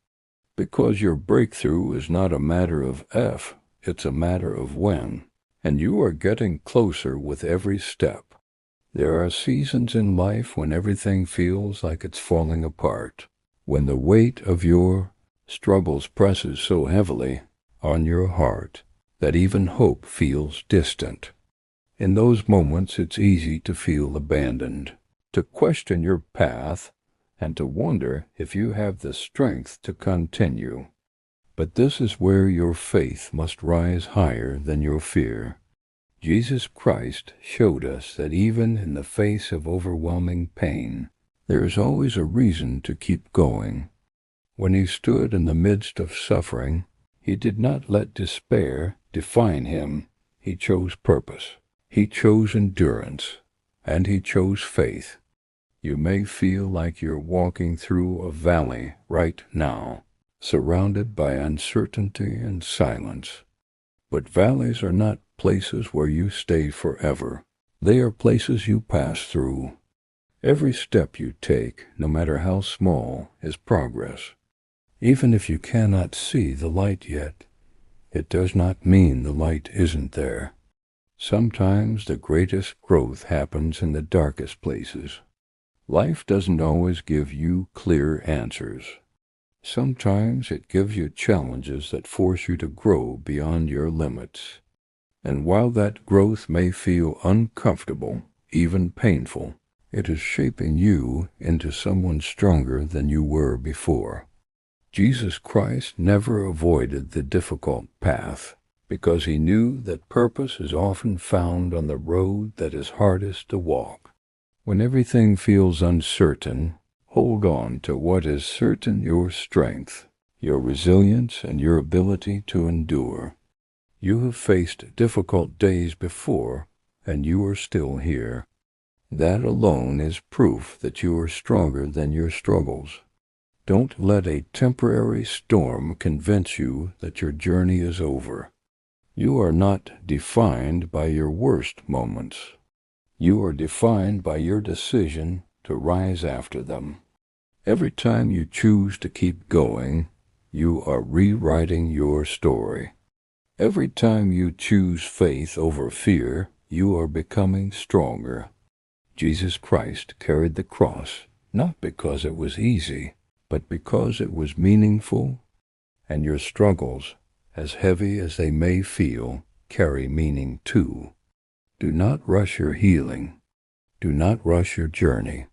Because your breakthrough is not a matter of if, it's a matter of when. And you are getting closer with every step. There are seasons in life when everything feels like it's falling apart, when the weight of your struggles presses so heavily on your heart that even hope feels distant. In those moments, it's easy to feel abandoned, to question your path, and to wonder if you have the strength to continue. But this is where your faith must rise higher than your fear. Jesus Christ showed us that even in the face of overwhelming pain, there is always a reason to keep going. When he stood in the midst of suffering, he did not let despair define him. He chose purpose. He chose endurance. And he chose faith. You may feel like you're walking through a valley right now, surrounded by uncertainty and silence. But valleys are not places where you stay forever. They are places you pass through. Every step you take, no matter how small, is progress. Even if you cannot see the light yet, it does not mean the light isn't there. Sometimes the greatest growth happens in the darkest places. Life doesn't always give you clear answers. Sometimes it gives you challenges that force you to grow beyond your limits. And while that growth may feel uncomfortable, even painful, it is shaping you into someone stronger than you were before. Jesus Christ never avoided the difficult path because he knew that purpose is often found on the road that is hardest to walk. When everything feels uncertain, hold on to what is certain: your strength, your resilience, and your ability to endure. You have faced difficult days before, and you are still here. That alone is proof that you are stronger than your struggles. Don't let a temporary storm convince you that your journey is over. You are not defined by your worst moments. You are defined by your decision to rise after them. Every time you choose to keep going, you are rewriting your story. Every time you choose faith over fear, you are becoming stronger. Jesus Christ carried the cross, not because it was easy, but because it was meaningful, and your struggles, as heavy as they may feel, carry meaning too. Do not rush your healing. Do not rush your journey.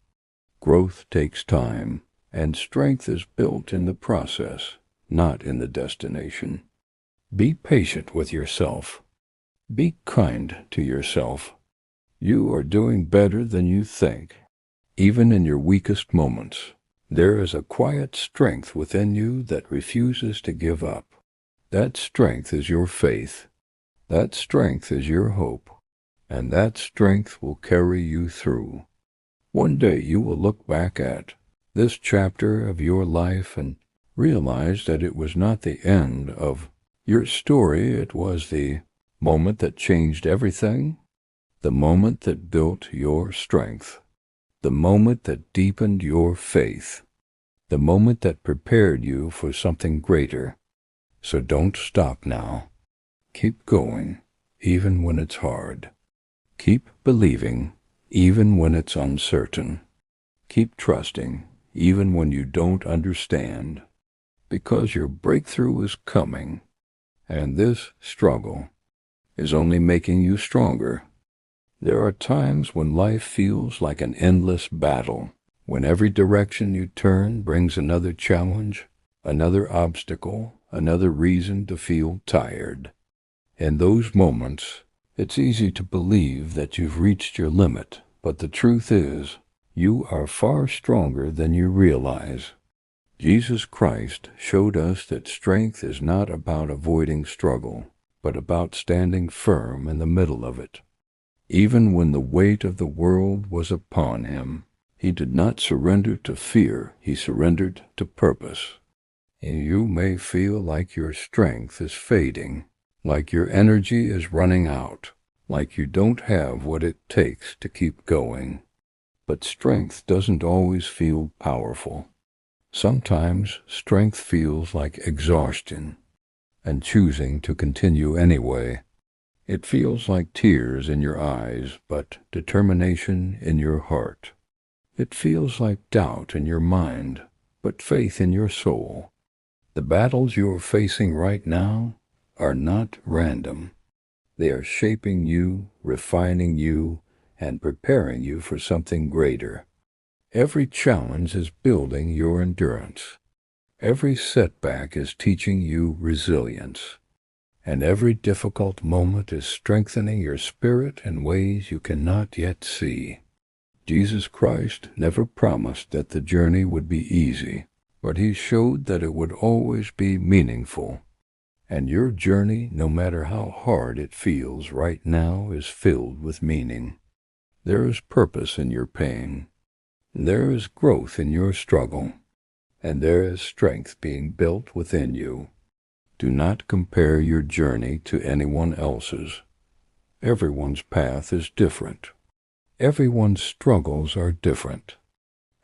Growth takes time, and strength is built in the process, not in the destination. Be patient with yourself. Be kind to yourself. You are doing better than you think. Even in your weakest moments, there is a quiet strength within you that refuses to give up. That strength is your faith. That strength is your hope. And that strength will carry you through. One day you will look back at this chapter of your life and realize that it was not the end of your story. It was the moment that changed everything, the moment that built your strength, the moment that deepened your faith, the moment that prepared you for something greater. So don't stop now. Keep going, even when it's hard. Keep believing, even when it's uncertain. Keep trusting, even when you don't understand, because your breakthrough is coming, and this struggle is only making you stronger. There are times when life feels like an endless battle, when every direction you turn brings another challenge, another obstacle, another reason to feel tired. In those moments, it's easy to believe that you've reached your limit, but the truth is, you are far stronger than you realize. Jesus Christ showed us that strength is not about avoiding struggle, but about standing firm in the middle of it. Even when the weight of the world was upon him, he did not surrender to fear, he surrendered to purpose. And you may feel like your strength is fading, like your energy is running out, like you don't have what it takes to keep going. But strength doesn't always feel powerful. Sometimes strength feels like exhaustion and choosing to continue anyway. It feels like tears in your eyes, but determination in your heart. It feels like doubt in your mind, but faith in your soul. The battles you are facing right now are not random. They are shaping you, refining you, and preparing you for something greater. Every challenge is building your endurance. Every setback is teaching you resilience. And every difficult moment is strengthening your spirit in ways you cannot yet see. Jesus Christ never promised that the journey would be easy, but he showed that it would always be meaningful. And your journey, no matter how hard it feels right now, is filled with meaning. There is purpose in your pain. There is growth in your struggle. And there is strength being built within you. Do not compare your journey to anyone else's. Everyone's path is different. Everyone's struggles are different.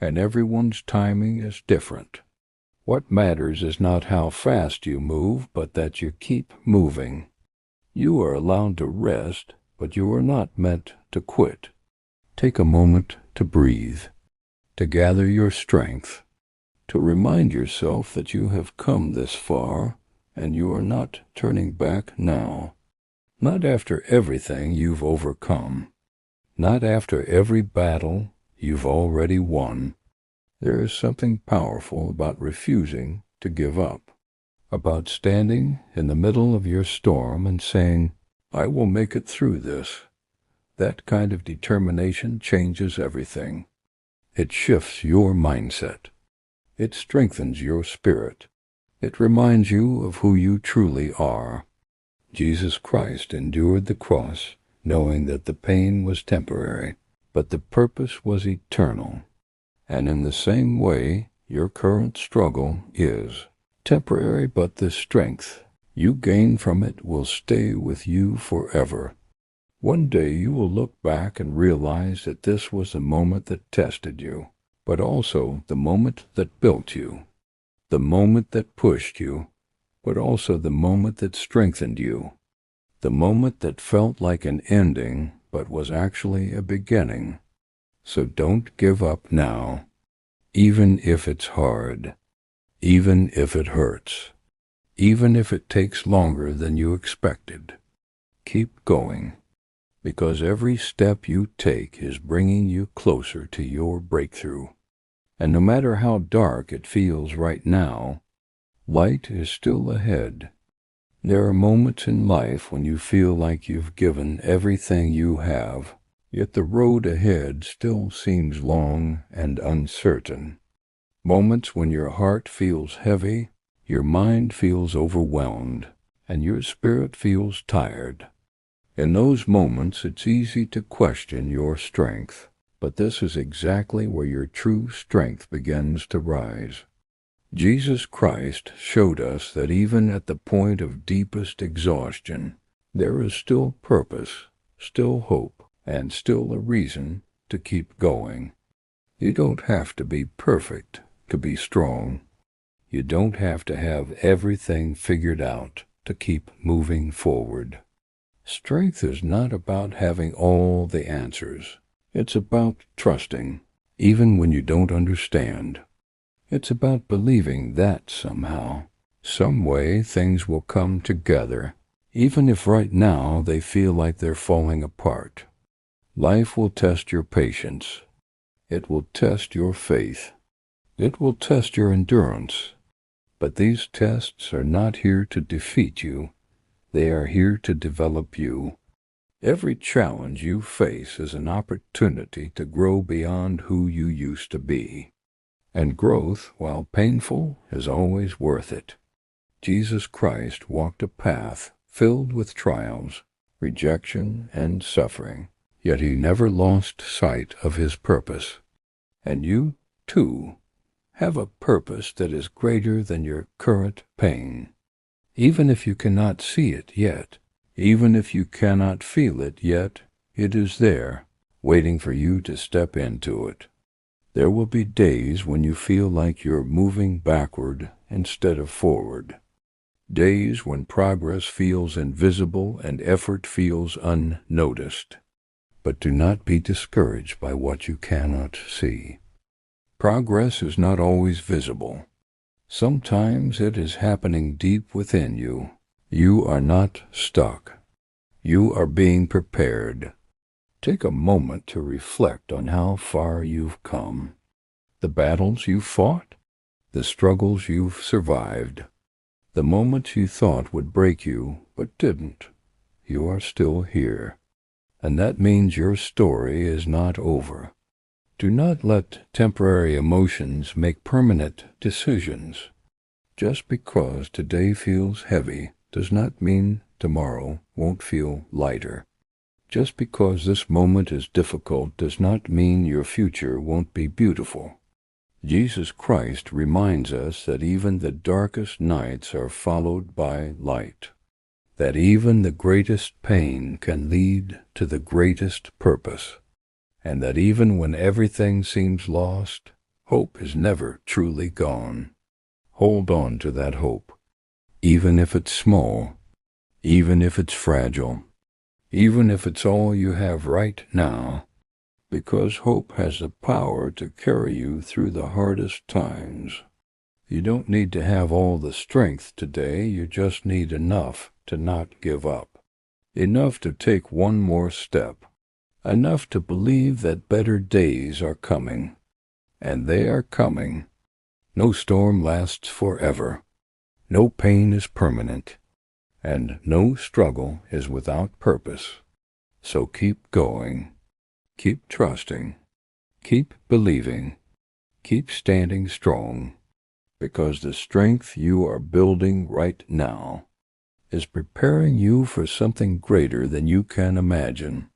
And everyone's timing is different. What matters is not how fast you move, but that you keep moving. You are allowed to rest, but you are not meant to quit. Take a moment to breathe, to gather your strength, to remind yourself that you have come this far, and you are not turning back now. Not after everything you've overcome. Not after every battle you've already won. There is something powerful about refusing to give up, about standing in the middle of your storm and saying, "I will make it through this." That kind of determination changes everything. It shifts your mindset. It strengthens your spirit. It reminds you of who you truly are. Jesus Christ endured the cross, knowing that the pain was temporary. but the purpose was eternal. And in the same way, your current struggle is temporary, but the strength you gain from it will stay with you forever. One day you will look back and realize that this was the moment that tested you, but also the moment that built you, the moment that pushed you, but also the moment that strengthened you, the moment that felt like an ending, but was actually a beginning. So don't give up now, even if it's hard, even if it hurts, even if it takes longer than you expected. Keep going, because every step you take is bringing you closer to your breakthrough. And no matter how dark it feels right now, light is still ahead. There are moments in life when you feel like you've given everything you have, yet the road ahead still seems long and uncertain. Moments when your heart feels heavy, your mind feels overwhelmed, and your spirit feels tired. In those moments, it's easy to question your strength, but this is exactly where your true strength begins to rise. Jesus Christ showed us that even at the point of deepest exhaustion, there is still purpose, still hope, and still a reason to keep going. You don't have to be perfect to be strong. You don't have to have everything figured out to keep moving forward. Strength is not about having all the answers. It's about trusting, even when you don't understand. It's about believing that somehow, some way, things will come together, even if right now they feel like they're falling apart. Life will test your patience. It will test your faith. It will test your endurance. But these tests are not here to defeat you. They are here to develop you. Every challenge you face is an opportunity to grow beyond who you used to be. And growth, while painful, is always worth it. Jesus Christ walked a path filled with trials, rejection, and suffering, yet he never lost sight of his purpose. And you, too, have a purpose that is greater than your current pain. Even if you cannot see it yet, even if you cannot feel it yet, it is there, waiting for you to step into it. There will be days when you feel like you're moving backward instead of forward. Days when progress feels invisible and effort feels unnoticed. But do not be discouraged by what you cannot see. Progress is not always visible. Sometimes it is happening deep within you. You are not stuck. You are being prepared. Take a moment to reflect on how far you've come. The battles you fought, the struggles you've survived, the moments you thought would break you but didn't. You are still here. And that means your story is not over. Do not let temporary emotions make permanent decisions. Just because today feels heavy does not mean tomorrow won't feel lighter. Just because this moment is difficult does not mean your future won't be beautiful. Jesus Christ reminds us that even the darkest nights are followed by light, that even the greatest pain can lead to the greatest purpose, and that even when everything seems lost, hope is never truly gone. Hold on to that hope, even if it's small, even if it's fragile, even if it's all you have right now, because hope has the power to carry you through the hardest times. You don't need to have all the strength today, you just need enough to not give up, enough to take one more step, enough to believe that better days are coming, and they are coming. No storm lasts forever, no pain is permanent, and no struggle is without purpose. So keep going, keep trusting, keep believing, keep standing strong, because the strength you are building right now is preparing you for something greater than you can imagine.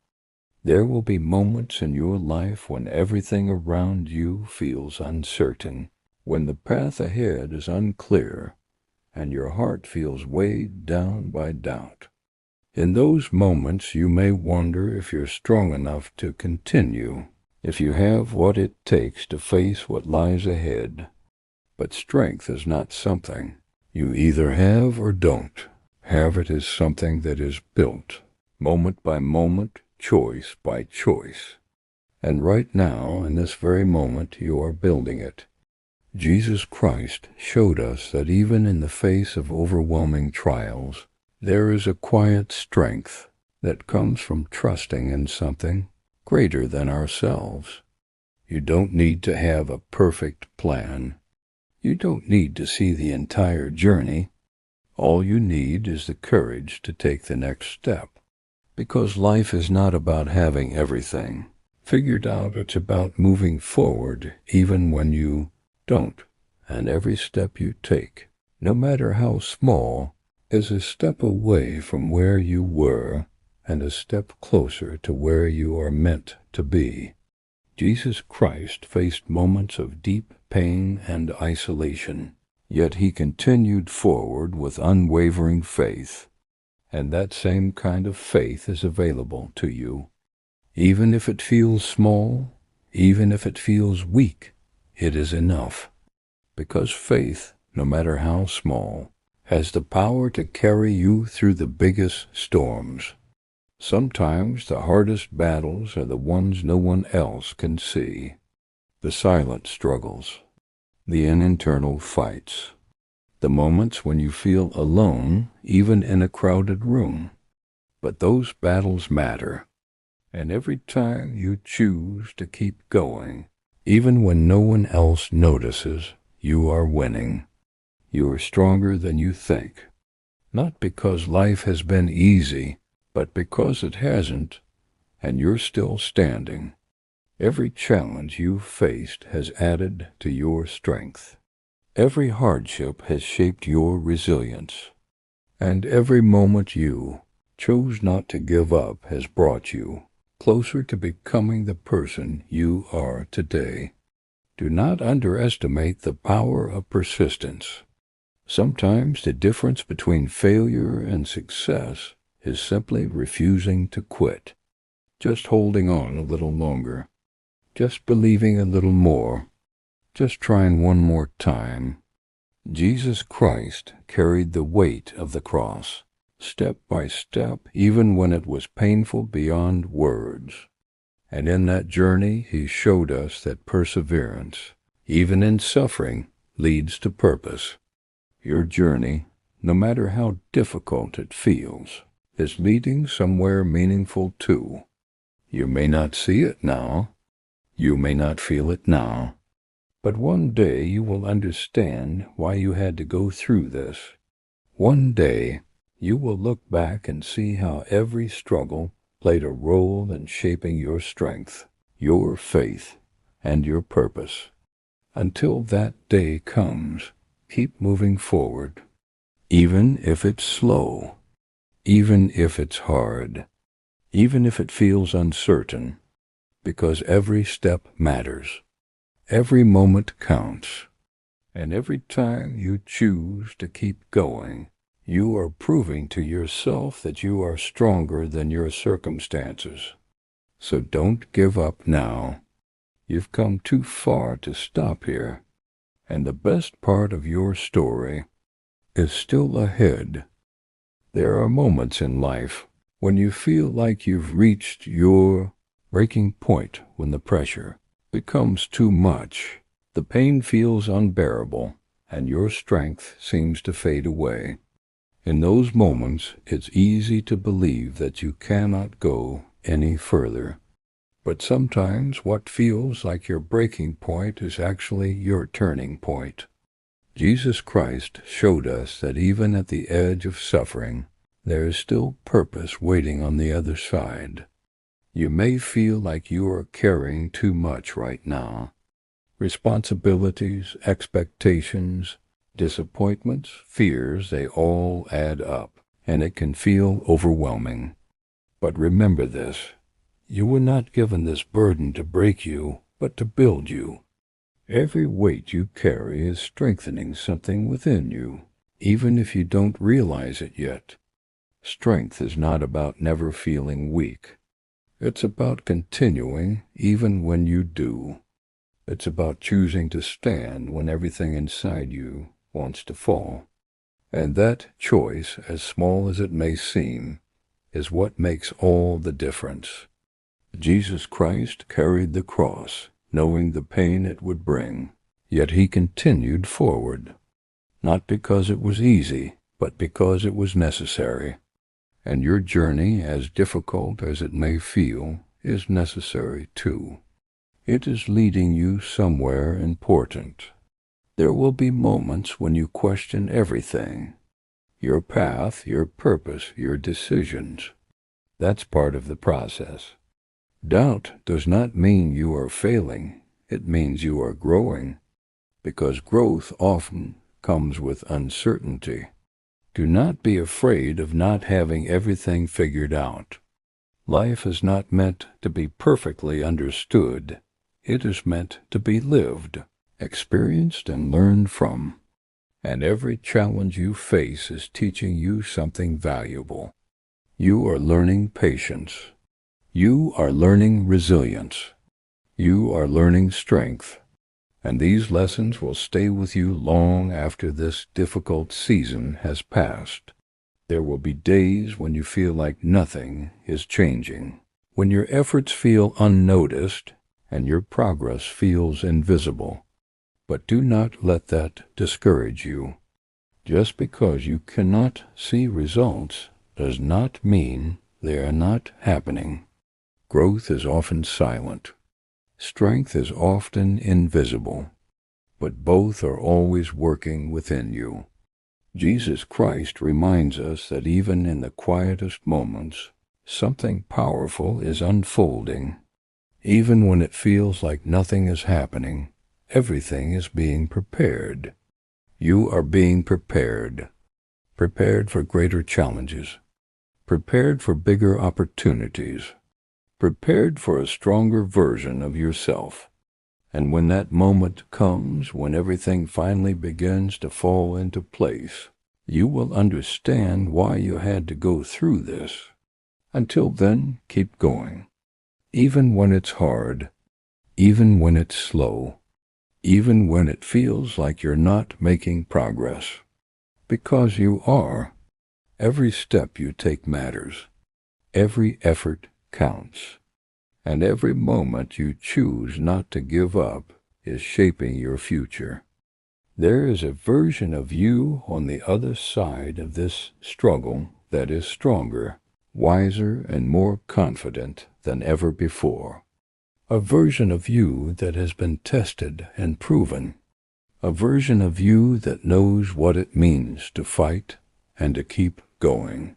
There will be moments in your life when everything around you feels uncertain, when the path ahead is unclear, and your heart feels weighed down by doubt. In those moments, you may wonder if you're strong enough to continue, if you have what it takes to face what lies ahead. But strength is not something you either have or don't. Have it is something that is built, moment by moment, choice by choice. And right now, in this very moment, you are building it. Jesus Christ showed us that even in the face of overwhelming trials, there is a quiet strength that comes from trusting in something greater than ourselves. You don't need to have a perfect plan. You don't need to see the entire journey. All you need is the courage to take the next step. Because life is not about having everything figured out. It's about moving forward even when you don't. And every step you take, no matter how small, is a step away from where you were and a step closer to where you are meant to be. Jesus Christ faced moments of deep pain and isolation, yet he continued forward with unwavering faith. And that same kind of faith is available to you. Even if it feels small, even if it feels weak, it is enough. Because faith, no matter how small, has the power to carry you through the biggest storms. Sometimes the hardest battles are the ones no one else can see. The silent struggles, the internal fights, the moments when you feel alone, even in a crowded room. But those battles matter. And every time you choose to keep going, even when no one else notices, you are winning. You are stronger than you think. Not because life has been easy, but because it hasn't, and you're still standing. Every challenge you've faced has added to your strength. Every hardship has shaped your resilience. And every moment you chose not to give up has brought you closer to becoming the person you are today. Do not underestimate the power of persistence. Sometimes the difference between failure and success is simply refusing to quit, just holding on a little longer, just believing a little more, just trying one more time. Jesus Christ carried the weight of the cross, step by step, even when it was painful beyond words. And in that journey, he showed us that perseverance, even in suffering, leads to purpose. Your journey, no matter how difficult it feels, is leading somewhere meaningful too. You may not see it now. You may not feel it now. But one day you will understand why you had to go through this. One day you will look back and see how every struggle played a role in shaping your strength, your faith, and your purpose. Until that day comes, keep moving forward, even if it's slow, even if it's hard, even if it feels uncertain, because every step matters. Every moment counts, and every time you choose to keep going, you are proving to yourself that you are stronger than your circumstances. So don't give up now. You've come too far to stop here, and the best part of your story is still ahead. There are moments in life when you feel like you've reached your breaking point, when the pressure becomes too much, the pain feels unbearable, and your strength seems to fade away. In those moments, it's easy to believe that you cannot go any further. But sometimes what feels like your breaking point is actually your turning point. Jesus Christ showed us that even at the edge of suffering, there is still purpose waiting on the other side. You may feel like you are carrying too much right now. Responsibilities, expectations, disappointments, fears, they all add up, and it can feel overwhelming. But remember this, You were not given this burden to break you, but to build you. Every weight you carry is strengthening something within you, even if you don't realize it yet. Strength is not about never feeling weak. It's about continuing even when you do. It's about choosing to stand when everything inside you wants to fall. And that choice, as small as it may seem, is what makes all the difference. Jesus Christ carried the cross, knowing the pain it would bring, yet he continued forward, not because it was easy, but because it was necessary. And your journey, as difficult as it may feel, is necessary too. It is leading you somewhere important. There will be moments when you question everything, your path, your purpose, your decisions. That's part of the process. Doubt does not mean you are failing. It means you are growing, because growth often comes with uncertainty. Do not be afraid of not having everything figured out. Life is not meant to be perfectly understood. It is meant to be lived, experienced, and learned from. And every challenge you face is teaching you something valuable. You are learning patience. You are learning resilience. You are learning strength. And these lessons will stay with you long after this difficult season has passed. There will be days when you feel like nothing is changing, when your efforts feel unnoticed and your progress feels invisible. But do not let that discourage you. Just because you cannot see results does not mean they are not happening. Growth is often silent. Strength is often invisible, but both are always working within you. Jesus Christ reminds us that even in the quietest moments, something powerful is unfolding. Even when it feels like nothing is happening, everything is being prepared. You are being prepared. Prepared for greater challenges. Prepared for bigger opportunities. Prepared for a stronger version of yourself. And when that moment comes, when everything finally begins to fall into place, you will understand why you had to go through this. Until then, keep going. Even when it's hard, even when it's slow, even when it feels like you're not making progress. Because you are. Every step you take matters. Every effort counts. And every moment you choose not to give up is shaping your future. There is a version of you on the other side of this struggle that is stronger, wiser, and more confident than ever before. A version of you that has been tested and proven. A version of you that knows what it means to fight and to keep going.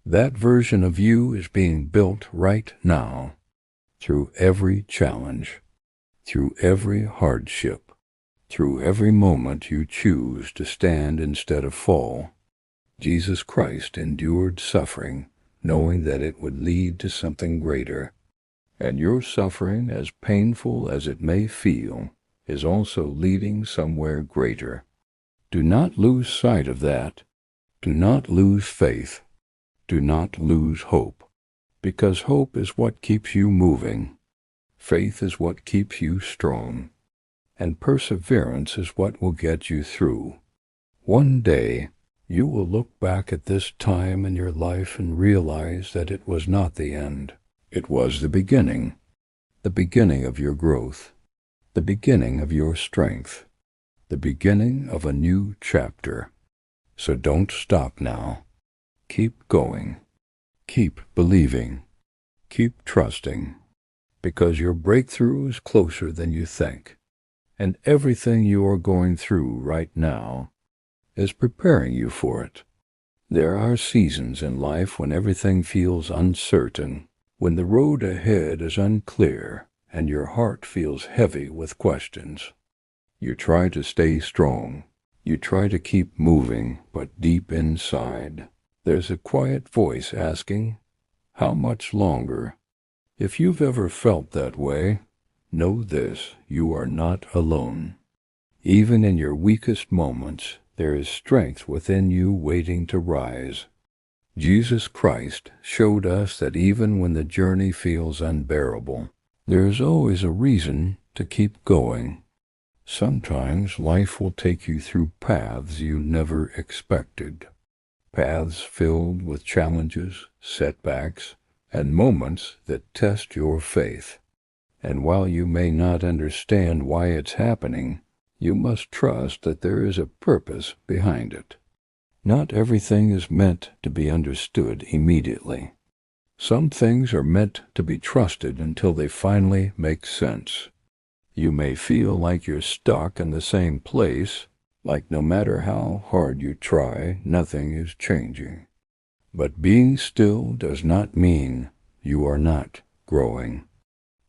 That version of you is being built right now, through every challenge, through every hardship, through every moment you choose to stand instead of fall. Jesus Christ endured suffering, knowing that it would lead to something greater. And your suffering, as painful as it may feel, is also leading somewhere greater. Do not lose sight of that. Do not lose faith. Do not lose hope, because hope is what keeps you moving. Faith is what keeps you strong, and perseverance is what will get you through. One day, you will look back at this time in your life and realize that it was not the end. It was the beginning of your growth, the beginning of your strength, the beginning of a new chapter. So don't stop now. Keep going. Keep believing. Keep trusting. Because your breakthrough is closer than you think. And everything you are going through right now is preparing you for it. There are seasons in life when everything feels uncertain, when the road ahead is unclear, and your heart feels heavy with questions. You try to stay strong. You try to keep moving, but deep inside, there's a quiet voice asking, how much longer? If you've ever felt that way, know this: you are not alone. Even in your weakest moments, there is strength within you waiting to rise. Jesus Christ showed us that even when the journey feels unbearable, there is always a reason to keep going. Sometimes life will take you through paths you never expected. Paths filled with challenges, setbacks, and moments that test your faith. And while you may not understand why it's happening, you must trust that there is a purpose behind it. Not everything is meant to be understood immediately. Some things are meant to be trusted until they finally make sense. You may feel like you're stuck in the same place, like no matter how hard you try, nothing is changing. But being still does not mean you are not growing.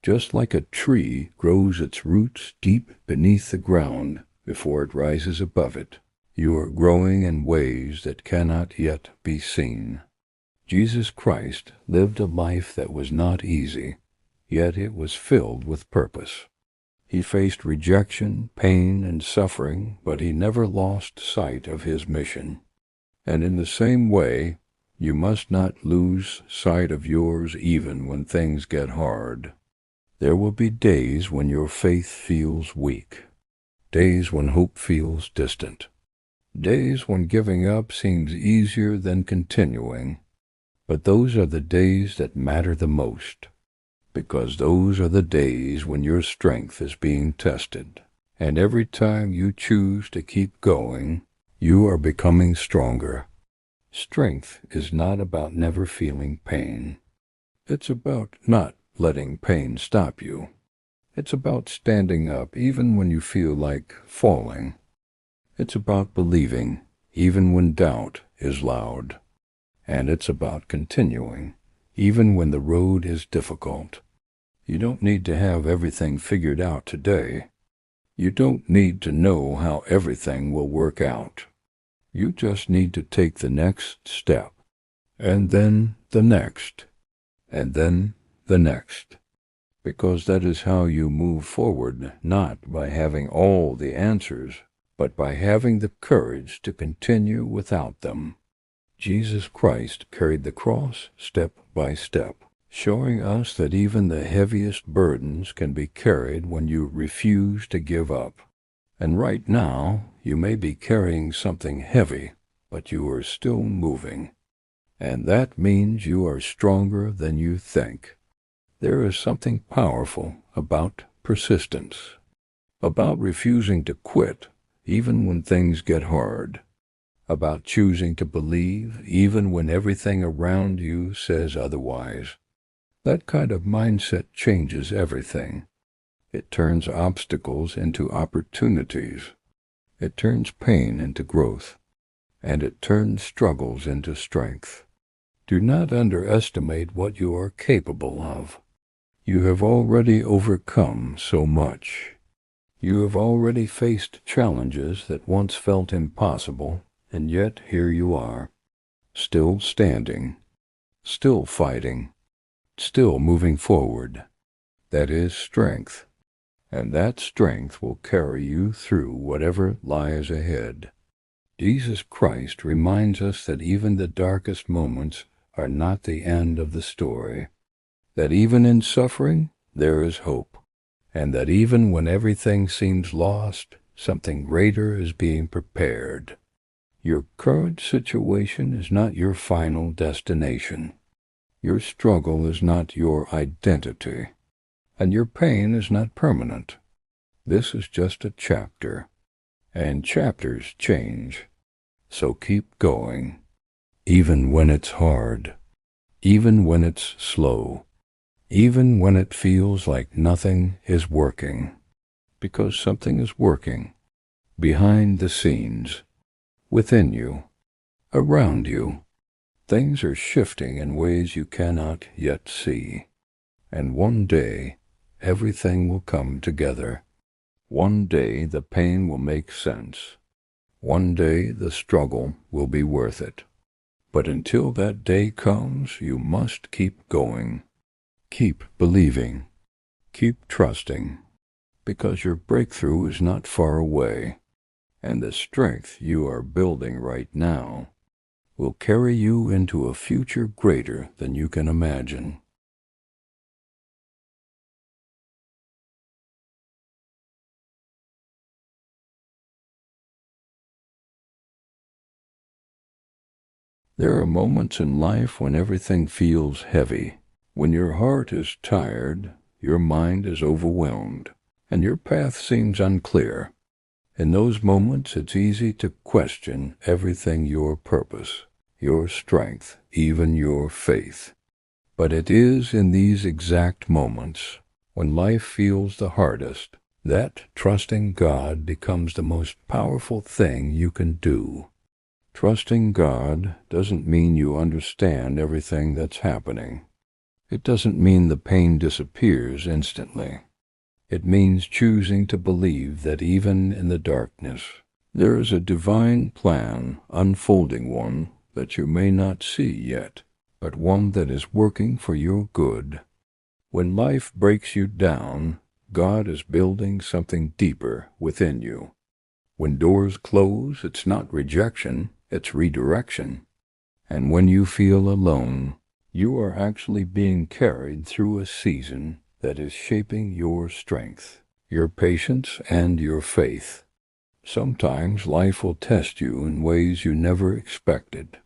Just like a tree grows its roots deep beneath the ground before it rises above it, you are growing in ways that cannot yet be seen. Jesus Christ lived a life that was not easy, yet it was filled with purpose. He faced rejection, pain, and suffering, but he never lost sight of his mission. And in the same way, you must not lose sight of yours even when things get hard. There will be days when your faith feels weak, days when hope feels distant, days when giving up seems easier than continuing. But those are the days that matter the most, because those are the days when your strength is being tested. And every time you choose to keep going, you are becoming stronger. Strength is not about never feeling pain. It's about not letting pain stop you. It's about standing up even when you feel like falling. It's about believing even when doubt is loud. And it's about continuing even when the road is difficult. You don't need to have everything figured out today. You don't need to know how everything will work out. You just need to take the next step, and then the next, and then the next. Because that is how you move forward, not by having all the answers, but by having the courage to continue without them. Jesus Christ carried the cross step by step, showing us that even the heaviest burdens can be carried when you refuse to give up. And right now, you may be carrying something heavy, but you are still moving. And that means you are stronger than you think. There is something powerful about persistence, about refusing to quit even when things get hard, about choosing to believe even when everything around you says otherwise. That kind of mindset changes everything. It turns obstacles into opportunities. It turns pain into growth. And it turns struggles into strength. Do not underestimate what you are capable of. You have already overcome so much. You have already faced challenges that once felt impossible, and yet here you are, still standing, still fighting, still moving forward. That is strength. And that strength will carry you through whatever lies ahead. Jesus Christ reminds us that even the darkest moments are not the end of the story, that even in suffering there is hope, and that even when everything seems lost, something greater is being prepared. Your current situation is not your final destination. Your struggle is not your identity. And your pain is not permanent. This is just a chapter, and chapters change. So keep going, even when it's hard, even when it's slow, even when it feels like nothing is working, because something is working behind the scenes, within you, around you. Things are shifting in ways you cannot yet see, and one day, everything will come together. One day the pain will make sense. One day the struggle will be worth it. But until that day comes, you must keep going. Keep believing. Keep trusting, because your breakthrough is not far away, and the strength you are building right now will carry you into a future greater than you can imagine. There are moments in life when everything feels heavy, when your heart is tired, your mind is overwhelmed, and your path seems unclear. In those moments, it's easy to question everything: your purpose, your strength, even your faith. But it is in these exact moments, when life feels the hardest, that trusting God becomes the most powerful thing you can do. Trusting God doesn't mean you understand everything that's happening. It doesn't mean the pain disappears instantly. It means choosing to believe that even in the darkness, there is a divine plan unfolding, one that you may not see yet, but one that is working for your good. When life breaks you down, God is building something deeper within you. When doors close, it's not rejection, it's redirection. And when you feel alone, you are actually being carried through a season that is shaping your strength, your patience, and your faith. Sometimes life will test you in ways you never expected.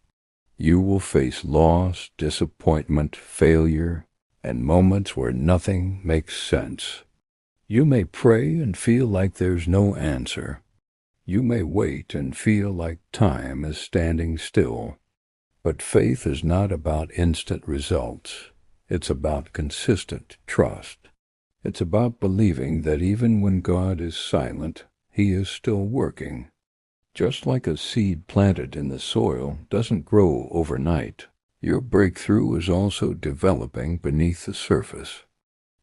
You will face loss, disappointment, failure, and moments where nothing makes sense. You may pray and feel like there's no answer. You may wait and feel like time is standing still. But faith is not about instant results. It's about consistent trust. It's about believing that even when God is silent, He is still working. Just like a seed planted in the soil doesn't grow overnight, your breakthrough is also developing beneath the surface.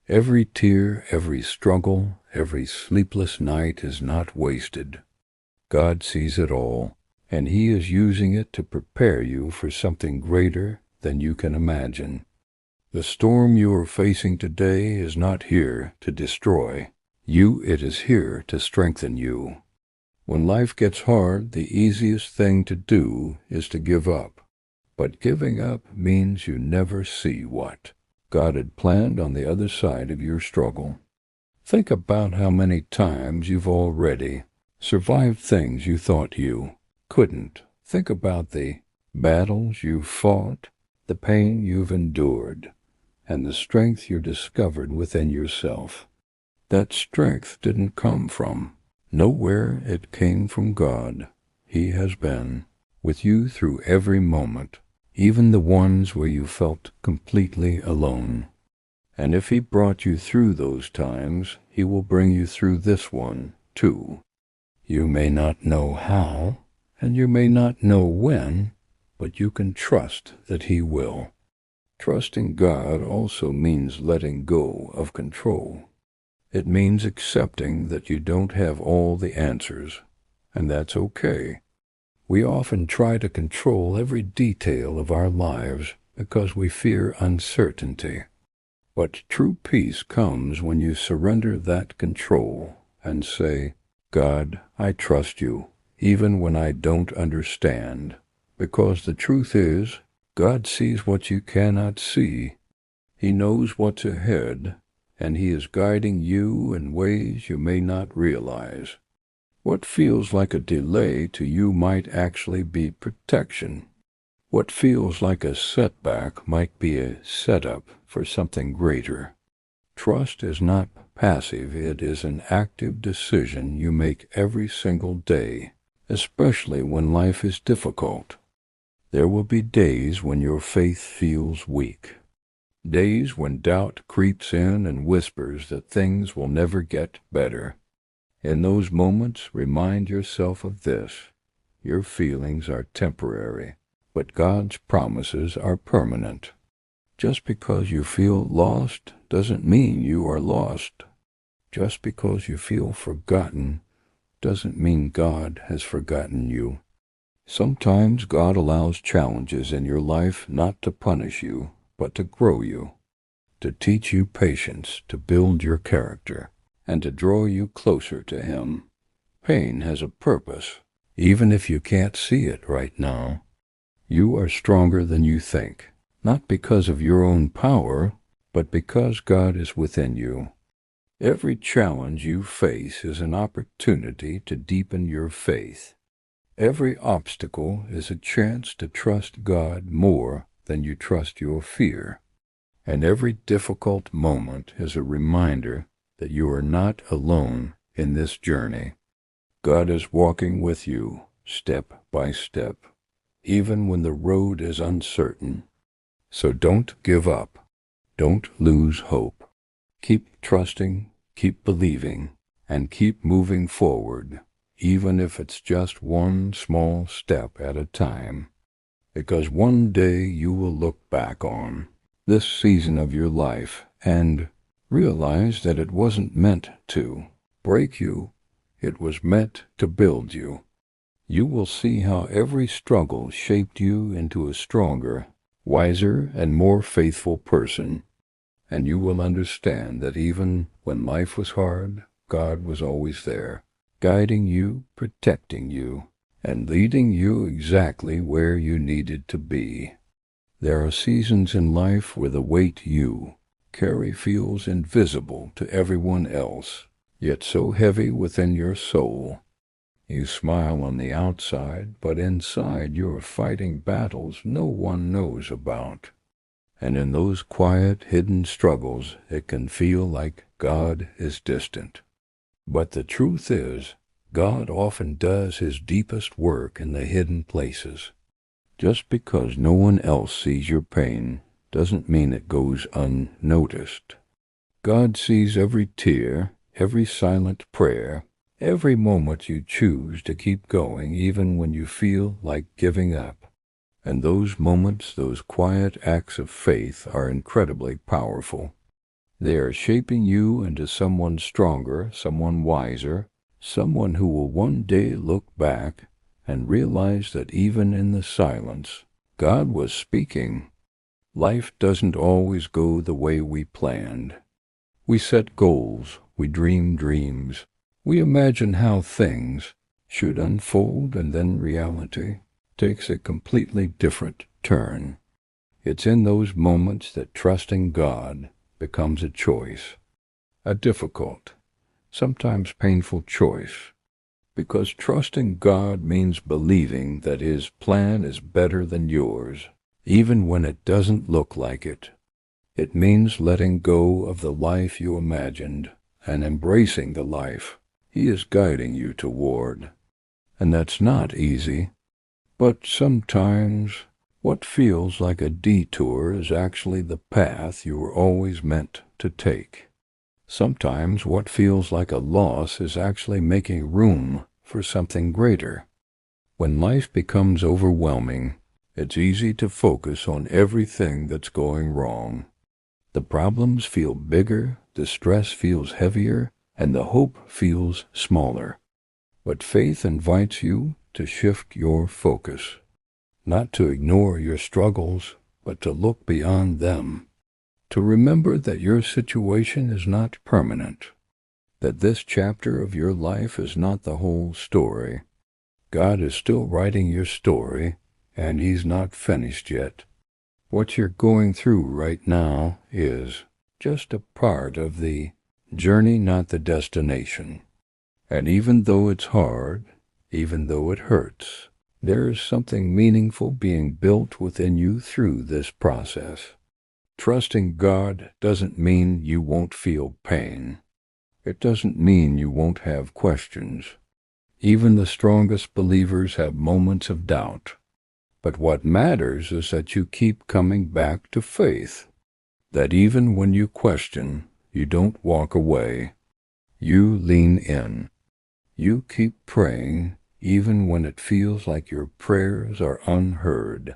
Every tear, every struggle, every sleepless night is not wasted. God sees it all, and He is using it to prepare you for something greater than you can imagine. The storm you are facing today is not here to destroy you, it is here to strengthen you. When life gets hard, the easiest thing to do is to give up. But giving up means you never see what God had planned on the other side of your struggle. Think about how many times you've already survived things you thought you couldn't. Think about the battles you've fought, the pain you've endured, and the strength you discovered within yourself. That strength didn't come from nowhere, it came from God. He has been with you through every moment, even the ones where you felt completely alone. And if He brought you through those times, He will bring you through this one, too. You may not know how, and you may not know when, but you can trust that He will. Trusting God also means letting go of control. It means accepting that you don't have all the answers, and that's okay. We often try to control every detail of our lives because we fear uncertainty. But true peace comes when you surrender that control and say, God, I trust you, even when I don't understand. Because the truth is, God sees what you cannot see. He knows what's ahead, and He is guiding you in ways you may not realize. What feels like a delay to you might actually be protection. What feels like a setback might be a setup for something greater. Trust is not passive, it is an active decision you make every single day, especially when life is difficult. There will be days when your faith feels weak. Days when doubt creeps in and whispers that things will never get better. In those moments, remind yourself of this: your feelings are temporary, but God's promises are permanent. Just because you feel lost doesn't mean you are lost. Just because you feel forgotten doesn't mean God has forgotten you. Sometimes God allows challenges in your life not to punish you, but to grow you, to teach you patience, to build your character, and to draw you closer to Him. Pain has a purpose, even if you can't see it right now. You are stronger than you think, not because of your own power, but because God is within you. Every challenge you face is an opportunity to deepen your faith. Every obstacle is a chance to trust God more than you trust your fear. And every difficult moment is a reminder that you are not alone in this journey. God is walking with you, step by step, even when the road is uncertain. So don't give up. Don't lose hope. Keep trusting, keep believing, and keep moving forward, even if it's just one small step at a time. Because one day you will look back on this season of your life and realize that it wasn't meant to break you. It was meant to build you. You will see how every struggle shaped you into a stronger, wiser, and more faithful person. And you will understand that even when life was hard, God was always there, guiding you, protecting you, and leading you exactly where you needed to be. There are seasons in life where the weight you carry feels invisible to everyone else, yet so heavy within your soul. You smile on the outside, but inside you are fighting battles no one knows about. And in those quiet, hidden struggles, it can feel like God is distant. But the truth is, God often does His deepest work in the hidden places. Just because no one else sees your pain doesn't mean it goes unnoticed. God sees every tear, every silent prayer, every moment you choose to keep going even when you feel like giving up. And those moments, those quiet acts of faith are incredibly powerful. They are shaping you into someone stronger, someone wiser, someone who will one day look back and realize that even in the silence, God was speaking. Life doesn't always go the way we planned. We set goals, we dream dreams, we imagine how things should unfold, and then reality takes a completely different turn. It's in those moments that trusting God becomes a choice, a difficult, sometimes painful choice, because trusting God means believing that His plan is better than yours, even when it doesn't look like it. It means letting go of the life you imagined and embracing the life He is guiding you toward. And that's not easy, but sometimes what feels like a detour is actually the path you were always meant to take. Sometimes what feels like a loss is actually making room for something greater. When life becomes overwhelming, it's easy to focus on everything that's going wrong. The problems feel bigger, the stress feels heavier, and the hope feels smaller. But faith invites you to shift your focus, not to ignore your struggles, but to look beyond them, to remember that your situation is not permanent, that this chapter of your life is not the whole story. God is still writing your story, and He's not finished yet. What you're going through right now is just a part of the journey, not the destination. And even though it's hard, even though it hurts, there is something meaningful being built within you through this process. Trusting God doesn't mean you won't feel pain. It doesn't mean you won't have questions. Even the strongest believers have moments of doubt. But what matters is that you keep coming back to faith, that even when you question, you don't walk away. You lean in. You keep praying even when it feels like your prayers are unheard.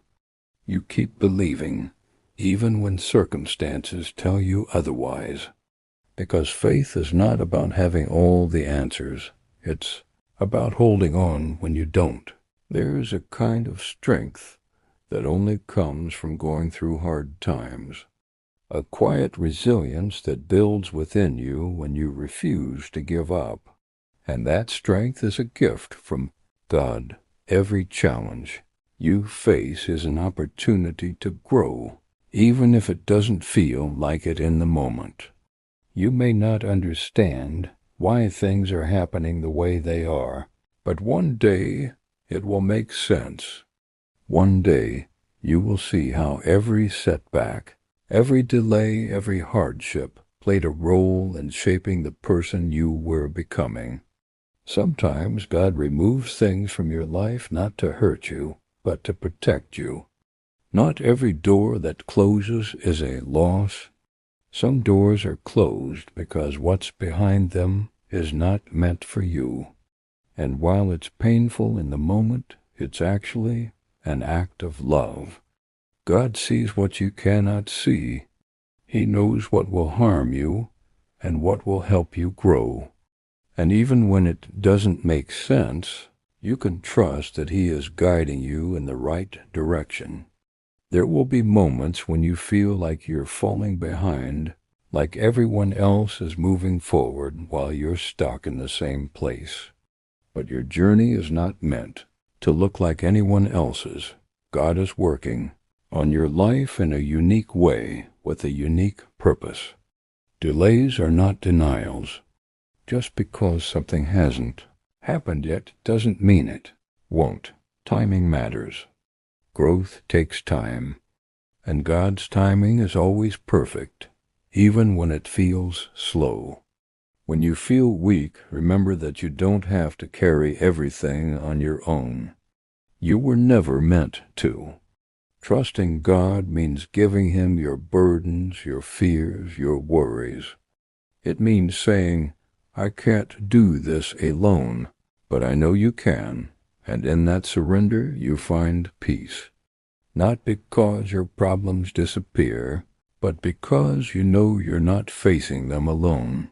You keep believing even when circumstances tell you otherwise. Because faith is not about having all the answers. It's about holding on when you don't. There is a kind of strength that only comes from going through hard times. a quiet resilience that builds within you when you refuse to give up. And that strength is a gift from God. Every challenge you face is an opportunity to grow, even if it doesn't feel like it in the moment. You may not understand why things are happening the way they are, but one day it will make sense. One day you will see how every setback, every delay, every hardship played a role in shaping the person you were becoming. Sometimes God removes things from your life not to hurt you, but to protect you. Not every door that closes is a loss. Some doors are closed because what's behind them is not meant for you. And while it's painful in the moment, it's actually an act of love. God sees what you cannot see. He knows what will harm you and what will help you grow. And even when it doesn't make sense, you can trust that He is guiding you in the right direction. There will be moments when you feel like you're falling behind, like everyone else is moving forward while you're stuck in the same place. But your journey is not meant to look like anyone else's. God is working on your life in a unique way with a unique purpose. Delays are not denials. Just because something hasn't happened yet doesn't mean it won't. Timing matters. Growth takes time, and God's timing is always perfect, even when it feels slow. When you feel weak, remember that you don't have to carry everything on your own. You were never meant to. Trusting God means giving Him your burdens, your fears, your worries. It means saying, I can't do this alone, but I know you can, and in that surrender you find peace. Not because your problems disappear, but because you know you're not facing them alone.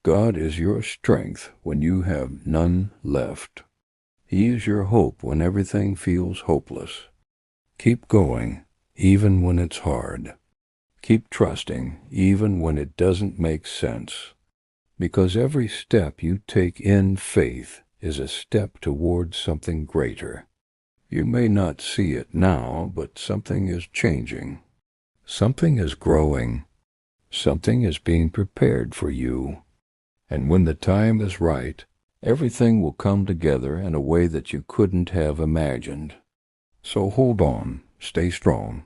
God is your strength when you have none left. He is your hope when everything feels hopeless. Keep going, even when it's hard. Keep trusting, even when it doesn't make sense. Because every step you take in faith is a step towards something greater. You may not see it now, but something is changing. Something is growing. Something is being prepared for you. And when the time is right, everything will come together in a way that you couldn't have imagined. So hold on, stay strong.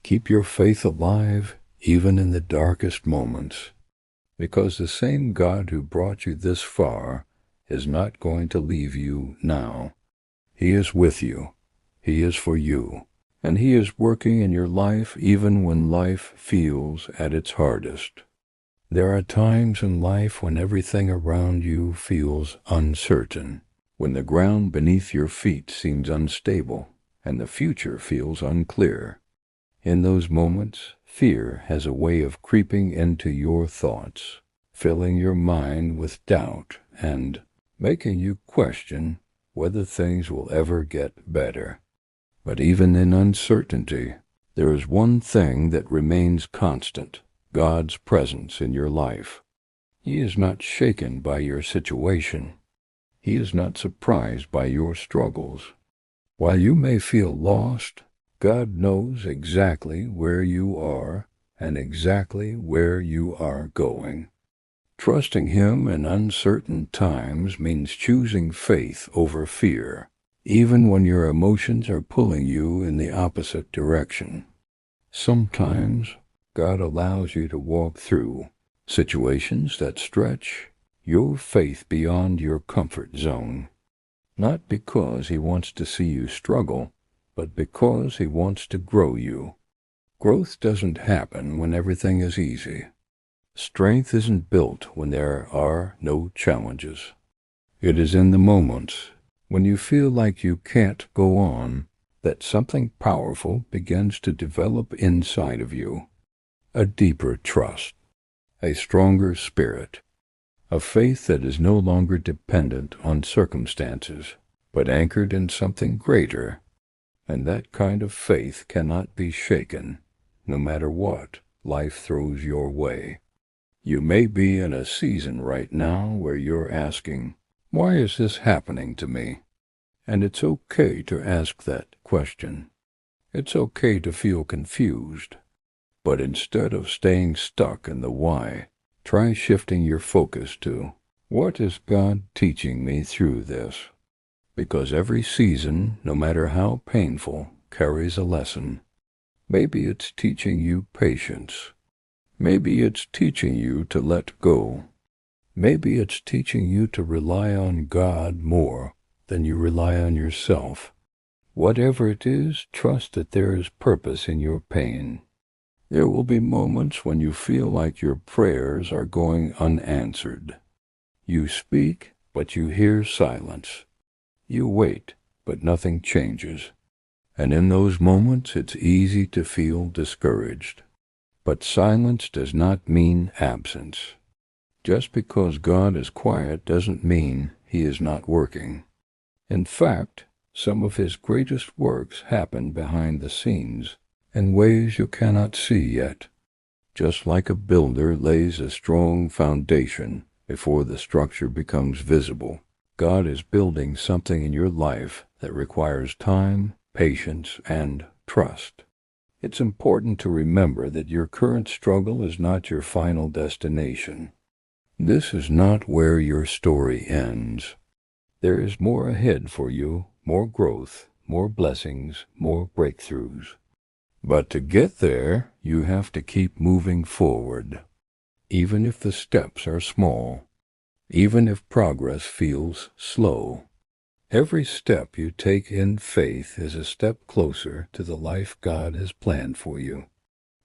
Keep your faith alive, even in the darkest moments. Because the same God who brought you this far is not going to leave you now. He is with you. He is for you. And He is working in your life even when life feels at its hardest. There are times in life when everything around you feels uncertain, when the ground beneath your feet seems unstable, and the future feels unclear. In those moments, fear has a way of creeping into your thoughts, filling your mind with doubt and making you question whether things will ever get better. But even in uncertainty, there is one thing that remains constant: God's presence in your life. He is not shaken by your situation. He is not surprised by your struggles. While you may feel lost, God knows exactly where you are and exactly where you are going. Trusting Him in uncertain times means choosing faith over fear, even when your emotions are pulling you in the opposite direction. Sometimes God allows you to walk through situations that stretch your faith beyond your comfort zone, not because He wants to see you struggle, but because He wants to grow you. Growth doesn't happen when everything is easy. Strength isn't built when there are no challenges. It is in the moments when you feel like you can't go on that something powerful begins to develop inside of you. A deeper trust, a stronger spirit, a faith that is no longer dependent on circumstances, but anchored in something greater. And that kind of faith cannot be shaken, no matter what life throws your way. You may be in a season right now where you're asking, "Why is this happening to me?" And it's okay to ask that question. It's okay to feel confused. But instead of staying stuck in the why, try shifting your focus to, what is God teaching me through this? Because every season, no matter how painful, carries a lesson. Maybe it's teaching you patience. Maybe it's teaching you to let go. Maybe it's teaching you to rely on God more than you rely on yourself. Whatever it is, trust that there is purpose in your pain. There will be moments when you feel like your prayers are going unanswered. You speak, but you hear silence. You wait, but nothing changes. And in those moments, it's easy to feel discouraged. But silence does not mean absence. Just because God is quiet doesn't mean He is not working. In fact, some of His greatest works happen behind the scenes in ways you cannot see yet. Just like a builder lays a strong foundation before the structure becomes visible, God is building something in your life that requires time, patience, and trust. It's important to remember that your current struggle is not your final destination. This is not where your story ends. There is more ahead for you, more growth, more blessings, more breakthroughs. But to get there, you have to keep moving forward, even if the steps are small, even if progress feels slow. Every step you take in faith is a step closer to the life God has planned for you.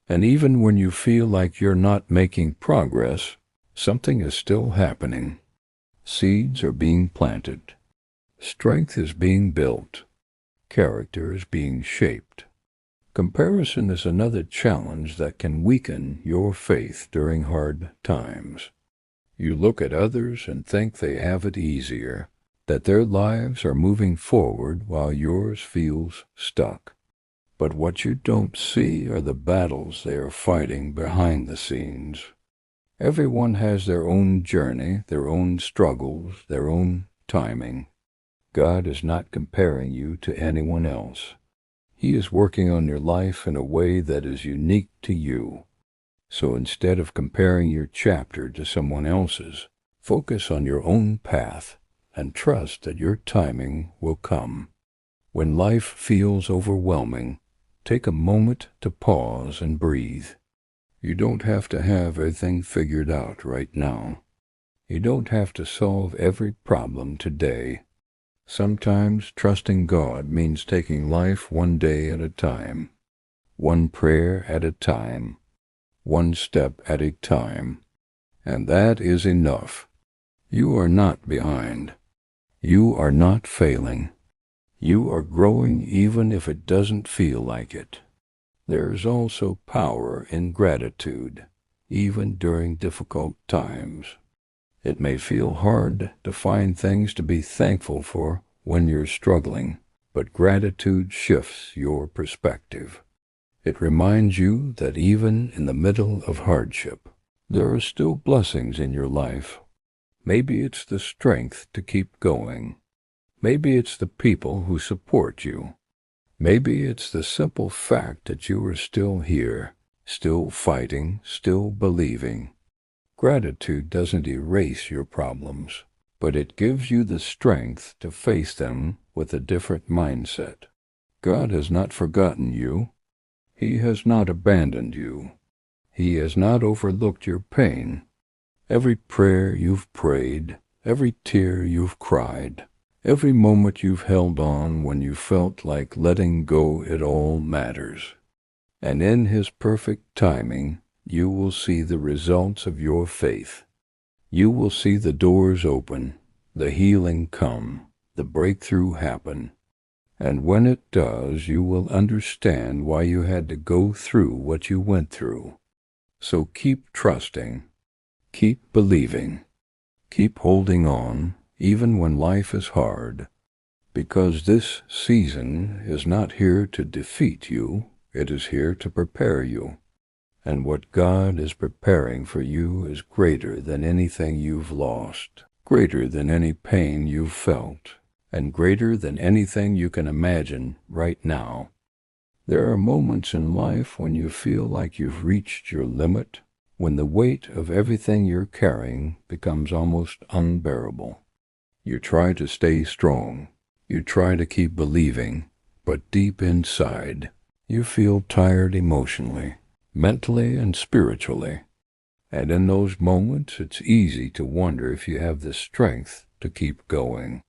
And even when you feel like you're not making progress, something is still happening. Seeds are being planted. Strength is being built. Character is being shaped. Comparison is another challenge that can weaken your faith during hard times. You look at others and think they have it easier, that their lives are moving forward while yours feels stuck. But what you don't see are the battles they are fighting behind the scenes. Everyone has their own journey, their own struggles, their own timing. God is not comparing you to anyone else. He is working on your life in a way that is unique to you. So instead of comparing your chapter to someone else's, focus on your own path and trust that your timing will come. When life feels overwhelming, take a moment to pause and breathe. You don't have to have everything figured out right now. You don't have to solve every problem today. Sometimes trusting God means taking life one day at a time, one prayer at a time, one step at a time, and that is enough. You are not behind. You are not failing. You are growing even if it doesn't feel like it. There is also power in gratitude, even during difficult times. It may feel hard to find things to be thankful for when you're struggling, but gratitude shifts your perspective. It reminds you that even in the middle of hardship, there are still blessings in your life. Maybe it's the strength to keep going. Maybe it's the people who support you. Maybe it's the simple fact that you are still here, still fighting, still believing. Gratitude doesn't erase your problems, but it gives you the strength to face them with a different mindset. God has not forgotten you. He has not abandoned you. He has not overlooked your pain. Every prayer you've prayed, every tear you've cried, every moment you've held on when you felt like letting go, it all matters. And in His perfect timing, you will see the results of your faith. You will see the doors open, the healing come, the breakthrough happen. And when it does, you will understand why you had to go through what you went through. So keep trusting, keep believing, keep holding on, even when life is hard, because this season is not here to defeat you, it is here to prepare you. And what God is preparing for you is greater than anything you've lost, greater than any pain you've felt, and greater than anything you can imagine right now. There are moments in life when you feel like you've reached your limit, when the weight of everything you're carrying becomes almost unbearable. You try to stay strong. You try to keep believing, but deep inside, you feel tired emotionally, mentally and spiritually. And in those moments, it's easy to wonder if you have the strength to keep going.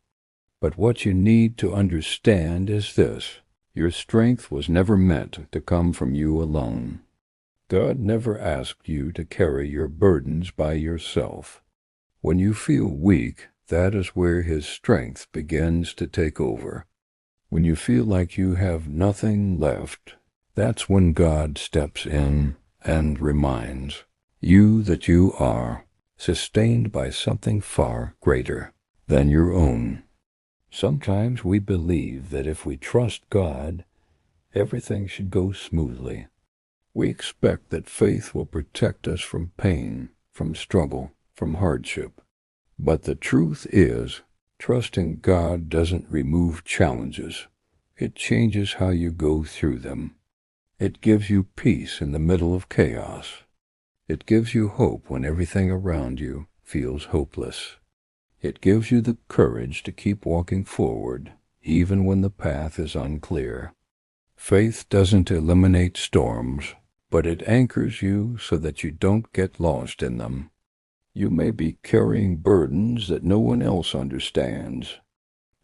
But what you need to understand is this: your strength was never meant to come from you alone. God never asked you to carry your burdens by yourself. When you feel weak, that is where His strength begins to take over. When you feel like you have nothing left, that's when God steps in and reminds you that you are sustained by something far greater than your own. Sometimes we believe that if we trust God, everything should go smoothly. We expect that faith will protect us from pain, from struggle, from hardship. But the truth is, trusting God doesn't remove challenges. It changes how you go through them. It gives you peace in the middle of chaos. It gives you hope when everything around you feels hopeless. It gives you the courage to keep walking forward, even when the path is unclear. Faith doesn't eliminate storms, but it anchors you so that you don't get lost in them. You may be carrying burdens that no one else understands.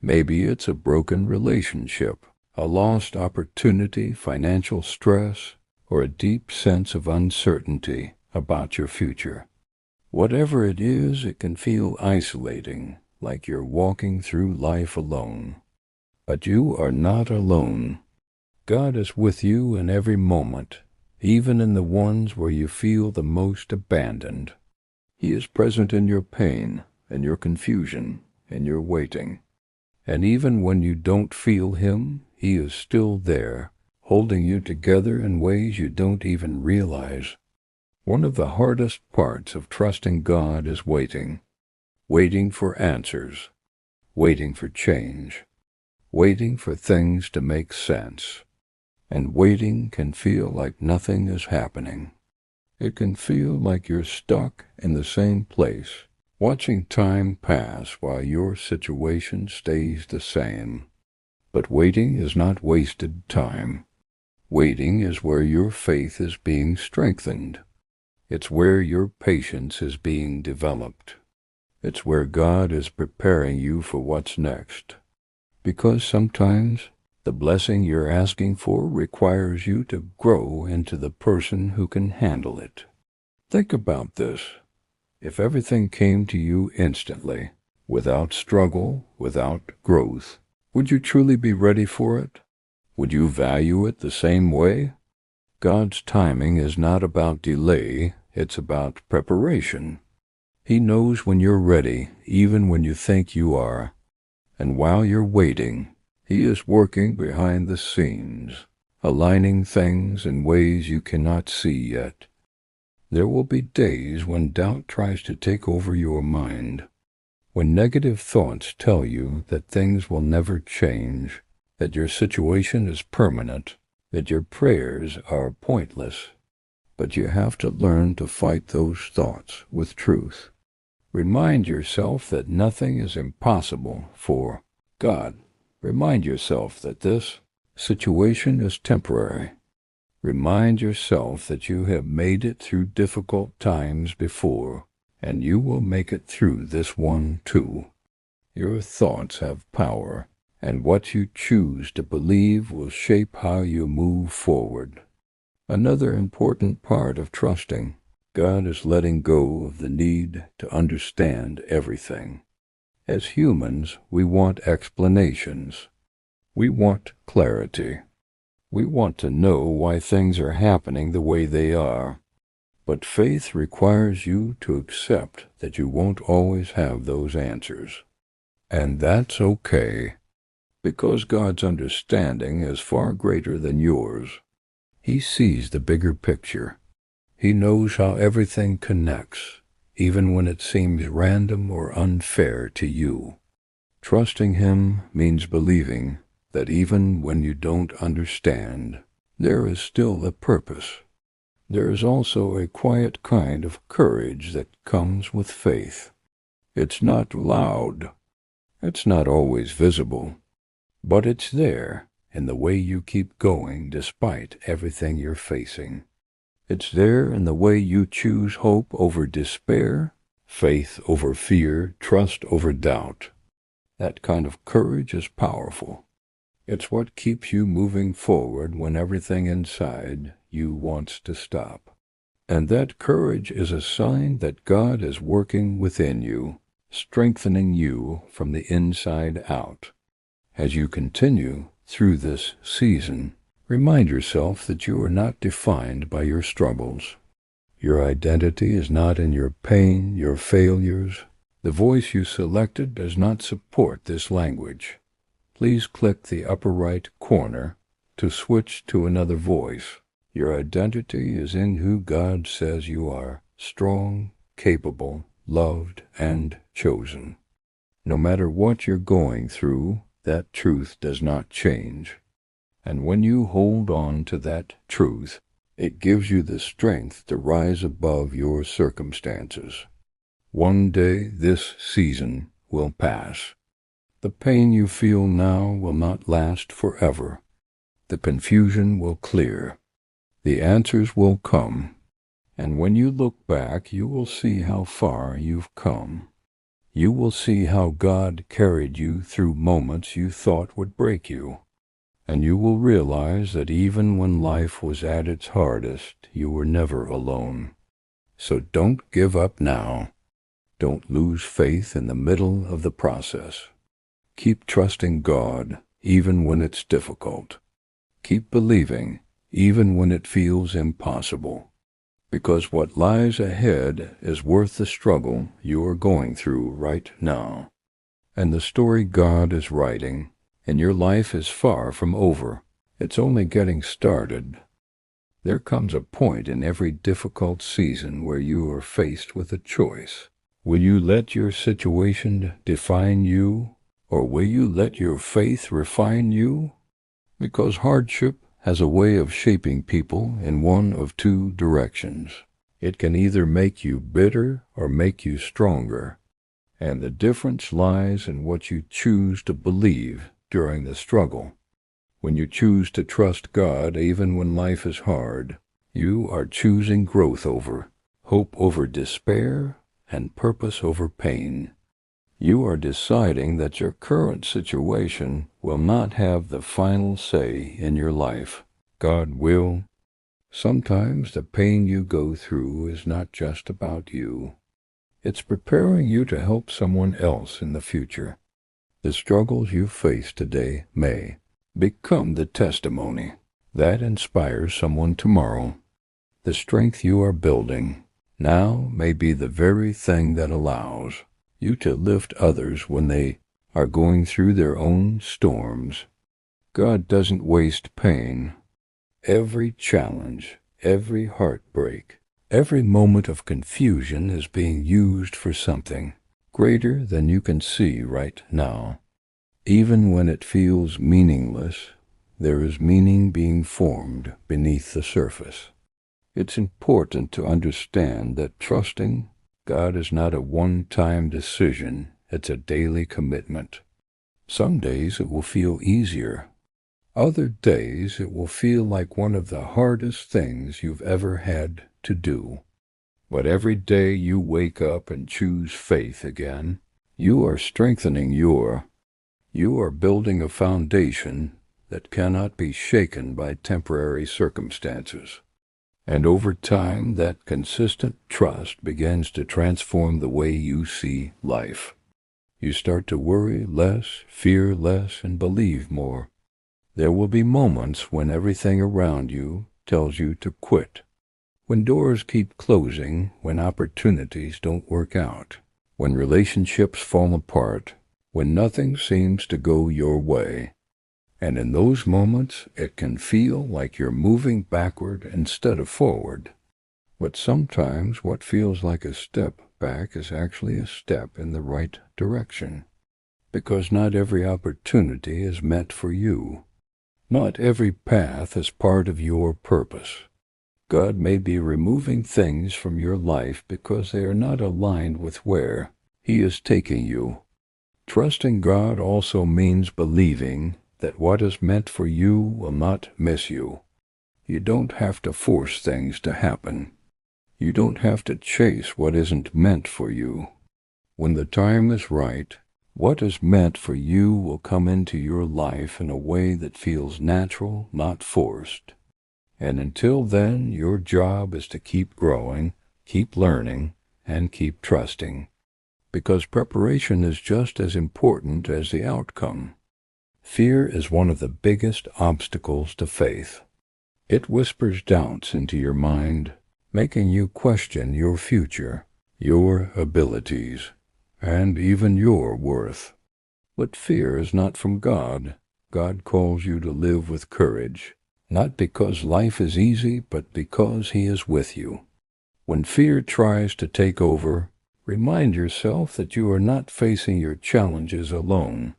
Maybe it's a broken relationship, a lost opportunity, financial stress, or a deep sense of uncertainty about your future. Whatever it is, it can feel isolating, like you're walking through life alone. But you are not alone. God is with you in every moment, even in the ones where you feel the most abandoned. He is present in your pain, in your confusion, in your waiting. And even when you don't feel Him, He is still there, holding you together in ways you don't even realize. One of the hardest parts of trusting God is waiting. Waiting for answers. Waiting for change. Waiting for things to make sense. And waiting can feel like nothing is happening. It can feel like you're stuck in the same place, watching time pass while your situation stays the same. But waiting is not wasted time. Waiting is where your faith is being strengthened. It's where your patience is being developed. It's where God is preparing you for what's next. Because sometimes the blessing you're asking for requires you to grow into the person who can handle it. Think about this. If everything came to you instantly, without struggle, without growth, would you truly be ready for it? Would you value it the same way? God's timing is not about delay, it's about preparation. He knows when you're ready, even when you think you are. And while you're waiting, He is working behind the scenes, aligning things in ways you cannot see yet. There will be days when doubt tries to take over your mind, when negative thoughts tell you that things will never change, that your situation is permanent, that your prayers are pointless. But you have to learn to fight those thoughts with truth. Remind yourself that nothing is impossible for God. Remind yourself that this situation is temporary. Remind yourself that you have made it through difficult times before, and you will make it through this one too. Your thoughts have power, and what you choose to believe will shape how you move forward. Another important part of trusting God is letting go of the need to understand everything. As humans, we want explanations. We want clarity. We want to know why things are happening the way they are. But faith requires you to accept that you won't always have those answers. And that's okay, because God's understanding is far greater than yours. He sees the bigger picture. He knows how everything connects, even when it seems random or unfair to you. Trusting Him means believing that even when you don't understand, there is still a purpose. There is also a quiet kind of courage that comes with faith. It's not loud. It's not always visible. But it's there in the way you keep going despite everything you're facing. It's there in the way you choose hope over despair, faith over fear, trust over doubt. That kind of courage is powerful. It's what keeps you moving forward when everything inside you wants to stop. And that courage is a sign that God is working within you, strengthening you from the inside out. As you continue through this season, remind yourself that you are not defined by your struggles. Your identity is not in your pain, your failures. The voice you selected does not support this language. Please click the upper right corner to switch to another voice. Your identity is in who God says you are, strong, capable, loved, and chosen. No matter what you're going through, that truth does not change. And when you hold on to that truth, it gives you the strength to rise above your circumstances. One day this season will pass. The pain you feel now will not last forever. The confusion will clear. The answers will come. And when you look back, you will see how far you've come. You will see how God carried you through moments you thought would break you. And you will realize that even when life was at its hardest, you were never alone. So don't give up now. Don't lose faith in the middle of the process. Keep trusting God, even when it's difficult. Keep believing, even when it feels impossible. Because what lies ahead is worth the struggle you are going through right now. And the story God is writing in your life is far from over. It's only getting started. There comes a point in every difficult season where you are faced with a choice. Will you let your situation define you, or will you let your faith refine you? Because hardship has a way of shaping people in one of two directions. It can either make you bitter or make you stronger. And the difference lies in what you choose to believe during the struggle. When you choose to trust God even when life is hard, you are choosing growth over, hope over despair, and purpose over pain. You are deciding that your current situation will not have the final say in your life. God will. Sometimes the pain you go through is not just about you. It's preparing you to help someone else in the future. The struggles you face today may become the testimony that inspires someone tomorrow. The strength you are building now may be the very thing that allows you to lift others when they are going through their own storms. God doesn't waste pain. Every challenge, every heartbreak, every moment of confusion is being used for something greater than you can see right now. Even when it feels meaningless, there is meaning being formed beneath the surface. It's important to understand that trusting God is not a one-time decision, it's a daily commitment. Some days it will feel easier. Other days it will feel like one of the hardest things you've ever had to do. But every day you wake up and choose faith again, you are strengthening you are building a foundation that cannot be shaken by temporary circumstances. And over time, that consistent trust begins to transform the way you see life. You start to worry less, fear less, and believe more. There will be moments when everything around you tells you to quit, when doors keep closing, when opportunities don't work out, when relationships fall apart, when nothing seems to go your way. And in those moments, it can feel like you're moving backward instead of forward. But sometimes what feels like a step back is actually a step in the right direction, because not every opportunity is meant for you. Not every path is part of your purpose. God may be removing things from your life because they are not aligned with where He is taking you. Trusting God also means believing that what is meant for you will not miss you. You don't have to force things to happen. You don't have to chase what isn't meant for you. When the time is right, what is meant for you will come into your life in a way that feels natural, not forced. And until then, your job is to keep growing, keep learning, and keep trusting. Because preparation is just as important as the outcome. Fear is one of the biggest obstacles to faith. It whispers doubts into your mind, making you question your future, your abilities, and even your worth. But fear is not from God. God calls you to live with courage, not because life is easy, but because He is with you. When fear tries to take over, remind yourself that you are not facing your challenges alone.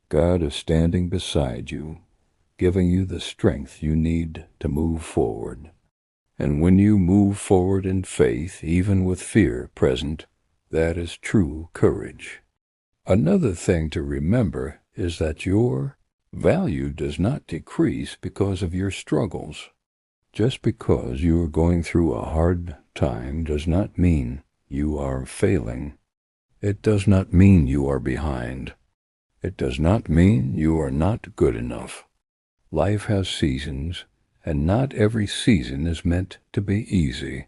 God is standing beside you, giving you the strength you need to move forward. And when you move forward in faith, even with fear present, that is true courage. Another thing to remember is that your value does not decrease because of your struggles. Just because you are going through a hard time does not mean you are failing. It does not mean you are behind. It does not mean you are not good enough. Life has seasons, and not every season is meant to be easy.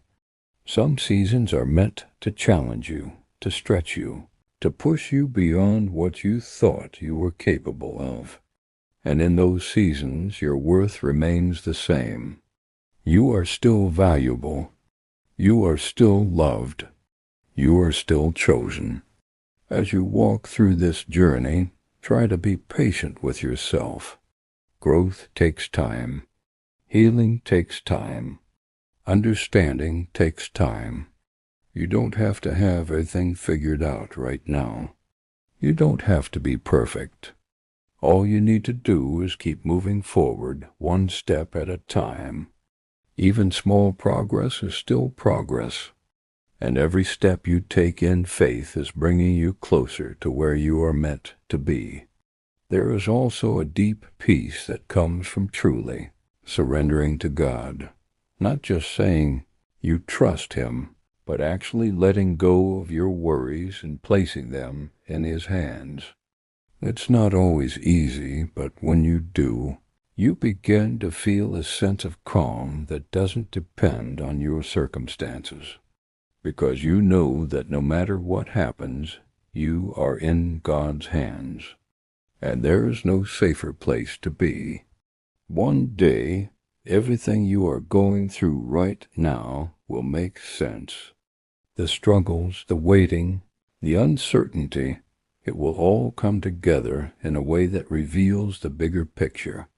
Some seasons are meant to challenge you, to stretch you, to push you beyond what you thought you were capable of. And in those seasons, your worth remains the same. You are still valuable. You are still loved. You are still chosen. As you walk through this journey, try to be patient with yourself. Growth takes time. Healing takes time. Understanding takes time. You don't have to have everything figured out right now. You don't have to be perfect. All you need to do is keep moving forward one step at a time. Even small progress is still progress, and every step you take in faith is bringing you closer to where you are meant to be. There is also a deep peace that comes from truly surrendering to God, not just saying you trust Him, but actually letting go of your worries and placing them in His hands. It's not always easy, but when you do, you begin to feel a sense of calm that doesn't depend on your circumstances, because you know that no matter what happens, you are in God's hands, and there is no safer place to be. One day, everything you are going through right now will make sense. The struggles, the waiting, the uncertainty, it will all come together in a way that reveals the bigger picture.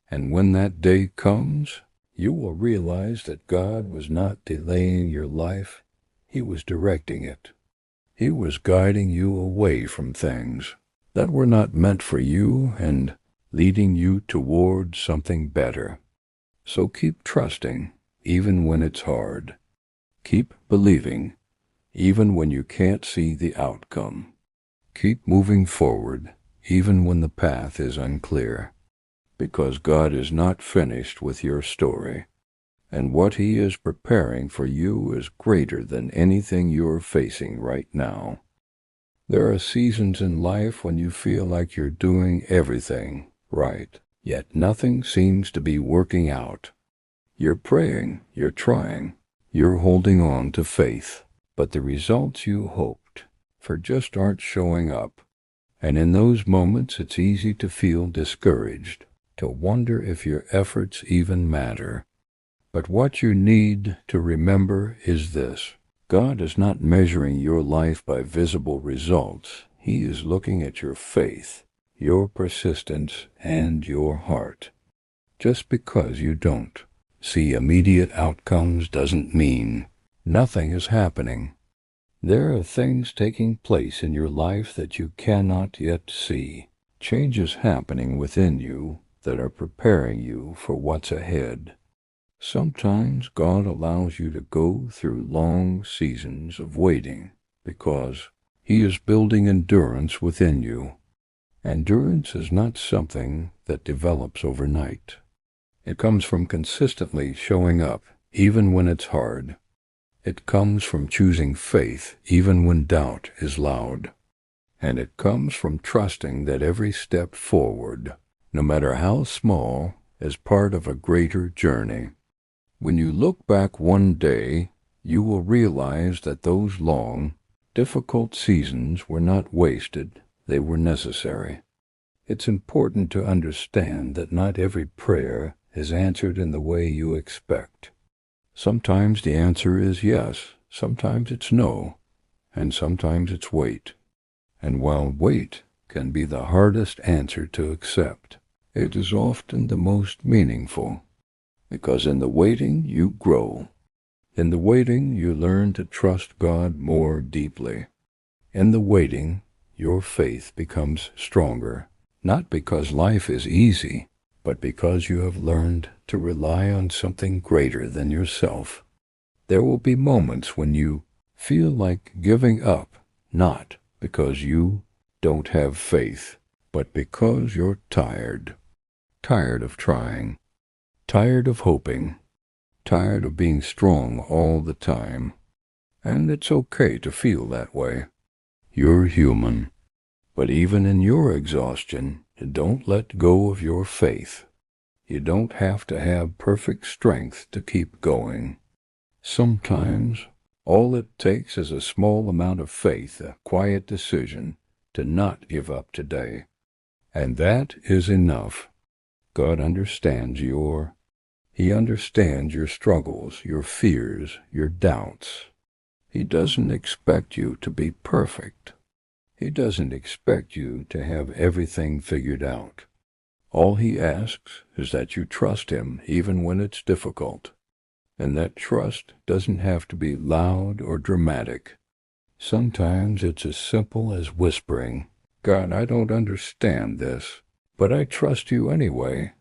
And when that day comes, you will realize that God was not delaying your life. He was directing it. He was guiding you away from things that were not meant for you and leading you toward something better. So keep trusting, even when it's hard. Keep believing, even when you can't see the outcome. Keep moving forward, even when the path is unclear, because God is not finished with your story, and what He is preparing for you is greater than anything you're facing right now. There are seasons in life when you feel like you're doing everything right, yet nothing seems to be working out. You're praying, you're trying, you're holding on to faith, but the results you hoped for just aren't showing up. And in those moments, it's easy to feel discouraged, to wonder if your efforts even matter. But what you need to remember is this: God is not measuring your life by visible results. He is looking at your faith, your persistence, and your heart. Just because you don't see immediate outcomes doesn't mean nothing is happening. There are things taking place in your life that you cannot yet see. Changes happening within you that are preparing you for what's ahead. Sometimes God allows you to go through long seasons of waiting because He is building endurance within you. Endurance is not something that develops overnight. It comes from consistently showing up, even when it's hard. It comes from choosing faith, even when doubt is loud. And it comes from trusting that every step forward, no matter how small, is part of a greater journey. When you look back one day, you will realize that those long, difficult seasons were not wasted, they were necessary. It's important to understand that not every prayer is answered in the way you expect. Sometimes the answer is yes, sometimes it's no, and sometimes it's wait. And while wait can be the hardest answer to accept, it is often the most meaningful, because in the waiting you grow. In the waiting you learn to trust God more deeply. In the waiting, your faith becomes stronger, not because life is easy, but because you have learned to rely on something greater than yourself. There will be moments when you feel like giving up, not because you don't have faith, but because you're tired. Tired of trying. Tired of hoping. Tired of being strong all the time. And it's okay to feel that way. You're human. But even in your exhaustion, don't let go of your faith. You don't have to have perfect strength to keep going. Sometimes, all it takes is a small amount of faith, a quiet decision to not give up today. And that is enough. God understands He understands your struggles, your fears, your doubts. He doesn't expect you to be perfect. He doesn't expect you to have everything figured out. All He asks is that you trust Him even when it's difficult. And that trust doesn't have to be loud or dramatic. Sometimes it's as simple as whispering, "God, I don't understand this, but I trust you anyway."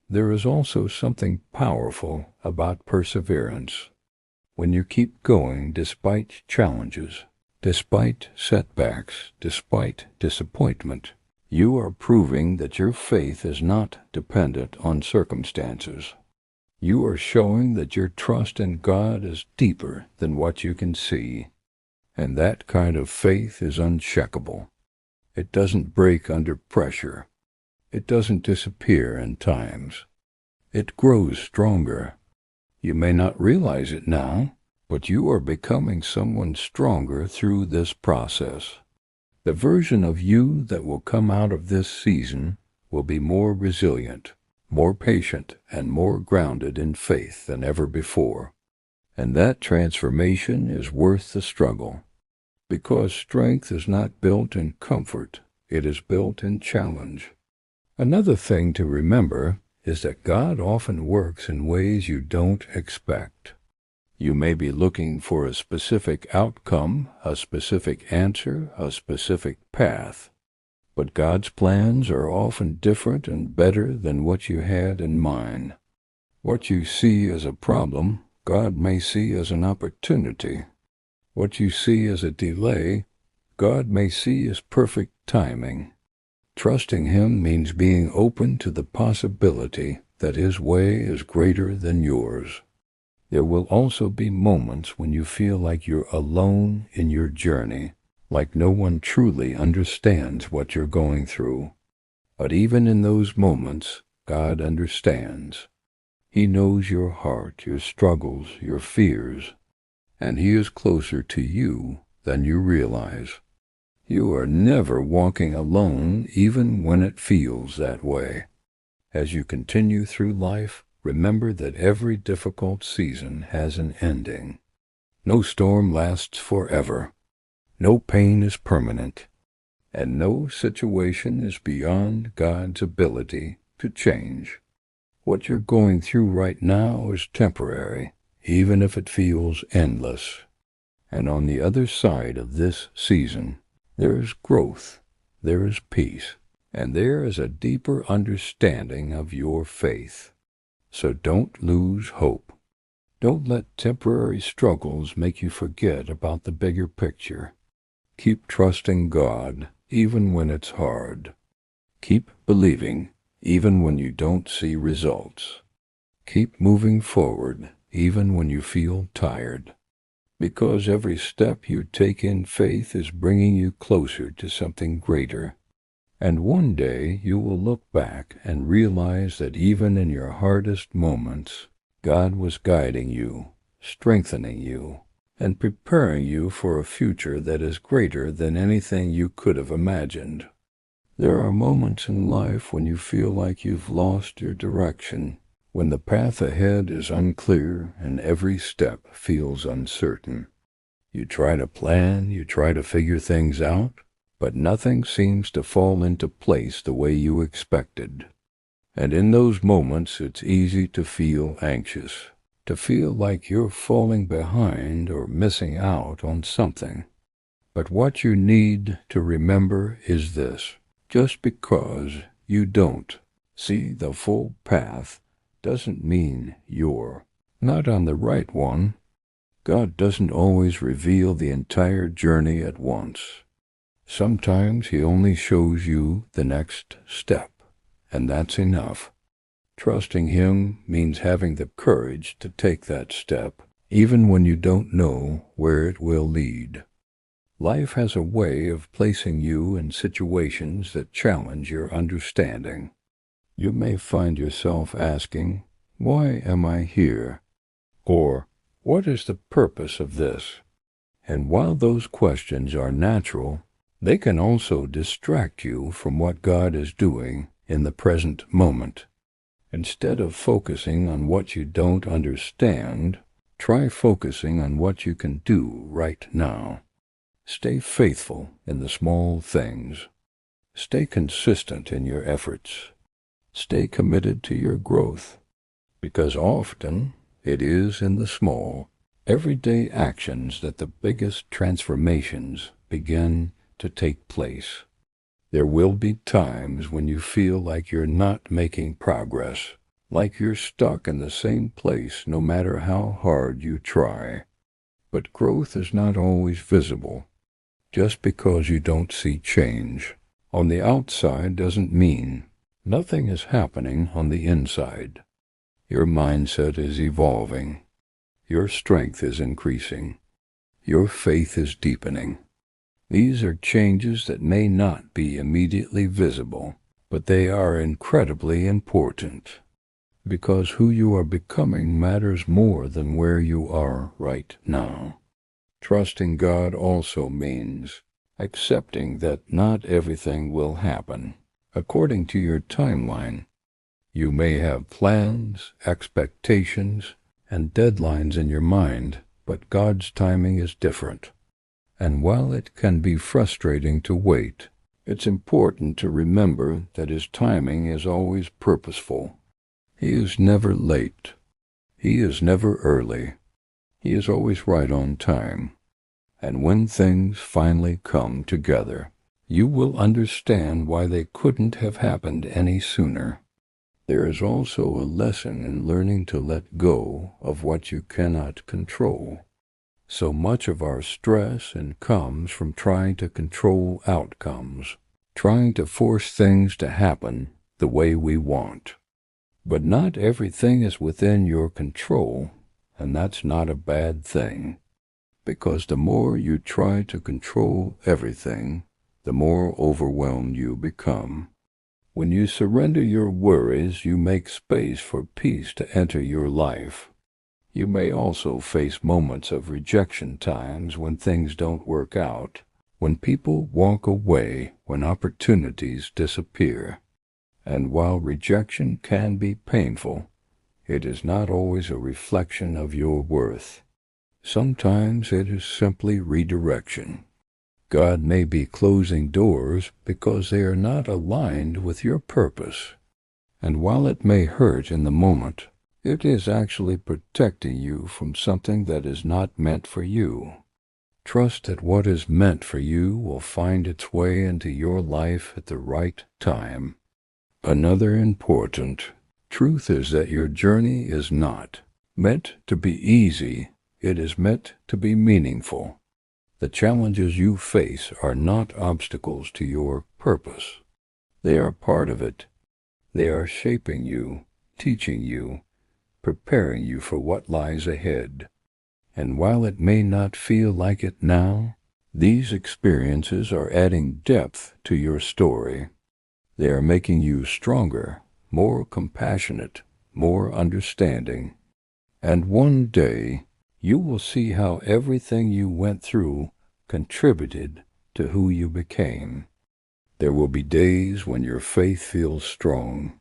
There is also something powerful about perseverance. When you keep going despite challenges, despite setbacks, despite disappointment, you are proving that your faith is not dependent on circumstances. You are showing that your trust in God is deeper than what you can see. And that kind of faith is unshakable. It doesn't break under pressure. It doesn't disappear in times. It grows stronger. You may not realize it now, but you are becoming someone stronger through this process. The version of you that will come out of this season will be more resilient, more patient, and more grounded in faith than ever before. And that transformation is worth the struggle, because strength is not built in comfort, it is built in challenge. Another thing to remember is that God often works in ways you don't expect. You may be looking for a specific outcome, a specific answer, a specific path. But God's plans are often different and better than what you had in mind. What you see as a problem, God may see as an opportunity. What you see as a delay, God may see as perfect timing. Trusting Him means being open to the possibility that His way is greater than yours. There will also be moments when you feel like you're alone in your journey, like no one truly understands what you're going through. But even in those moments, God understands. He knows your heart, your struggles, your fears, and He is closer to you than you realize. You are never walking alone, even when it feels that way. As you continue through life, remember that every difficult season has an ending. No storm lasts forever. No pain is permanent. And no situation is beyond God's ability to change. What you're going through right now is temporary, even if it feels endless. And on the other side of this season, there is growth, there is peace, and there is a deeper understanding of your faith. So don't lose hope. Don't let temporary struggles make you forget about the bigger picture. Keep trusting God, even when it's hard. Keep believing, even when you don't see results. Keep moving forward, even when you feel tired. Because every step you take in faith is bringing you closer to something greater. And one day you will look back and realize that even in your hardest moments, God was guiding you, strengthening you, and preparing you for a future that is greater than anything you could have imagined. There are moments in life when you feel like you've lost your direction, when the path ahead is unclear and every step feels uncertain. You try to plan, you try to figure things out, but nothing seems to fall into place the way you expected. And in those moments, it's easy to feel anxious, to feel like you're falling behind or missing out on something. But what you need to remember is this: just because you don't see the full path doesn't mean you're not on the right one. God doesn't always reveal the entire journey at once. Sometimes He only shows you the next step, and that's enough. Trusting Him means having the courage to take that step, even when you don't know where it will lead. Life has a way of placing you in situations that challenge your understanding. You may find yourself asking, "Why am I here?" Or, "What is the purpose of this?" And while those questions are natural, they can also distract you from what God is doing in the present moment. Instead of focusing on what you don't understand, try focusing on what you can do right now. Stay faithful in the small things. Stay consistent in your efforts. Stay committed to your growth, because often it is in the small, everyday actions that the biggest transformations begin to take place. There will be times when you feel like you're not making progress, like you're stuck in the same place no matter how hard you try. But growth is not always visible. Just because you don't see change on the outside doesn't mean nothing is happening on the inside. Your mindset is evolving. Your strength is increasing. Your faith is deepening. These are changes that may not be immediately visible, but they are incredibly important, because who you are becoming matters more than where you are right now. Trusting God also means accepting that not everything will happen according to your timeline. You may have plans, expectations, and deadlines in your mind, but God's timing is different. And while it can be frustrating to wait, it's important to remember that His timing is always purposeful. He is never late. He is never early. He is always right on time. And when things finally come together, you will understand why they couldn't have happened any sooner. There is also a lesson in learning to let go of what you cannot control. So much of our stress comes from trying to control outcomes, trying to force things to happen the way we want. But not everything is within your control, and that's not a bad thing, because the more you try to control everything, the more overwhelmed you become. When you surrender your worries, you make space for peace to enter your life. You may also face moments of rejection times when things don't work out, when people walk away, when opportunities disappear. And while rejection can be painful, it is not always a reflection of your worth. Sometimes it is simply redirection. God may be closing doors because they are not aligned with your purpose. And while it may hurt in the moment, it is actually protecting you from something that is not meant for you. Trust that what is meant for you will find its way into your life at the right time. Another important truth is that your journey is not meant to be easy. It is meant to be meaningful. The challenges you face are not obstacles to your purpose. They are part of it. They are shaping you, teaching you, preparing you for what lies ahead. And while it may not feel like it now, these experiences are adding depth to your story. They are making you stronger, more compassionate, more understanding. And one day, you will see how everything you went through contributed to who you became. There will be days when your faith feels strong,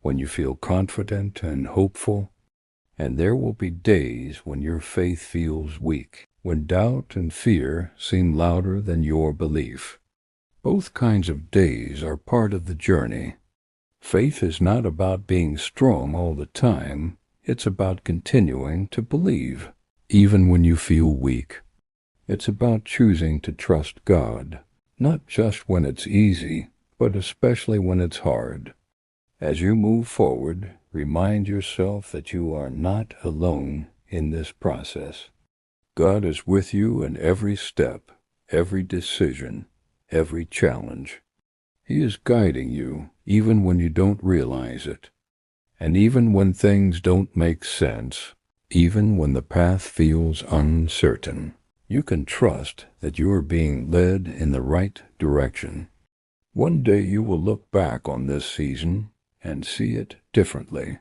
when you feel confident and hopeful, and there will be days when your faith feels weak, when doubt and fear seem louder than your belief. Both kinds of days are part of the journey. Faith is not about being strong all the time. It's about continuing to believe, even when you feel weak. It's about choosing to trust God, not just when it's easy, but especially when it's hard. As you move forward, remind yourself that you are not alone in this process. God is with you in every step, every decision, every challenge. He is guiding you even when you don't realize it. And even when things don't make sense, even when the path feels uncertain, you can trust that you are being led in the right direction. One day you will look back on this season and see it differently.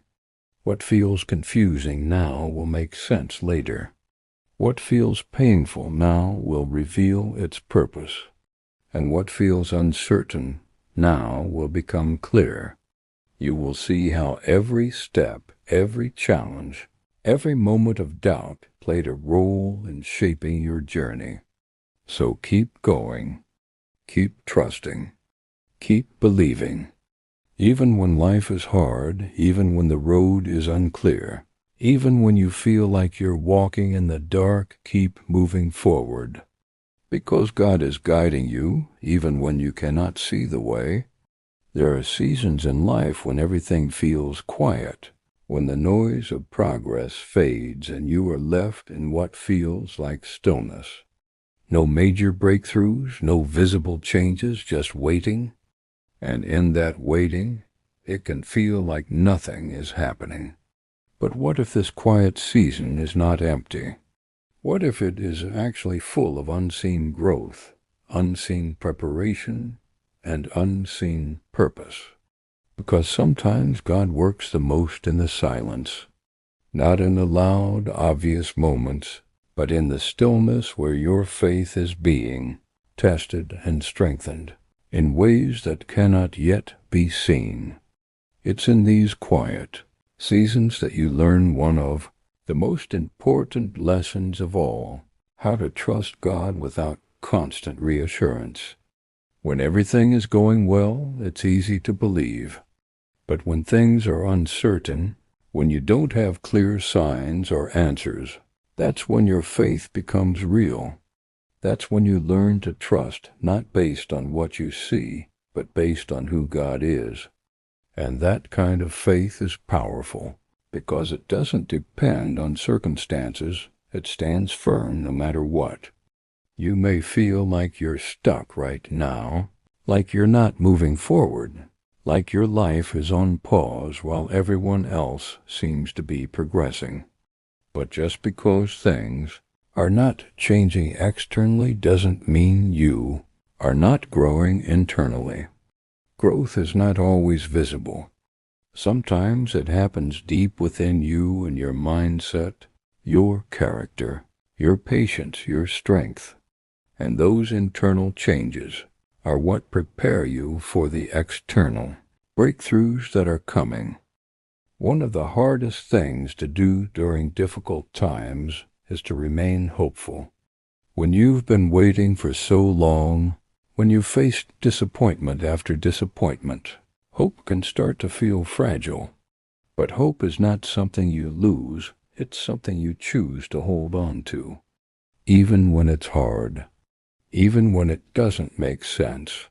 What feels confusing now will make sense later. What feels painful now will reveal its purpose. And what feels uncertain now will become clear. You will see how every step, every challenge, every moment of doubt played a role in shaping your journey. So keep going, keep trusting, keep believing. Even when life is hard, even when the road is unclear, even when you feel like you're walking in the dark, keep moving forward. Because God is guiding you, even when you cannot see the way. There are seasons in life when everything feels quiet, when the noise of progress fades and you are left in what feels like stillness. No major breakthroughs, no visible changes, just waiting. And in that waiting, it can feel like nothing is happening. But what if this quiet season is not empty? What if it is actually full of unseen growth, unseen preparation, and unseen purpose? Because sometimes God works the most in the silence, not in the loud, obvious moments, but in the stillness where your faith is being tested and strengthened in ways that cannot yet be seen. It's in these quiet seasons that you learn one of the most important lessons of all, how to trust God without constant reassurance. When everything is going well, it's easy to believe. But when things are uncertain, when you don't have clear signs or answers, that's when your faith becomes real. That's when you learn to trust not based on what you see, but based on who God is. And that kind of faith is powerful, because it doesn't depend on circumstances. It stands firm no matter what. You may feel like you're stuck right now, like you're not moving forward, like your life is on pause while everyone else seems to be progressing. But just because things are not changing externally doesn't mean you are not growing internally. Growth is not always visible. Sometimes it happens deep within you and your mindset, your character, your patience, your strength. And those internal changes are what prepare you for the external breakthroughs that are coming. One of the hardest things to do during difficult times is to remain hopeful. When you've been waiting for so long, when you've faced disappointment after disappointment, Hope can start to feel fragile, but hope is not something you lose, it's something you choose to hold on to. Even when it's hard, even when it doesn't make sense,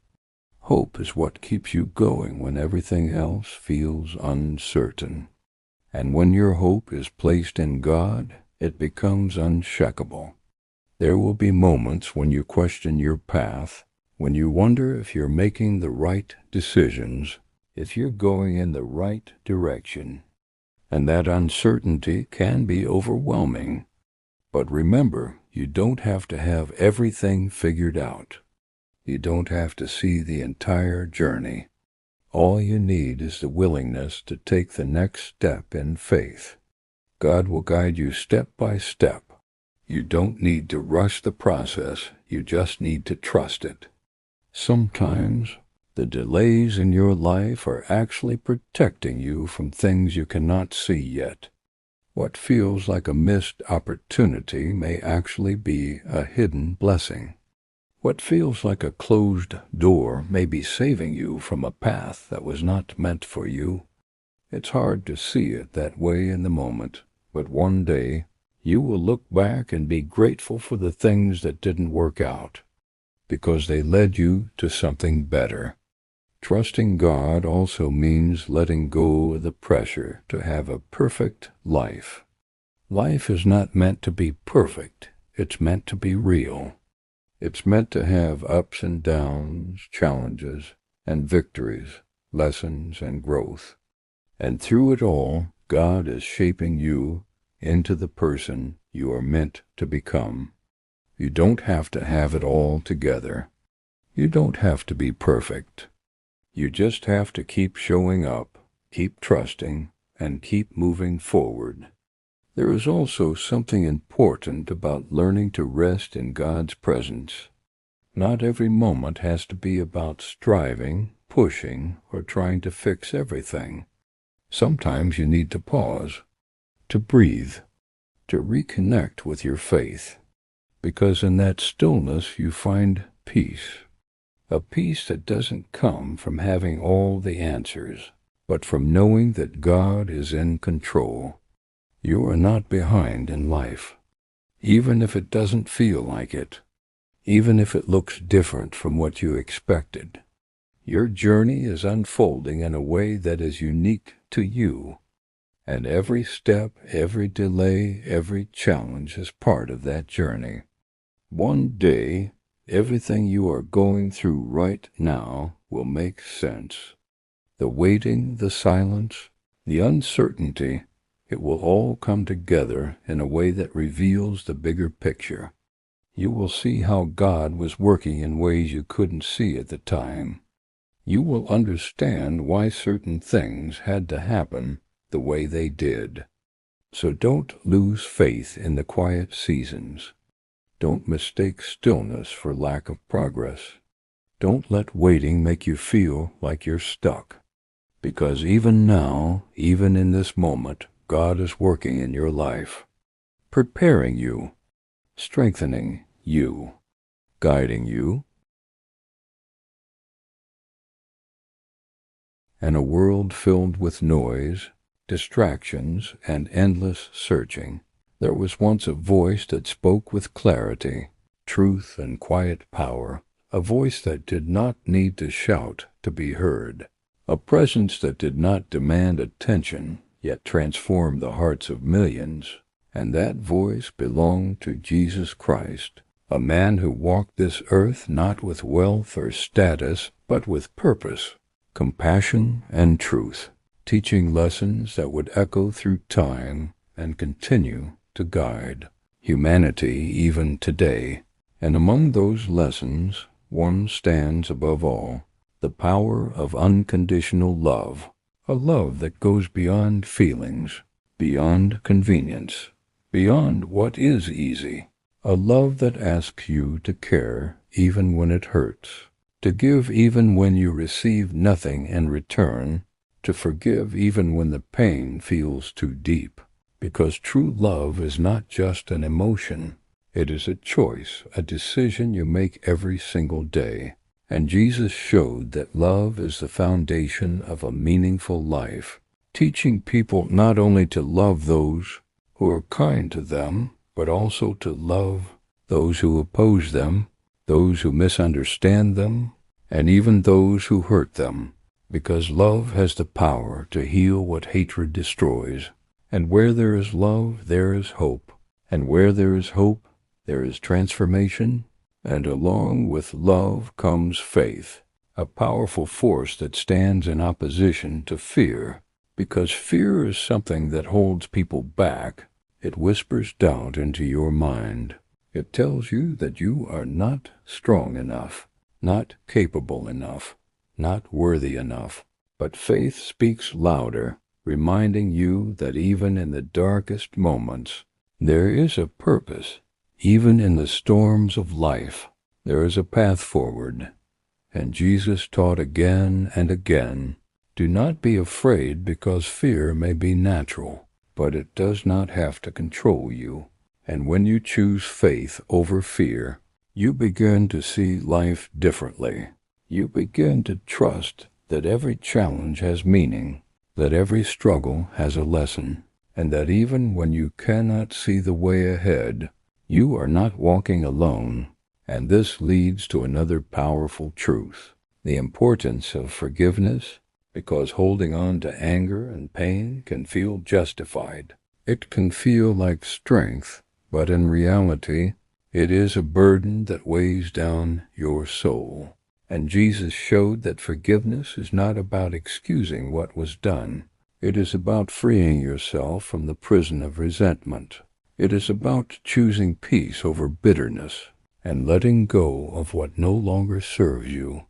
hope is what keeps you going when everything else feels uncertain. And when your hope is placed in God, it becomes unshakable. There will be moments when you question your path, when you wonder if you're making the right decisions, if you're going in the right direction. And that uncertainty can be overwhelming. But remember, you don't have to have everything figured out. You don't have to see the entire journey. All you need is the willingness to take the next step in faith. God will guide you step by step. You don't need to rush the process, you just need to trust it. Sometimes, the delays in your life are actually protecting you from things you cannot see yet. What feels like a missed opportunity may actually be a hidden blessing. What feels like a closed door may be saving you from a path that was not meant for you. It's hard to see it that way in the moment, but one day you will look back and be grateful for the things that didn't work out, because they led you to something better. Trusting God also means letting go of the pressure to have a perfect life. Life is not meant to be perfect, it's meant to be real. It's meant to have ups and downs, challenges and victories, lessons and growth. And through it all, God is shaping you into the person you are meant to become. You don't have to have it all together. You don't have to be perfect. You just have to keep showing up, keep trusting, and keep moving forward. There is also something important about learning to rest in God's presence. Not every moment has to be about striving, pushing, or trying to fix everything. Sometimes you need to pause, to breathe, to reconnect with your faith, because in that stillness you find peace. A peace that doesn't come from having all the answers, but from knowing that God is in control. You are not behind in life, even if it doesn't feel like it, even if it looks different from what you expected. Your journey is unfolding in a way that is unique to you, and every step, every delay, every challenge is part of that journey. One day, everything you are going through right now will make sense. The waiting, the silence, the uncertainty, it will all come together in a way that reveals the bigger picture. You will see how God was working in ways you couldn't see at the time. You will understand why certain things had to happen the way they did. So don't lose faith in the quiet seasons. Don't mistake stillness for lack of progress. Don't let waiting make you feel like you're stuck. Because even now, even in this moment, God is working in your life, preparing you, strengthening you, guiding you. In a world filled with noise, distractions, and endless searching, there was once a voice that spoke with clarity, truth, and quiet power, a voice that did not need to shout to be heard, a presence that did not demand attention, yet transformed the hearts of millions. And that voice belonged to Jesus Christ, a man who walked this earth not with wealth or status, but with purpose, compassion, and truth, teaching lessons that would echo through time and continue to guide humanity even today. And among those lessons, one stands above all: the power of unconditional love, a love that goes beyond feelings, beyond convenience, beyond what is easy, a love that asks you to care even when it hurts, to give even when you receive nothing in return, to forgive even when the pain feels too deep. Because true love is not just an emotion, it is a choice, a decision you make every single day. And Jesus showed that love is the foundation of a meaningful life, teaching people not only to love those who are kind to them, but also to love those who oppose them, those who misunderstand them, and even those who hurt them, because love has the power to heal what hatred destroys. And where there is love, there is hope. And where there is hope, there is transformation. And along with love comes faith, a powerful force that stands in opposition to fear, because fear is something that holds people back. It whispers doubt into your mind. It tells you that you are not strong enough, not capable enough, not worthy enough. But faith speaks louder, reminding you that even in the darkest moments, there is a purpose. Even in the storms of life, there is a path forward. And Jesus taught again and again, do not be afraid because fear may be natural, but it does not have to control you. And when you choose faith over fear, you begin to see life differently. You begin to trust that every challenge has meaning, that every struggle has a lesson, and that even when you cannot see the way ahead, you are not walking alone. And this leads to another powerful truth, the importance of forgiveness, because holding on to anger and pain can feel justified. It can feel like strength, but in reality, it is a burden that weighs down your soul. And Jesus showed that forgiveness is not about excusing what was done. It is about freeing yourself from the prison of resentment. It is about choosing peace over bitterness and letting go of what no longer serves you.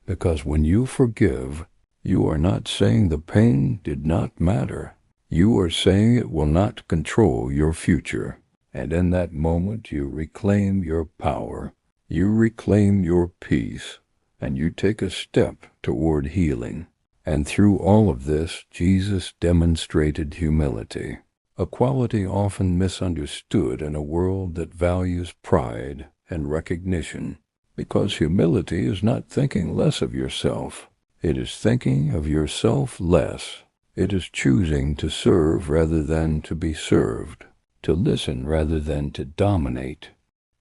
Because when you forgive, you are not saying the pain did not matter. You are saying it will not control your future. And in that moment, you reclaim your power. You reclaim your peace. And you take a step toward healing. And through all of this, Jesus demonstrated humility, a quality often misunderstood in a world that values pride and recognition, because humility is not thinking less of yourself. It is thinking of yourself less. It is choosing to serve rather than to be served, to listen rather than to dominate,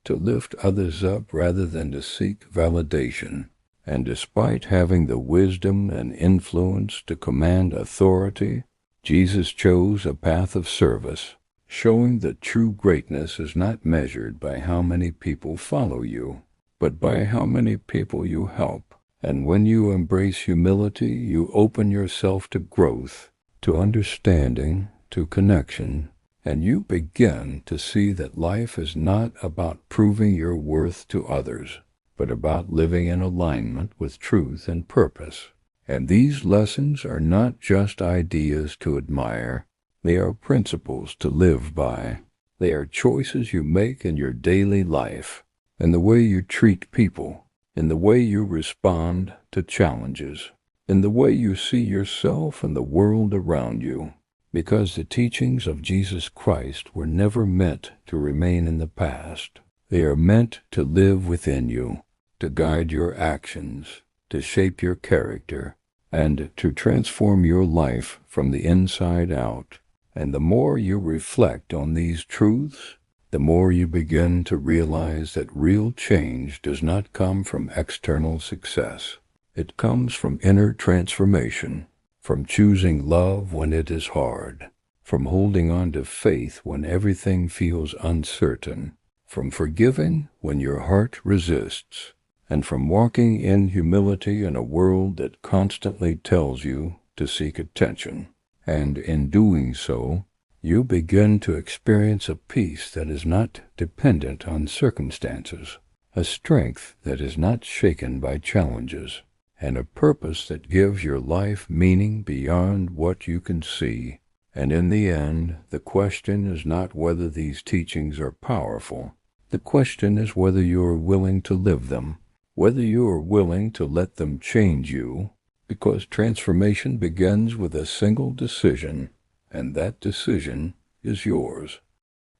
to lift others up rather than to seek validation. And despite having the wisdom and influence to command authority, Jesus chose a path of service, showing that true greatness is not measured by how many people follow you, but by how many people you help. And when you embrace humility, you open yourself to growth, to understanding, to connection, and you begin to see that life is not about proving your worth to others, but about living in alignment with truth and purpose. And these lessons are not just ideas to admire. They are principles to live by. They are choices you make in your daily life, in the way you treat people, in the way you respond to challenges, in the way you see yourself and the world around you. Because the teachings of Jesus Christ were never meant to remain in the past. They are meant to live within you, to guide your actions, to shape your character, and to transform your life from the inside out. And the more you reflect on these truths, the more you begin to realize that real change does not come from external success. It comes from inner transformation, from choosing love when it is hard, from holding on to faith when everything feels uncertain, from forgiving when your heart resists, and from walking in humility in a world that constantly tells you to seek attention. And in doing so, you begin to experience a peace that is not dependent on circumstances, a strength that is not shaken by challenges, and a purpose that gives your life meaning beyond what you can see. And in the end, the question is not whether these teachings are powerful. The question is whether you are willing to live them, whether you are willing to let them change you, because transformation begins with a single decision, and that decision is yours.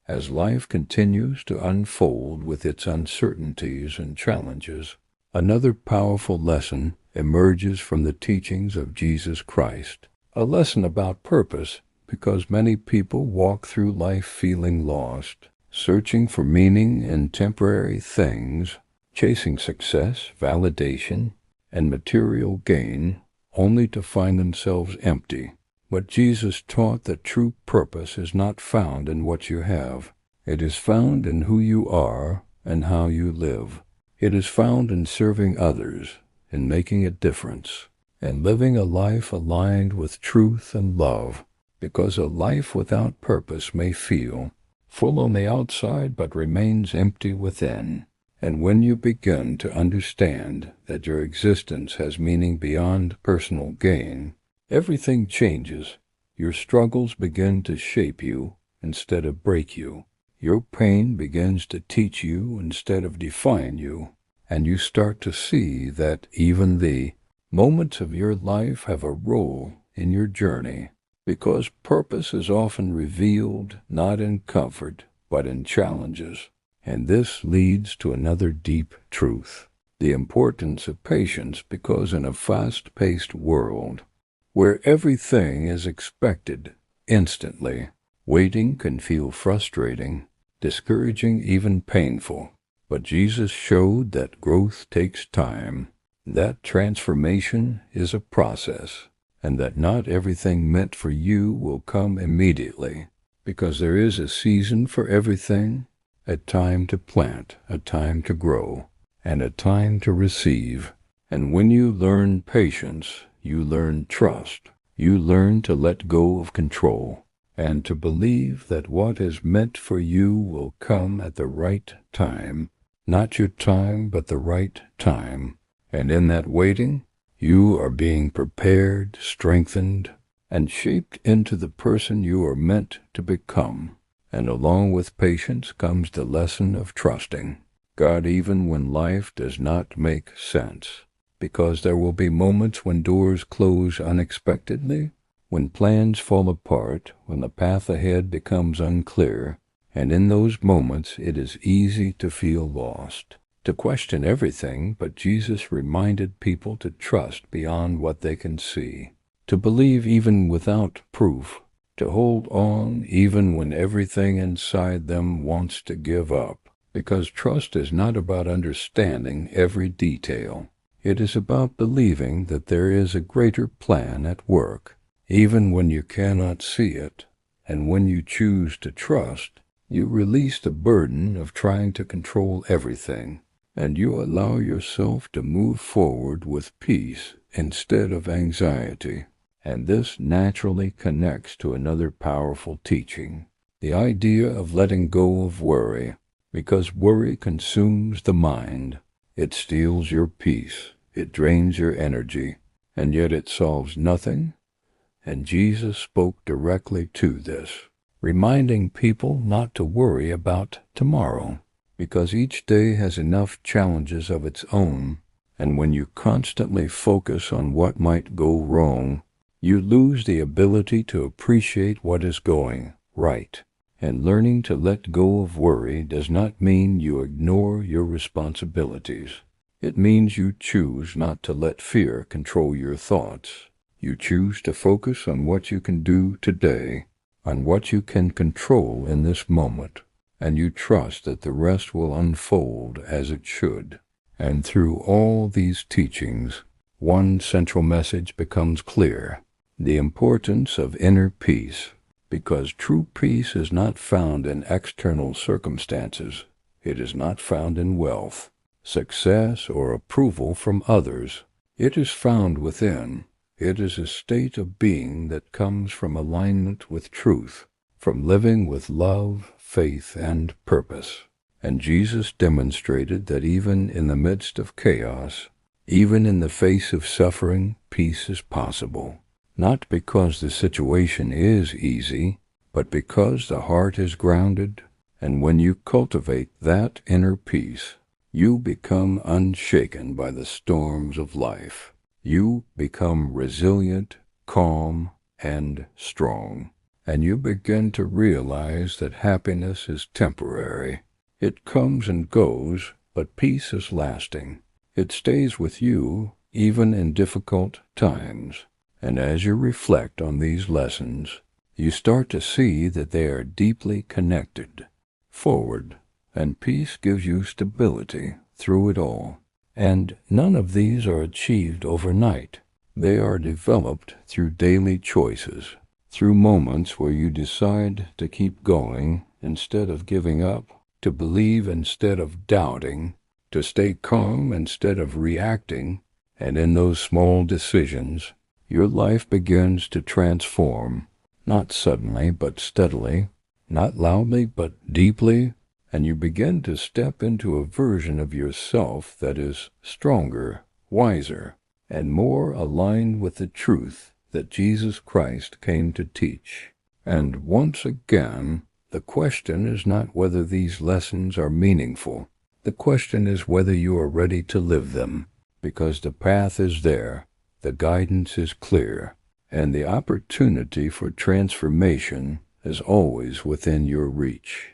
As life continues to unfold with its uncertainties and challenges, Another powerful lesson emerges from the teachings of Jesus Christ, a lesson about purpose, because many people walk through life feeling lost, searching for meaning in temporary things, chasing success, validation, and material gain, only to find themselves empty. But Jesus taught that true purpose is not found in what you have. It is found in who you are and how you live. It is found in serving others, in making a difference, and living a life aligned with truth and love, because a life without purpose may feel full on the outside but remains empty within. And when you begin to understand that your existence has meaning beyond personal gain, everything changes. Your struggles begin to shape you instead of break you. Your pain begins to teach you instead of define you, and you start to see that even the moments of your life have a role in your journey, because purpose is often revealed not in comfort but in challenges. And this leads to another deep truth, the importance of patience, because in a fast-paced world where everything is expected instantly, waiting can feel frustrating, discouraging, even painful. But Jesus showed that growth takes time, that transformation is a process, and that not everything meant for you will come immediately, because there is a season for everything, a time to plant, a time to grow, and a time to receive. And when you learn patience, you learn trust. You learn to let go of control, and to believe that what is meant for you will come at the right time. Not your time, but the right time. And in that waiting, you are being prepared, strengthened, and shaped into the person you are meant to become. And along with patience comes the lesson of trusting God even when life does not make sense, because there will be moments when doors close unexpectedly, when plans fall apart, when the path ahead becomes unclear, and in those moments it is easy to feel lost, to question everything. But Jesus reminded people to trust beyond what they can see, to believe even without proof, to hold on even when everything inside them wants to give up, because trust is not about understanding every detail. It is about believing that there is a greater plan at work, even when you cannot see it. And when you choose to trust, you release the burden of trying to control everything, and you allow yourself to move forward with peace instead of anxiety. And this naturally connects to another powerful teaching, the idea of letting go of worry, because worry consumes the mind. It steals your peace, it drains your energy, and yet it solves nothing. And Jesus spoke directly to this, reminding people not to worry about tomorrow, because each day has enough challenges of its own, and when you constantly focus on what might go wrong, you lose the ability to appreciate what is going right. And learning to let go of worry does not mean you ignore your responsibilities. It means you choose not to let fear control your thoughts. You choose to focus on what you can do today, on what you can control in this moment, and you trust that the rest will unfold as it should. And through all these teachings, one central message becomes clear: the importance of inner peace, because true peace is not found in external circumstances. It is not found in wealth, success, or approval from others. It is found within. It is a state of being that comes from alignment with truth, from living with love, faith, and purpose. And Jesus demonstrated that even in the midst of chaos, even in the face of suffering, peace is possible. Not because the situation is easy, but because the heart is grounded, and when you cultivate that inner peace, you become unshaken by the storms of life. You become resilient, calm, and strong, and you begin to realize that happiness is temporary. It comes and goes, but peace is lasting. It stays with you even in difficult times. And as you reflect on these lessons, you start to see that they are deeply connected. Forward, and peace gives you stability through it all. And none of these are achieved overnight. They are developed through daily choices, through moments where you decide to keep going instead of giving up, to believe instead of doubting, to stay calm instead of reacting. And in those small decisions, your life begins to transform, not suddenly but steadily, not loudly but deeply, and you begin to step into a version of yourself that is stronger, wiser, and more aligned with the truth that Jesus Christ came to teach. And once again, the question is not whether these lessons are meaningful. The question is whether you are ready to live them, because the path is there, the guidance is clear, and the opportunity for transformation is always within your reach.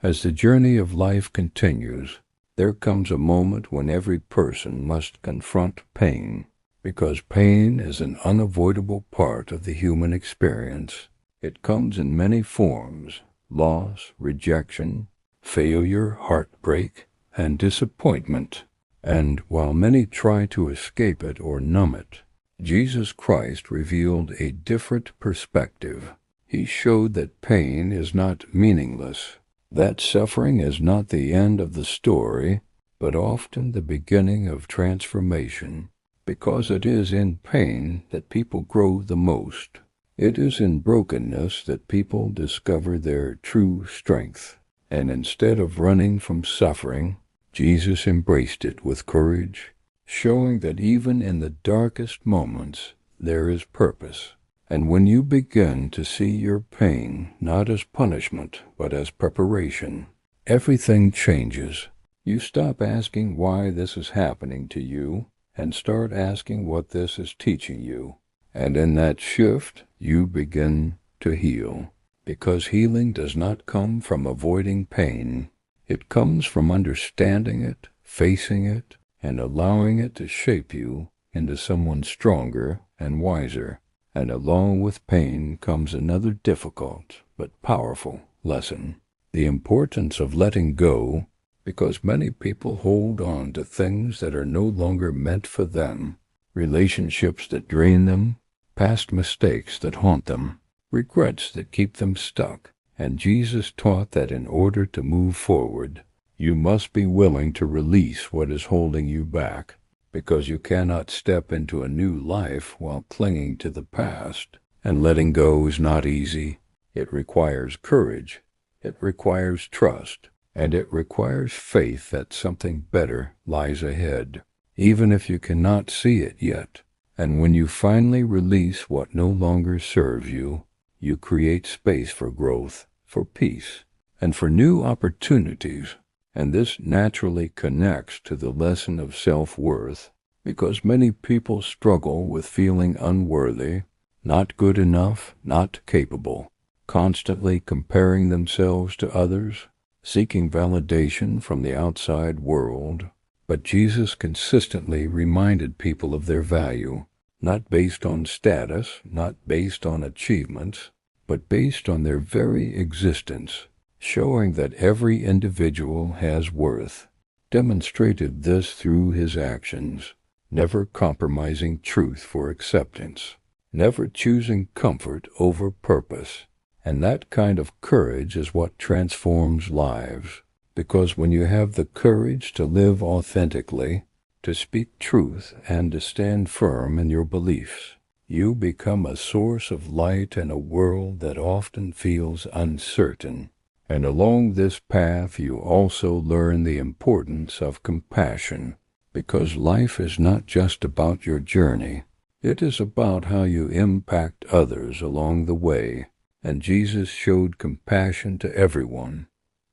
As the journey of life continues, there comes a moment when every person must confront pain, because pain is an unavoidable part of the human experience. It comes in many forms: loss, rejection, failure, heartbreak, and disappointment. And while many try to escape it or numb it, Jesus Christ revealed a different perspective. He showed that pain is not meaningless, that suffering is not the end of the story, but often the beginning of transformation, because it is in pain that people grow the most. It is in brokenness that people discover their true strength. And instead of running from suffering, Jesus embraced it with courage, showing that even in the darkest moments there is purpose. And when you begin to see your pain not as punishment but as preparation, everything changes. You stop asking why this is happening to you and start asking what this is teaching you. And in that shift, you begin to heal. Because healing does not come from avoiding pain. It comes from understanding it, facing it, and allowing it to shape you into someone stronger and wiser. And along with pain comes another difficult but powerful lesson: the importance of letting go, because many people hold on to things that are no longer meant for them, relationships that drain them, past mistakes that haunt them, regrets that keep them stuck. And Jesus taught that in order to move forward, you must be willing to release what is holding you back, because you cannot step into a new life while clinging to the past. And letting go is not easy. It requires courage, it requires trust, and it requires faith that something better lies ahead, even if you cannot see it yet. And when you finally release what no longer serves you, you create space for growth, for peace, and for new opportunities. And this naturally connects to the lesson of self-worth, because many people struggle with feeling unworthy, not good enough, not capable, constantly comparing themselves to others, seeking validation from the outside world. But Jesus consistently reminded people of their value, not based on status, not based on achievements, but based on their very existence, showing that every individual has worth. Demonstrated this through his actions, never compromising truth for acceptance, never choosing comfort over purpose. And that kind of courage is what transforms lives, because when you have the courage to live authentically, to speak truth, and to stand firm in your beliefs, you become a source of light in a world that often feels uncertain. And along this path you also learn the importance of compassion, because life is not just about your journey. It is about how you impact others along the way. And Jesus showed compassion to everyone,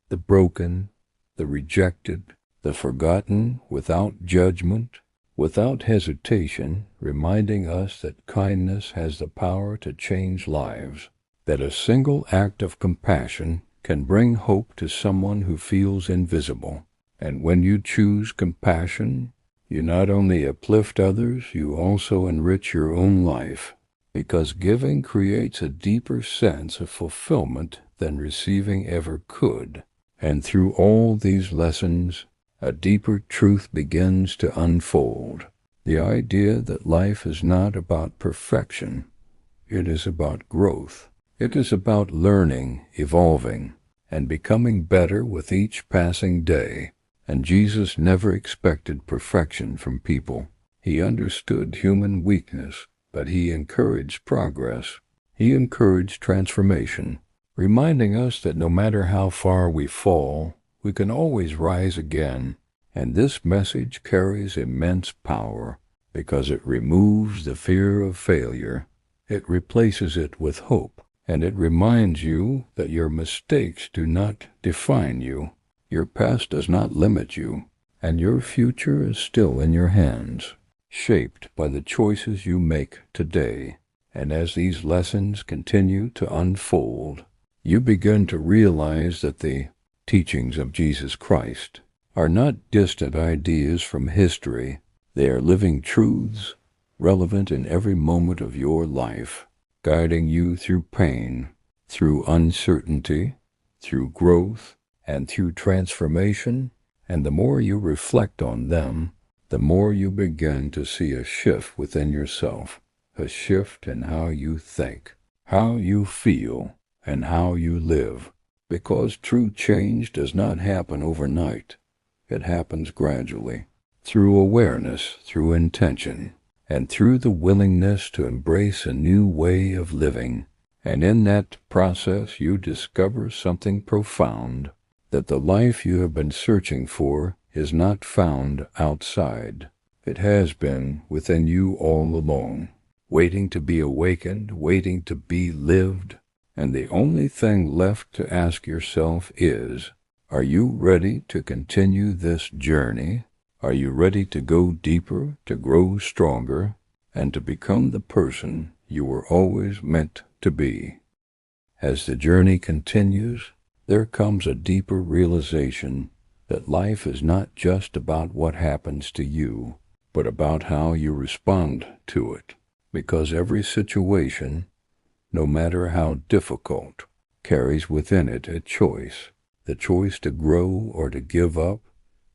the broken, the rejected, the forgotten, without judgment, without hesitation, reminding us that kindness has the power to change lives, that a single act of compassion can bring hope to someone who feels invisible. And when you choose compassion, You not only uplift others, you also enrich your own life, because giving creates a deeper sense of fulfillment than receiving ever could. And through all these lessons, a deeper truth begins to unfold. The idea that life is not about perfection. It is about growth. It is about learning, evolving, and becoming better with each passing day. And Jesus never expected perfection from people. He understood human weakness, but he encouraged progress. He encouraged transformation, reminding us that no matter how far we fall, we can always rise again. And this message carries immense power because it removes the fear of failure. It replaces it with hope, and it reminds you that your mistakes do not define you. Your past does not limit you, and your future is still in your hands, shaped by the choices you make today. And as these lessons continue to unfold, you begin to realize that the teachings of Jesus Christ are not distant ideas from history. They are living truths, relevant in every moment of your life, guiding you through pain, through uncertainty, through growth, and through transformation. And the more you reflect on them, the more you begin to see a shift within yourself, a shift in how you think, how you feel, and how you live. Because true change does not happen overnight. It happens gradually, through awareness, through intention, and through the willingness to embrace a new way of living. And in that process you discover something profound, that the life you have been searching for is not found outside. It has been within you all along, waiting to be awakened, waiting to be lived. And the only thing left to ask yourself is, are you ready to continue this journey? Are you ready to go deeper, to grow stronger, and to become the person you were always meant to be? As the journey continues, there comes a deeper realization that life is not just about what happens to you, but about how you respond to it. Because every situation, no matter how difficult, carries within it a choice. The choice to grow or to give up,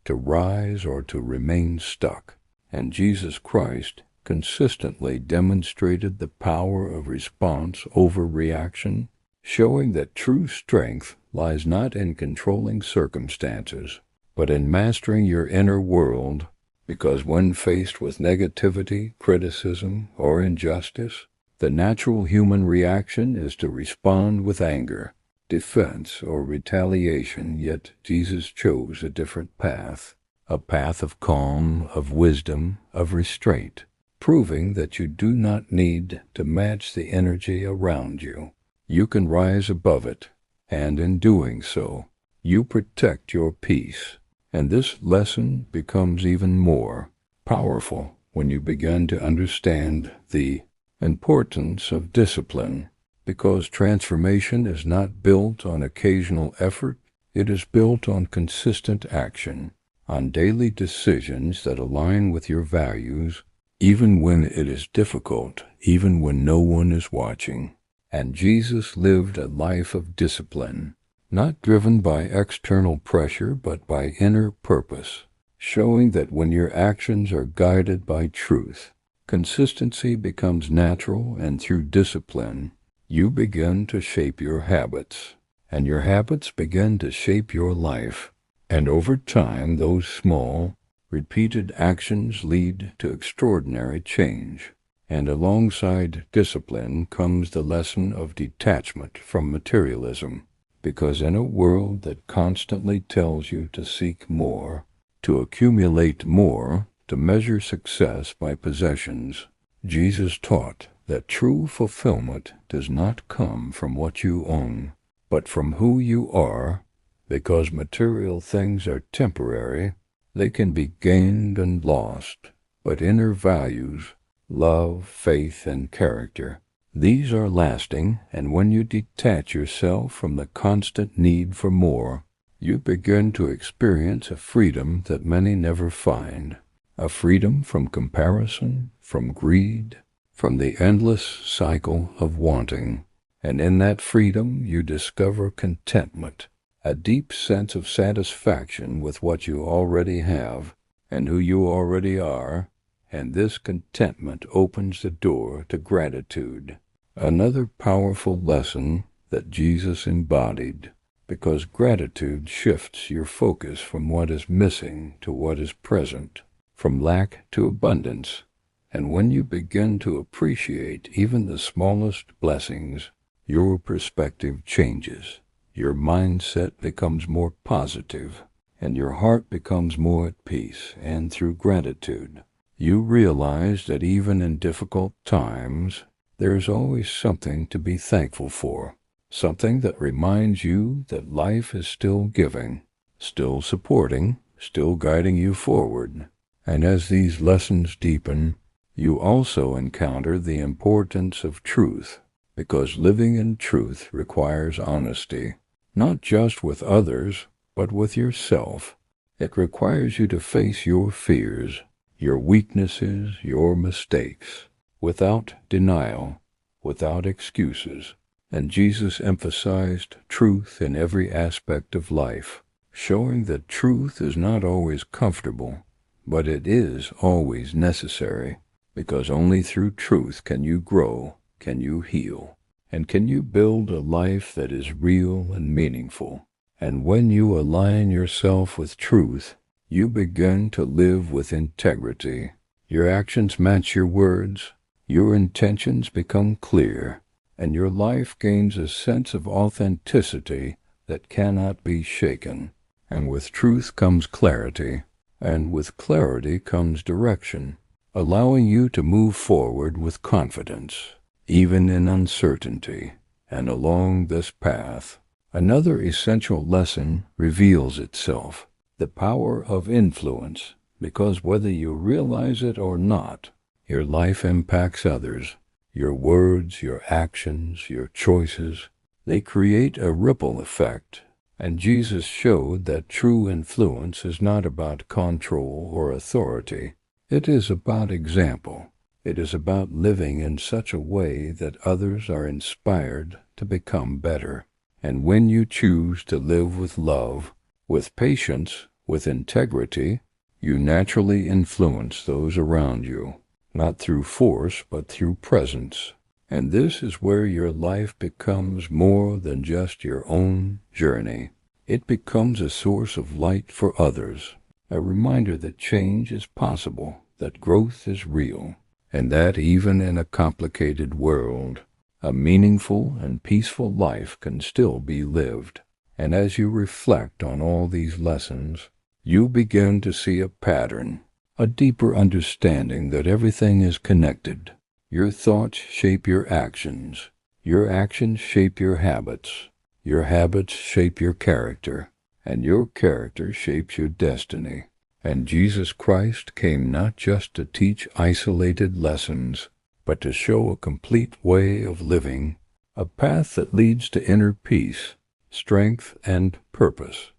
to rise or to remain stuck. And Jesus Christ consistently demonstrated the power of response over reaction, showing that true strength lies not in controlling circumstances, but in mastering your inner world, because when faced with negativity, criticism, or injustice, the natural human reaction is to respond with anger, defense, or retaliation. Yet Jesus chose a different path, a path of calm, of wisdom, of restraint, proving that you do not need to match the energy around you. You can rise above it, and in doing so, you protect your peace. And this lesson becomes even more powerful when you begin to understand the importance of discipline, because transformation is not built on occasional effort. It is built on consistent action, on daily decisions that align with your values, even when it is difficult, even when no one is watching. And Jesus lived a life of discipline, not driven by external pressure, but by inner purpose, showing that when your actions are guided by truth, consistency becomes natural, and through discipline, you begin to shape your habits, and your habits begin to shape your life. And over time, those small, repeated actions lead to extraordinary change. And alongside discipline comes the lesson of detachment from materialism, because in a world that constantly tells you to seek more, to accumulate more, to measure success by possessions, Jesus taught that true fulfillment does not come from what you own, but from who you are. Because material things are temporary, they can be gained and lost, but inner values, love, faith, and character, these are lasting. And when you detach yourself from the constant need for more, you begin to experience a freedom that many never find, a freedom from comparison, from greed, from the endless cycle of wanting. And in that freedom you discover contentment, a deep sense of satisfaction with what you already have and who you already are, and this contentment opens the door to gratitude. Another powerful lesson that Jesus embodied, because gratitude shifts your focus from what is missing to what is present, from lack to abundance. And when you begin to appreciate even the smallest blessings, your perspective changes. Your mindset becomes more positive, and your heart becomes more at peace. And through gratitude, you realize that even in difficult times, there is always something to be thankful for, something that reminds you that life is still giving, still supporting, still guiding you forward. And as these lessons deepen, you also encounter the importance of truth, because living in truth requires honesty, not just with others, but with yourself. It requires you to face your fears, your weaknesses, your mistakes, without denial, without excuses. And Jesus emphasized truth in every aspect of life, showing that truth is not always comfortable, but it is always necessary, because only through truth can you grow, can you heal, and can you build a life that is real and meaningful. And when you align yourself with truth, you begin to live with integrity. Your actions match your words, your intentions become clear, and your life gains a sense of authenticity that cannot be shaken. And with truth comes clarity, and with clarity comes direction, allowing you to move forward with confidence, even in uncertainty. And along this path, another essential lesson reveals itself, the power of influence, because whether you realize it or not, your life impacts others. Your words, your actions, your choices, they create a ripple effect. And Jesus showed that true influence is not about control or authority. It is about example. It is about living in such a way that others are inspired to become better. And when you choose to live with love, with patience, with integrity, you naturally influence those around you, not through force, but through presence. And this is where your life becomes more than just your own journey. It becomes a source of light for others, a reminder that change is possible, that growth is real, and that even in a complicated world, a meaningful and peaceful life can still be lived. And as you reflect on all these lessons, you begin to see a pattern, a deeper understanding that everything is connected. Your thoughts shape your actions shape your habits shape your character, and your character shapes your destiny. And Jesus Christ came not just to teach isolated lessons, but to show a complete way of living, a path that leads to inner peace, strength, and purpose.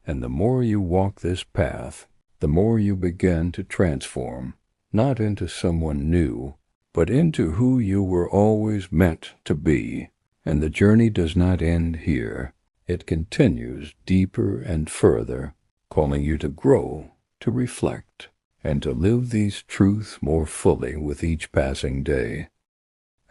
And the more you walk this path, the more you begin to transform, not into someone new, but into who you were always meant to be. And the journey does not end here. It continues deeper and further, calling you to grow, to reflect, and to live these truths more fully with each passing day.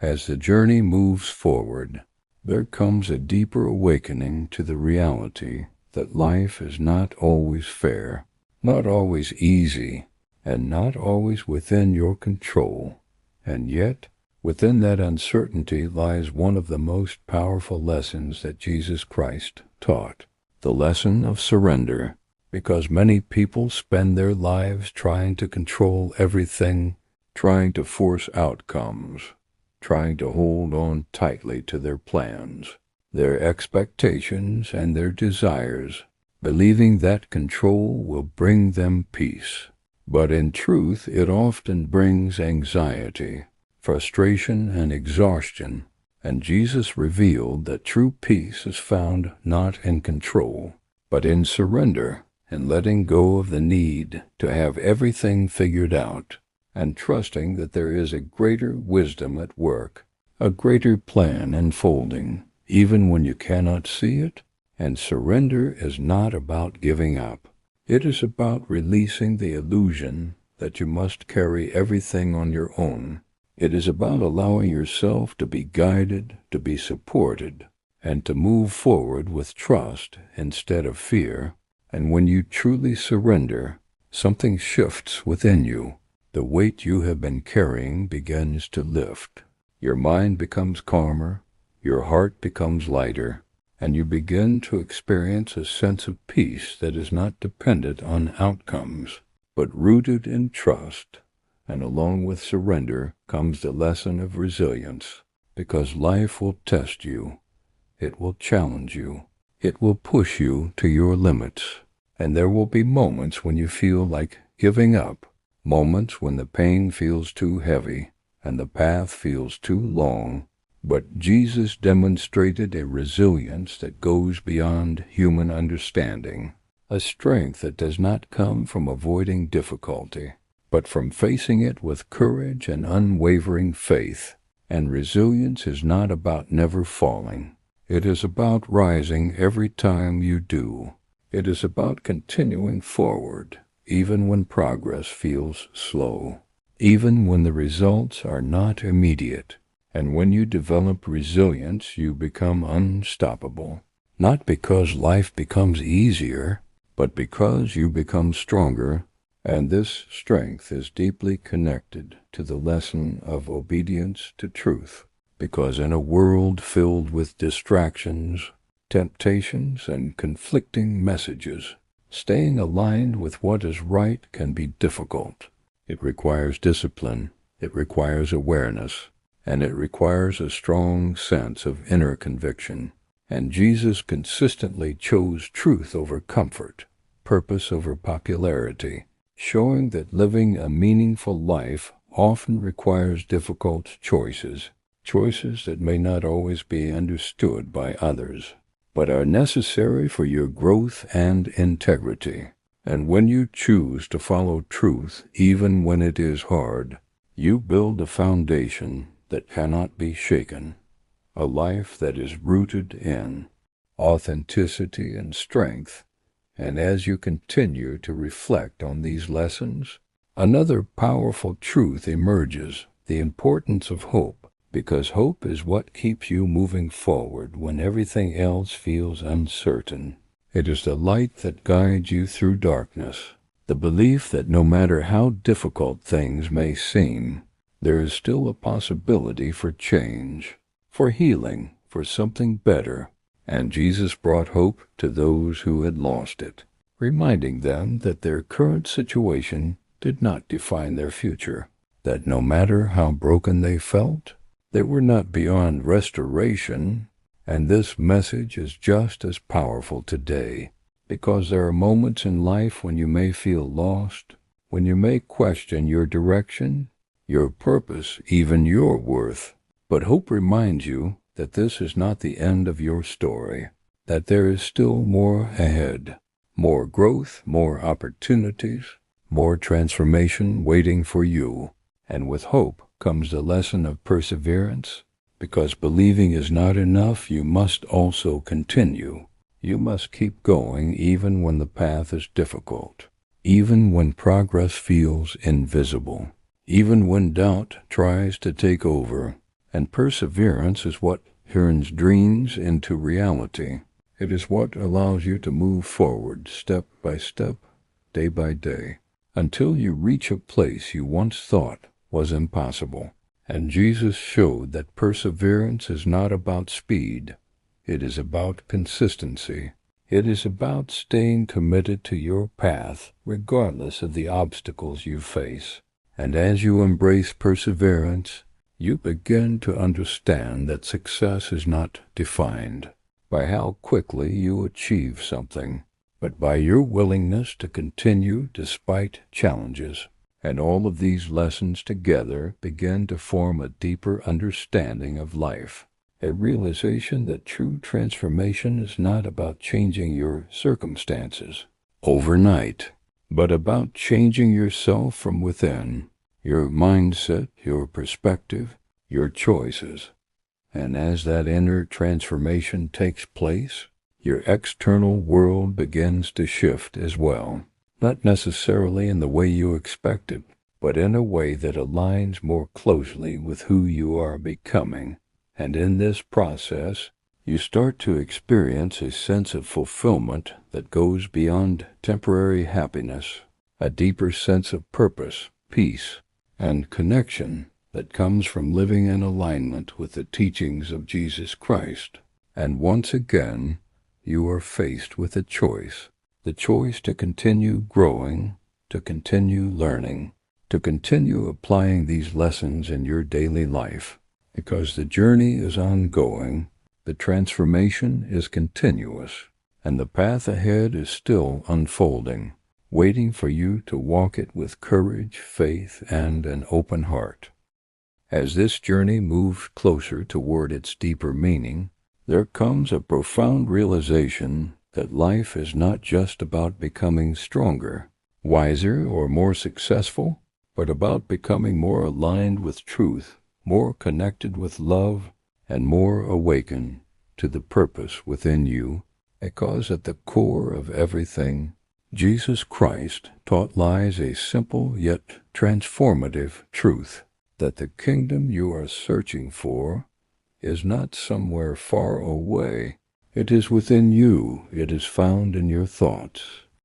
As the journey moves forward, there comes a deeper awakening to the reality that life is not always fair, not always easy, and not always within your control. And yet, within that uncertainty lies one of the most powerful lessons that Jesus Christ taught, the lesson of surrender, because many people spend their lives trying to control everything, trying to force outcomes, trying to hold on tightly to their plans, their expectations, and their desires, believing that control will bring them peace. But in truth, it often brings anxiety, frustration, and exhaustion. And Jesus revealed that true peace is found not in control, but in surrender, and letting go of the need to have everything figured out, and trusting that there is a greater wisdom at work, a greater plan unfolding, even when you cannot see it. And surrender is not about giving up. It is about releasing the illusion that you must carry everything on your own. It is about allowing yourself to be guided, to be supported, and to move forward with trust instead of fear. And when you truly surrender, something shifts within you. The weight you have been carrying begins to lift. Your mind becomes calmer, your heart becomes lighter, and you begin to experience a sense of peace that is not dependent on outcomes, but rooted in trust. And along with surrender comes the lesson of resilience, because life will test you, it will challenge you, it will push you to your limits, and there will be moments when you feel like giving up, moments when the pain feels too heavy and the path feels too long. But Jesus demonstrated a resilience that goes beyond human understanding, a strength that does not come from avoiding difficulty, but from facing it with courage and unwavering faith. And resilience is not about never falling. It is about rising every time you do. It is about continuing forward, even when progress feels slow, even when the results are not immediate. And when you develop resilience, you become unstoppable, not because life becomes easier, but because you become stronger. And this strength is deeply connected to the lesson of obedience to truth, because in a world filled with distractions, temptations, and conflicting messages, staying aligned with what is right can be difficult. It requires discipline, it requires awareness, and it requires a strong sense of inner conviction. And Jesus consistently chose truth over comfort, purpose over popularity, showing that living a meaningful life often requires difficult choices, choices that may not always be understood by others, but are necessary for your growth and integrity. And when you choose to follow truth, even when it is hard, you build a foundation that cannot be shaken, a life that is rooted in authenticity and strength. And as you continue to reflect on these lessons, another powerful truth emerges, the importance of hope, because hope is what keeps you moving forward when everything else feels uncertain. It is the light that guides you through darkness, the belief that no matter how difficult things may seem, there is still a possibility for change, for healing, for something better. And Jesus brought hope to those who had lost it, reminding them that their current situation did not define their future, that no matter how broken they felt, they were not beyond restoration. And this message is just as powerful today, because there are moments in life when you may feel lost, when you may question your direction, your purpose, even your worth. But hope reminds you that this is not the end of your story, that there is still more ahead, more growth, more opportunities, more transformation waiting for you. And with hope comes the lesson of perseverance, because believing is not enough, you must also continue. You must keep going even when the path is difficult, even when progress feels invisible, even when doubt tries to take over. And perseverance is what turns dreams into reality. It is what allows you to move forward step by step, day by day, until you reach a place you once thought was impossible. And Jesus showed that perseverance is not about speed. It is about consistency. It is about staying committed to your path, regardless of the obstacles you face. And as you embrace perseverance, you begin to understand that success is not defined by how quickly you achieve something, but by your willingness to continue despite challenges. And all of these lessons together begin to form a deeper understanding of life, a realization that true transformation is not about changing your circumstances, overnight, but about changing yourself from within, your mindset, your perspective, your choices. And as that inner transformation takes place, your external world begins to shift as well. Not necessarily in the way you expected, but in a way that aligns more closely with who you are becoming. And in this process, you start to experience a sense of fulfillment that goes beyond temporary happiness, a deeper sense of purpose, peace, and connection that comes from living in alignment with the teachings of Jesus Christ. And once again, you are faced with a choice. The choice to continue growing, to continue learning, to continue applying these lessons in your daily life. Because the journey is ongoing, the transformation is continuous, and the path ahead is still unfolding, waiting for you to walk it with courage, faith, and an open heart. As this journey moves closer toward its deeper meaning, there comes a profound realization that life is not just about becoming stronger, wiser, or more successful, but about becoming more aligned with truth, more connected with love, and more awakened to the purpose within you, because at the core of everything Jesus Christ taught lies a simple yet transformative truth, that the kingdom you are searching for is not somewhere far away. It is within you. It is found in your thoughts,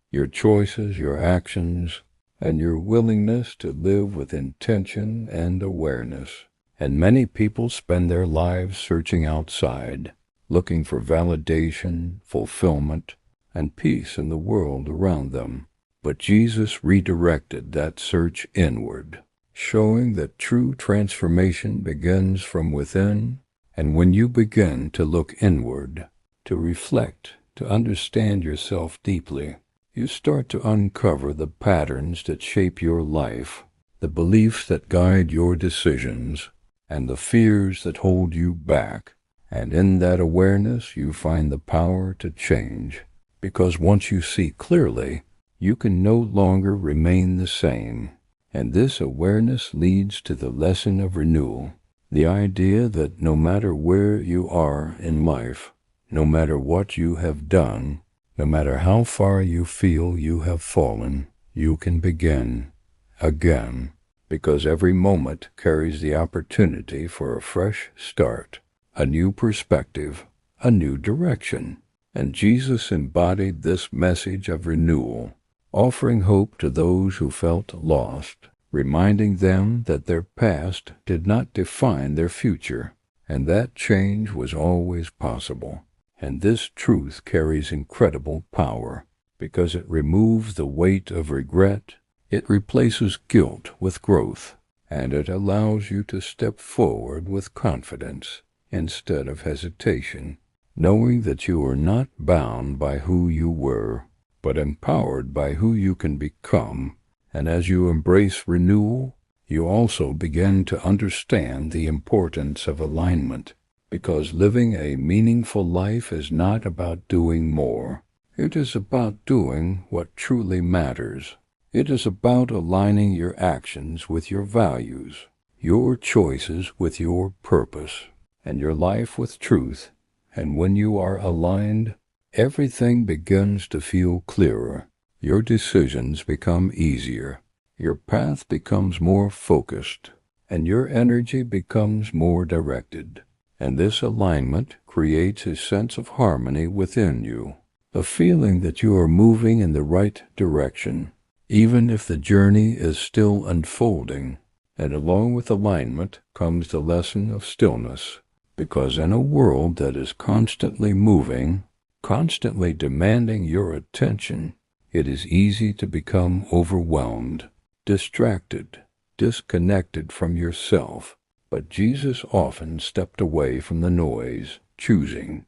your choices, your actions, and your willingness to live with intention and awareness. And many people spend their lives searching outside, looking for validation, fulfillment, and peace in the world around them. But Jesus redirected that search inward, showing that true transformation begins from within. And when you begin to look inward, to reflect, to understand yourself deeply, you start to uncover the patterns that shape your life, the beliefs that guide your decisions, and the fears that hold you back. And in that awareness, you find the power to change. Because once you see clearly, you can no longer remain the same. And this awareness leads to the lesson of renewal, the idea that no matter where you are in life, no matter what you have done, no matter how far you feel you have fallen, you can begin again, because every moment carries the opportunity for a fresh start, a new perspective, a new direction. And Jesus embodied this message of renewal, offering hope to those who felt lost, reminding them that their past did not define their future, and that change was always possible. And this truth carries incredible power, because it removes the weight of regret, it replaces guilt with growth, and it allows you to step forward with confidence instead of hesitation, knowing that you are not bound by who you were, but empowered by who you can become. And as you embrace renewal, you also begin to understand the importance of alignment, because living a meaningful life is not about doing more. It is about doing what truly matters. It is about aligning your actions with your values, your choices with your purpose, and your life with truth. And when you are aligned, everything begins to feel clearer. Your decisions become easier. Your path becomes more focused, and your energy becomes more directed. And this alignment creates a sense of harmony within you, a feeling that you are moving in the right direction, even if the journey is still unfolding. And along with alignment comes the lesson of stillness, because in a world that is constantly moving, constantly demanding your attention, it is easy to become overwhelmed, distracted, disconnected from yourself. But Jesus often stepped away from the noise, choosing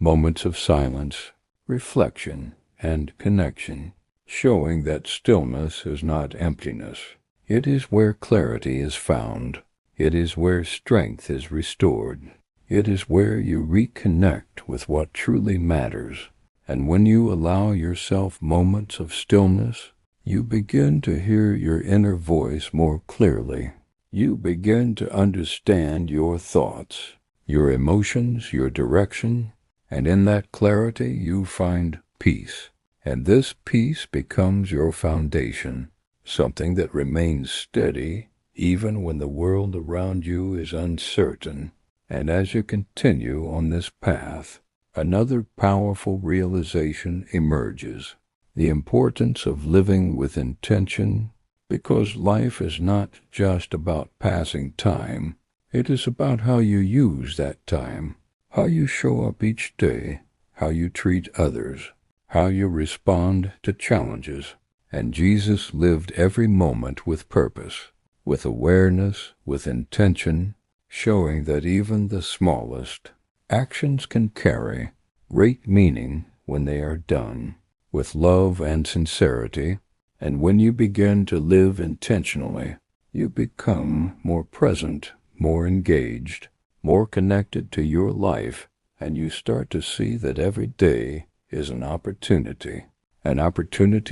moments of silence, reflection, and connection, showing that stillness is not emptiness. It is where clarity is found. It is where strength is restored. It is where you reconnect with what truly matters. And when you allow yourself moments of stillness, you begin to hear your inner voice more clearly. You begin to understand your thoughts, your emotions, your direction, and in that clarity you find peace. And this peace becomes your foundation, something that remains steady even when the world around you is uncertain. And as you continue on this path, another powerful realization emerges: the importance of living with intention, because life is not just about passing time. It is about how you use that time, how you show up each day, how you treat others, how you respond to challenges. And Jesus lived every moment with purpose, with awareness, with intention, showing that even the smallest actions can carry great meaning when they are done with love and sincerity. And when you begin to live intentionally, you become more present, more engaged, more connected to your life, and you start to see that every day is an opportunity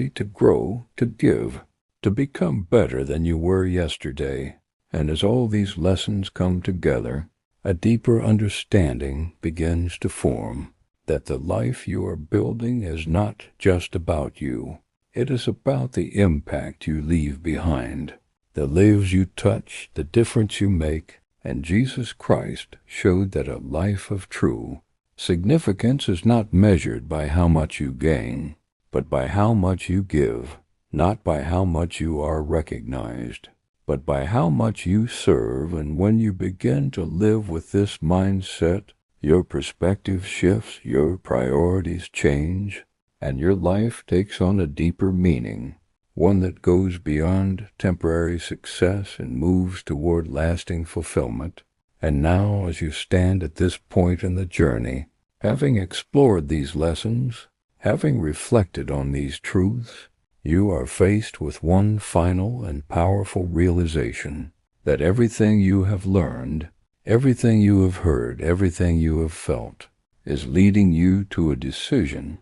to grow, to give, to become better than you were yesterday. And as all these lessons come together, a deeper understanding begins to form that the life you are building is not just about you. It is about the impact you leave behind, the lives you touch, the difference you make. And Jesus Christ showed that a life of true significance is not measured by how much you gain, but by how much you give, not by how much you are recognized, but by how much you serve. And when you begin to live with this mindset, your perspective shifts, your priorities change, and your life takes on a deeper meaning, one that goes beyond temporary success and moves toward lasting fulfillment. And now, as you stand at this point in the journey, having explored these lessons, having reflected on these truths, you are faced with one final and powerful realization: that everything you have learned, everything you have heard, everything you have felt, is leading you to a decision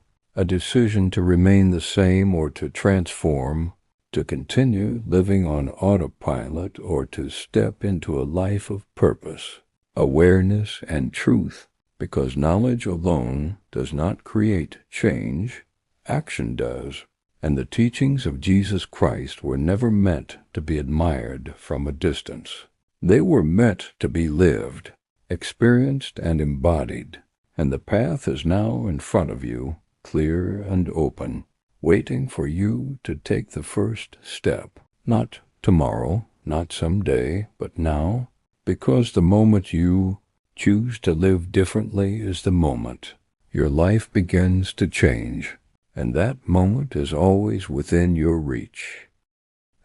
to remain the same or to transform, to continue living on autopilot or to step into a life of purpose, awareness, and truth. Because knowledge alone does not create change, action does. And the teachings of Jesus Christ were never meant to be admired from a distance. They were meant to be lived, experienced, and embodied. And the path is now in front of you, clear and open, waiting for you to take the first step. Not tomorrow, not someday, but now, because the moment you choose to live differently is the moment your life begins to change, and that moment is always within your reach.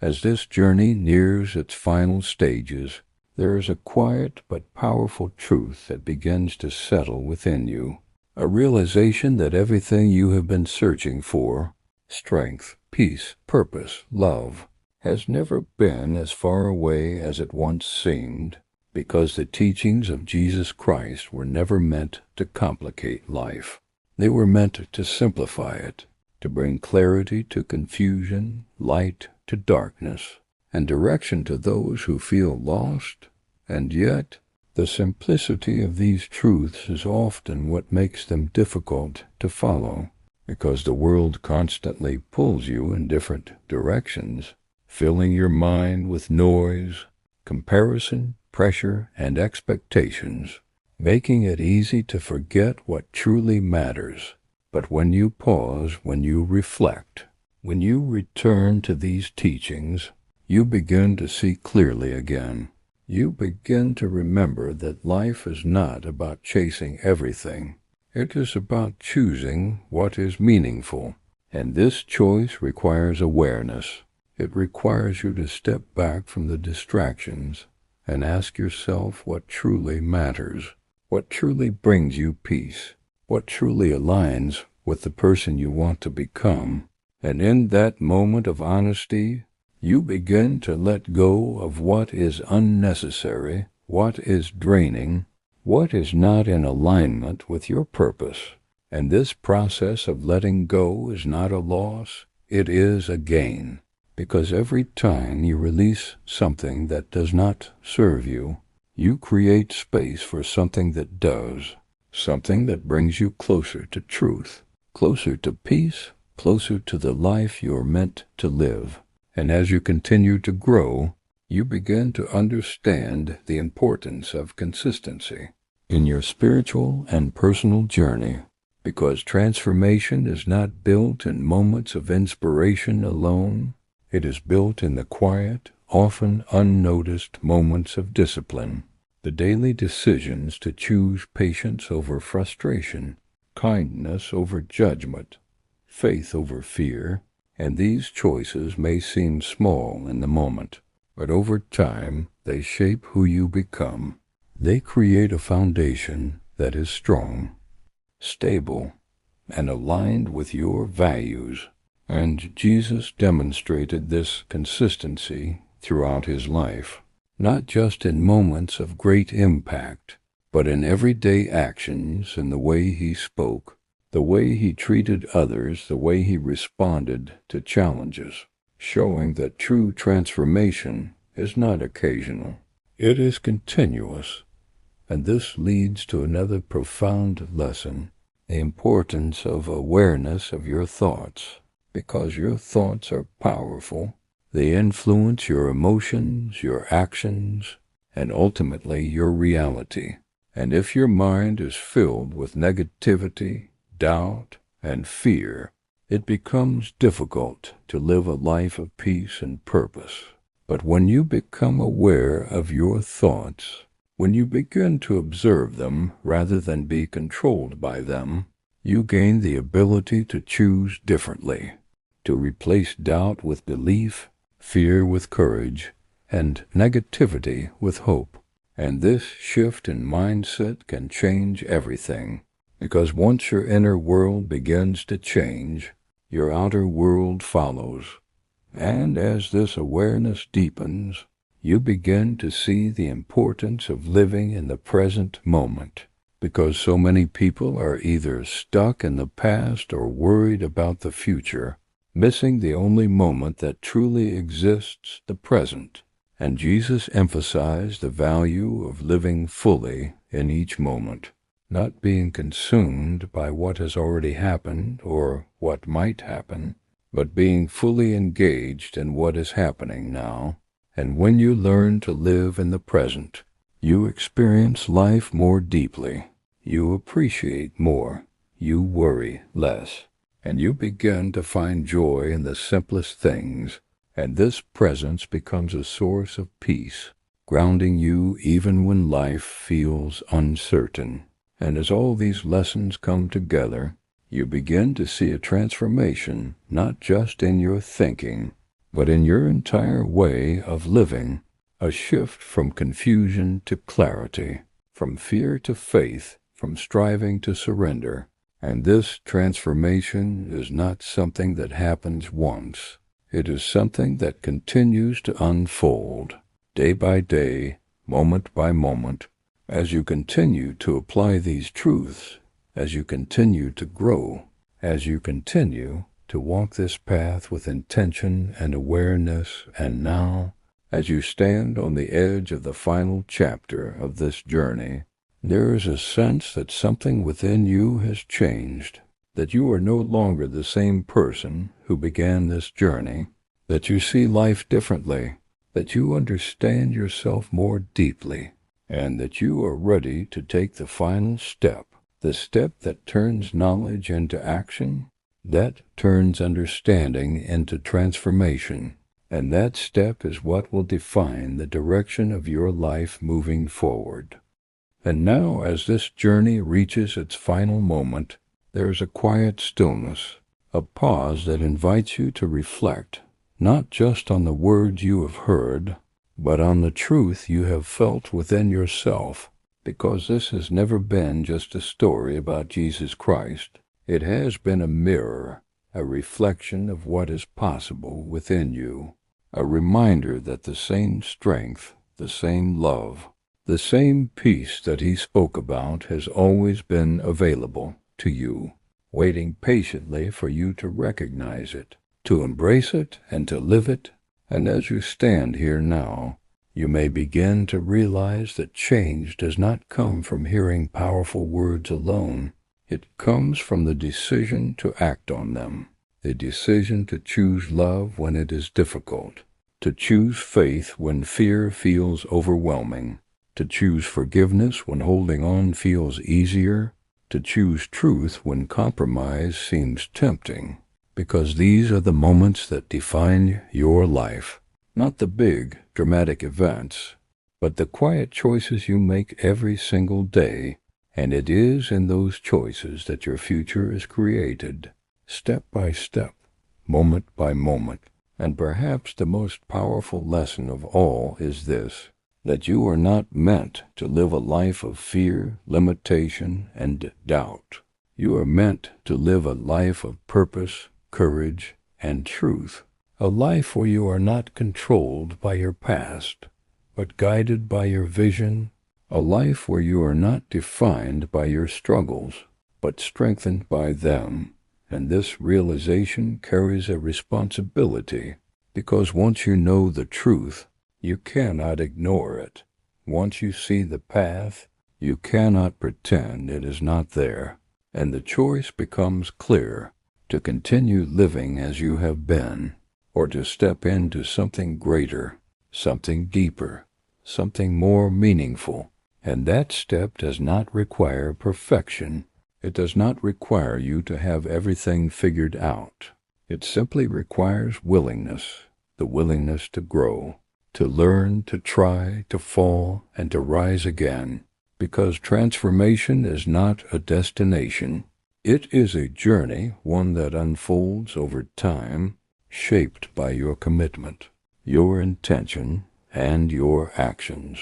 As this journey nears its final stages, there is a quiet but powerful truth that begins to settle within you, a realization that everything you have been searching for, strength, peace, purpose, love, has never been as far away as it once seemed, because the teachings of Jesus Christ were never meant to complicate life. They were meant to simplify it, to bring clarity to confusion, light to darkness, and direction to those who feel lost. And yet, the simplicity of these truths is often what makes them difficult to follow, because the world constantly pulls you in different directions, filling your mind with noise, comparison, pressure, and expectations, making it easy to forget what truly matters. But when you pause, when you reflect, when you return to these teachings, you begin to see clearly again. You begin to remember that life is not about chasing everything. It is about choosing what is meaningful. And this choice requires awareness. It requires you to step back from the distractions and ask yourself what truly matters, what truly brings you peace, what truly aligns with the person you want to become. And in that moment of honesty, you begin to let go of what is unnecessary, what is draining, what is not in alignment with your purpose. And this process of letting go is not a loss, it is a gain. Because every time you release something that does not serve you, you create space for something that does, something that brings you closer to truth, closer to peace, closer to the life you're meant to live. And as you continue to grow, you begin to understand the importance of consistency in your spiritual and personal journey, because transformation is not built in moments of inspiration alone. It is built in the quiet, often unnoticed moments of discipline, the daily decisions to choose patience over frustration, kindness over judgment, faith over fear, and these choices may seem small in the moment, but over time they shape who you become. They create a foundation that is strong, stable, and aligned with your values. And Jesus demonstrated this consistency throughout his life, not just in moments of great impact, but in everyday actions, in the way he spoke, the way he treated others, the way he responded to challenges, showing that true transformation is not occasional, it is continuous. And this leads to another profound lesson, the importance of awareness of your thoughts. Because your thoughts are powerful, they influence your emotions, your actions, and ultimately your reality. And if your mind is filled with negativity, doubt, and fear, it becomes difficult to live a life of peace and purpose. But when you become aware of your thoughts, when you begin to observe them rather than be controlled by them, you gain the ability to choose differently, to replace doubt with belief, fear with courage, and negativity with hope. And this shift in mindset can change everything, because once your inner world begins to change, your outer world follows. And as this awareness deepens, you begin to see the importance of living in the present moment, because so many people are either stuck in the past or worried about the future, missing the only moment that truly exists, the present. And Jesus emphasized the value of living fully in each moment, not being consumed by what has already happened or what might happen, but being fully engaged in what is happening now. And when you learn to live in the present, you experience life more deeply, you appreciate more, you worry less, and you begin to find joy in the simplest things, and this presence becomes a source of peace, grounding you even when life feels uncertain. And as all these lessons come together, you begin to see a transformation not just in your thinking, but in your entire way of living, a shift from confusion to clarity, from fear to faith, from striving to surrender. And this transformation is not something that happens once. It is something that continues to unfold, day by day, moment by moment, as you continue to apply these truths, as you continue to grow, as you continue to walk this path with intention and awareness. And now, as you stand on the edge of the final chapter of this journey, there is a sense that something within you has changed, that you are no longer the same person who began this journey, that you see life differently, that you understand yourself more deeply, and that you are ready to take the final step, the step that turns knowledge into action, that turns understanding into transformation. And that step is what will define the direction of your life moving forward. And now, as this journey reaches its final moment, there is a quiet stillness, a pause that invites you to reflect, not just on the words you have heard, but on the truth you have felt within yourself, because this has never been just a story about Jesus Christ. It has been a mirror, a reflection of what is possible within you, a reminder that the same strength, the same love, the same peace that he spoke about has always been available to you. waiting patiently for you to recognize it, to embrace it, and to live it. And as you stand here now, you may begin to realize that change does not come from hearing powerful words alone. It comes from the decision to act on them, the decision to choose love when it is difficult, to choose faith when fear feels overwhelming, to choose forgiveness when holding on feels easier, to choose truth when compromise seems tempting, because these are the moments that define your life, not the big, dramatic events, but the quiet choices you make every single day, and it is in those choices that your future is created, step by step, moment by moment. And perhaps the most powerful lesson of all is this, that you are not meant to live a life of fear, limitation, and doubt. You are meant to live a life of purpose, courage, and truth. A life where you are not controlled by your past, but guided by your vision. A life where you are not defined by your struggles, but strengthened by them. And this realization carries a responsibility, because once you know the truth, you cannot ignore it. Once you see the path, you cannot pretend it is not there. And the choice becomes clear, to continue living as you have been, or to step into something greater, something deeper, something more meaningful. And that step does not require perfection. It does not require you to have everything figured out. It simply requires willingness, the willingness to grow, to learn, to try, to fall, and to rise again. Because transformation is not a destination. It is a journey, one that unfolds over time, shaped by your commitment, your intention, and your actions.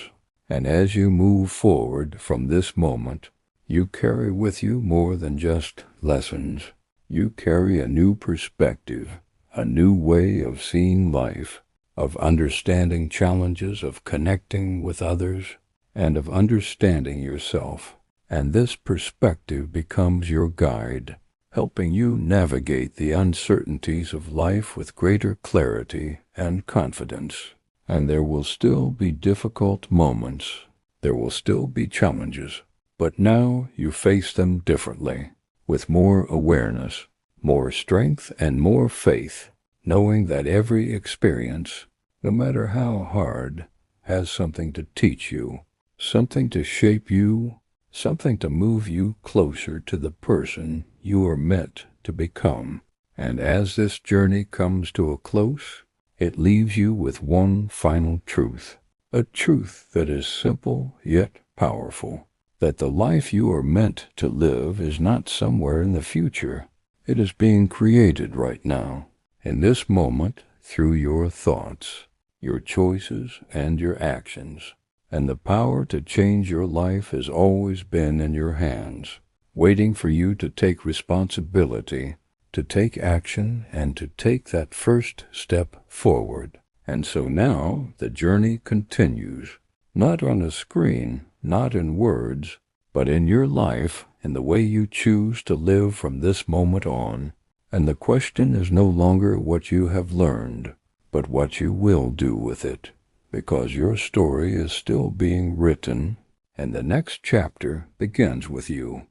And as you move forward from this moment, you carry with you more than just lessons. You carry a new perspective, a new way of seeing life, of understanding challenges, of connecting with others, and of understanding yourself. And this perspective becomes your guide, helping you navigate the uncertainties of life with greater clarity and confidence. And there will still be difficult moments. There will still be challenges. But now you face them differently, with more awareness, more strength, and more faith, knowing that every experience, no matter how hard, has something to teach you, something to shape you, something to move you closer to the person you are meant to become. And as this journey comes to a close, it leaves you with one final truth, a truth that is simple yet powerful, that the life you are meant to live is not somewhere in the future. It is being created right now, in this moment, through your thoughts, your choices, and your actions. And the power to change your life has always been in your hands, waiting for you to take responsibility, to take action, and to take that first step forward. And so now the journey continues, not on a screen, not in words, but in your life, in the way you choose to live from this moment on. And the question is no longer what you have learned, but what you will do with it, because your story is still being written, and the next chapter begins with you.